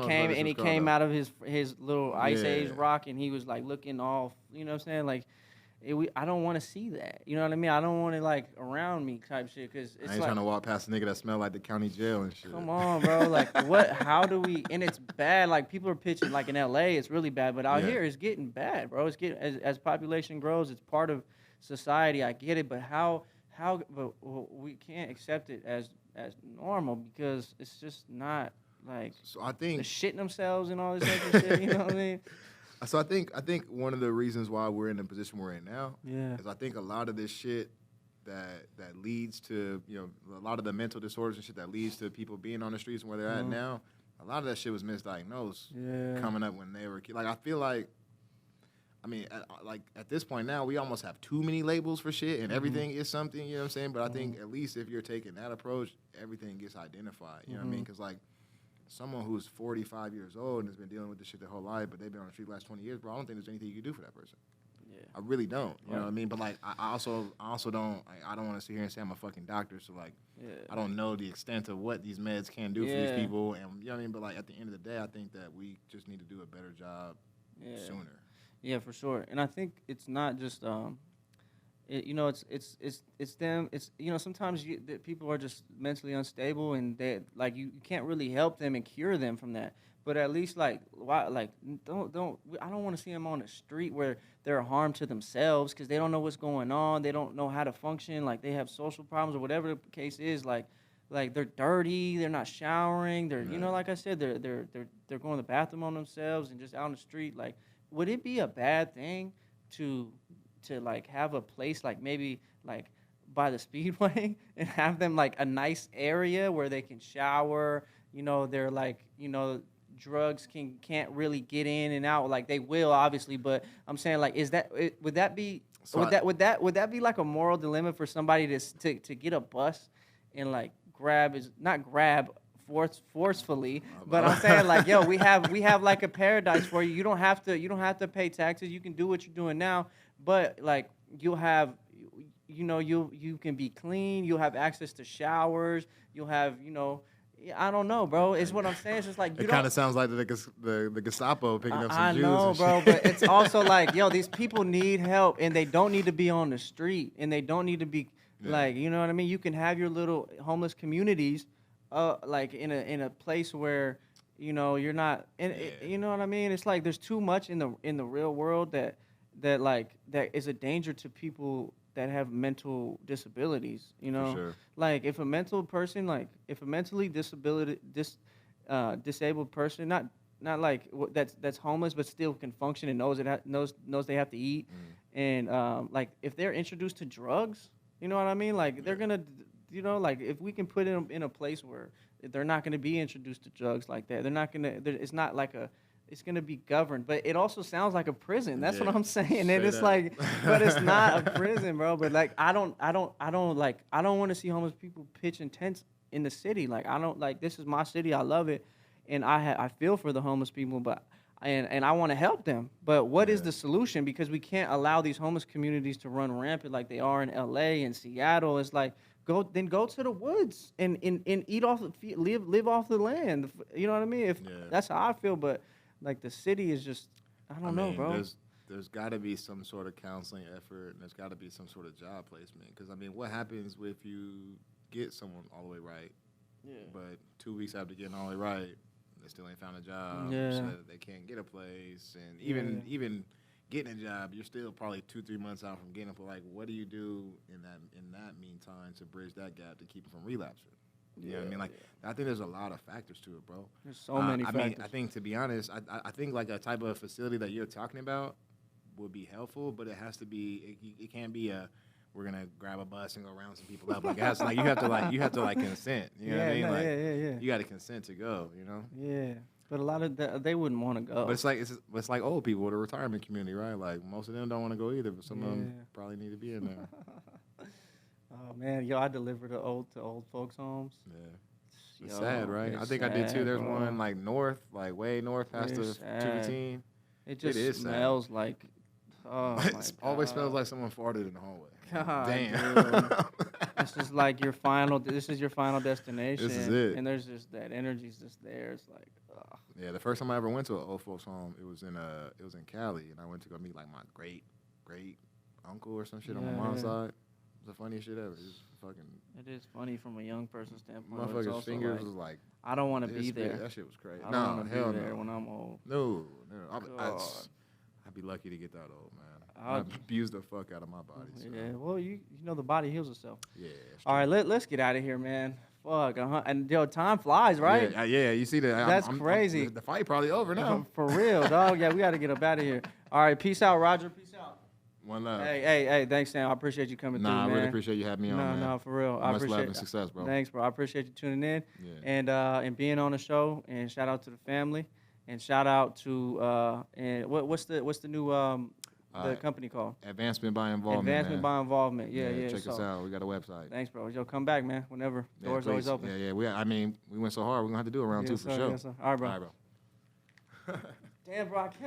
Speaker 2: he came out of his little ice age rock and he was like looking all, you know what I'm saying, like I don't want to see that. You know what I mean? I don't want it like around me type shit, because it's
Speaker 3: I ain't trying to walk past a nigga that smell like the county jail and shit.
Speaker 2: Come on, bro. Like, what? How do we? And it's bad. Like, people are pitching, like in LA, it's really bad, but out here it's getting bad, bro. It's getting, as population grows, it's part of society. I get it, but how how, but we can't accept it as normal because it's just not like
Speaker 3: So I
Speaker 2: the
Speaker 3: think
Speaker 2: shitting themselves and all this extra shit. You know what I mean?
Speaker 3: I think one of the reasons why we're in the position we're in now
Speaker 2: Yeah.
Speaker 3: is I think a lot of this shit that leads to a lot of the mental disorders and shit that leads to people being on the streets and where they're at now. A lot of that shit was misdiagnosed
Speaker 2: Yeah.
Speaker 3: coming up when they were like I feel like. I mean, at this point now, we almost have too many labels for shit, and everything is something. You know what I'm saying? But I think at least if you're taking that approach, everything gets identified. You know what I mean? Because like someone who's 45 years old and has been dealing with this shit their whole life, but they've been on the street the last 20 years, bro. I don't think there's anything you can do for that person.
Speaker 2: Yeah.
Speaker 3: I really don't. You know what I mean? But like, I also don't. I don't want to sit here and say I'm a fucking doctor, so like, I don't know the extent of what these meds can do for these people, and you know what I mean. But like, at the end of the day, I think that we just need to do a better job sooner.
Speaker 2: Yeah, for sure. And I think it's not just it's them. It's sometimes people are just mentally unstable and they like you can't really help them and cure them from that. But at least like why like don't I don't want to see them on the street where they're harm to themselves because they don't know what's going on. They don't know how to function. Like they have social problems or whatever the case is. Like they're dirty. They're not showering. They're like I said they're going to the bathroom on themselves and just out on the street like. Would it be a bad thing to like have a place like maybe like by the speedway and have them like a nice area where they can shower, they're like, drugs can't really get in and out like they will obviously, but I'm saying like would that be would that be like a moral dilemma for somebody to get a bus and like not grab forcefully, but I'm saying like, yo, we have like a paradise for you. You don't have to pay taxes. You can do what you're doing now, but like you'll have, you can be clean. You'll have access to showers. You'll have, I don't know, bro. It's what I'm saying. It's just like
Speaker 3: it kind of sounds like the Gestapo picking up some
Speaker 2: I
Speaker 3: Jews.
Speaker 2: know, bro, but it's also like, yo, these people need help, and they don't need to be on the street, and they don't need to be like, you know what I mean. You can have your little homeless communities. Like in a place where you're not you know what I mean. It's like there's too much in the real world that is a danger to people that have mental disabilities.
Speaker 3: For sure.
Speaker 2: Like if a mentally disabled person, not like that's homeless but still can function and knows they have to eat, and like if they're introduced to drugs, you know what I mean. Like they're gonna. Like if we can put them in a place where they're not going to be introduced to drugs like that, they're not going to. It's not like it's going to be governed, but it also sounds like a prison. That's what I'm saying, and it's like, but it's not a prison, bro. But like, I don't want to see homeless people pitching tents in the city. Like I don't like. This is my city. I love it, and I feel for the homeless people, but. And I want to help them, but what is the solution? Because we can't allow these homeless communities to run rampant like they are in L.A. and Seattle. It's like go to the woods and eat off live off the land. You know what I mean? That's how I feel. But like the city is just I don't know, bro.
Speaker 3: There's got to be some sort of counseling effort, and there's got to be some sort of job placement. Because I mean, what happens if you get someone all the way right, but 2 weeks after getting all the way right? They still ain't found a job, so they can't get a place, and even getting a job, you're still probably 2-3 months out from getting it. Like, what do you do in that meantime to bridge that gap to keep it from relapsing? You know what I mean? Like, I think there's a lot of factors to it, bro.
Speaker 2: There's so many factors.
Speaker 3: I mean, I think to be honest, I think like a type of facility that you're talking about would be helpful, but it has to be. It can't be we're gonna grab a bus and go round some people up. Like, it has to, like you have to consent. You know what I mean? Like, you got to consent to go. You know?
Speaker 2: Yeah. But a lot of they wouldn't want to go.
Speaker 3: But it's like old people with a retirement community, right? Like most of them don't want to go either, but some of them probably need to be in there.
Speaker 2: Oh man, yo, I deliver to old folks' homes.
Speaker 3: Yeah, it's sad, right? I think I did too. There's one like way north past the 215.
Speaker 2: It just smells like. Oh,
Speaker 3: it always smells like someone farted in the hallway.
Speaker 2: God,
Speaker 3: damn.
Speaker 2: This is like your final. This is your final destination.
Speaker 3: This is it.
Speaker 2: And there's just that energy's just there. It's like. Ugh.
Speaker 3: Yeah, the first time I ever went to an old folks home, it was in Cali, and I went to go meet like my great uncle or some shit on my mom's side. It was the funniest shit ever.
Speaker 2: It is funny from a young person's standpoint.
Speaker 3: Motherfucker's fingers was like.
Speaker 2: I don't want to be there.
Speaker 3: That shit was crazy.
Speaker 2: I don't want to be there when I'm old.
Speaker 3: No. I'd be lucky to get that old, man. I abuse the fuck out of my body. So.
Speaker 2: Yeah, well, you know the body heals itself.
Speaker 3: Yeah.
Speaker 2: All right, let's get out of here, man. Fuck, and yo, time flies, right?
Speaker 3: Yeah. You see that?
Speaker 2: That's crazy.
Speaker 3: The fight probably over now.
Speaker 2: For real, dog. Yeah, we got to get up out of here. All right, peace out, Roger. Peace out.
Speaker 3: One love.
Speaker 2: Hey, thanks, Sam. I appreciate you coming through, man.
Speaker 3: I really appreciate you having me on, man.
Speaker 2: No, for real. I
Speaker 3: Much
Speaker 2: appreciate
Speaker 3: love and success, bro.
Speaker 2: Thanks, bro. I appreciate you tuning in and being on the show. And shout out to the family. And shout out to and what's the new the company called?
Speaker 3: Advancement by Involvement.
Speaker 2: Advancement by Involvement. Yeah.
Speaker 3: Check us out. We got a website.
Speaker 2: Thanks, bro. Yo, come back, man. Whenever. Doors always open.
Speaker 3: Yeah. We went so hard. We're gonna have to do a round two for sure.
Speaker 2: Yes, sir. All right, bro.
Speaker 3: All right, bro.
Speaker 2: Damn, bro. I can't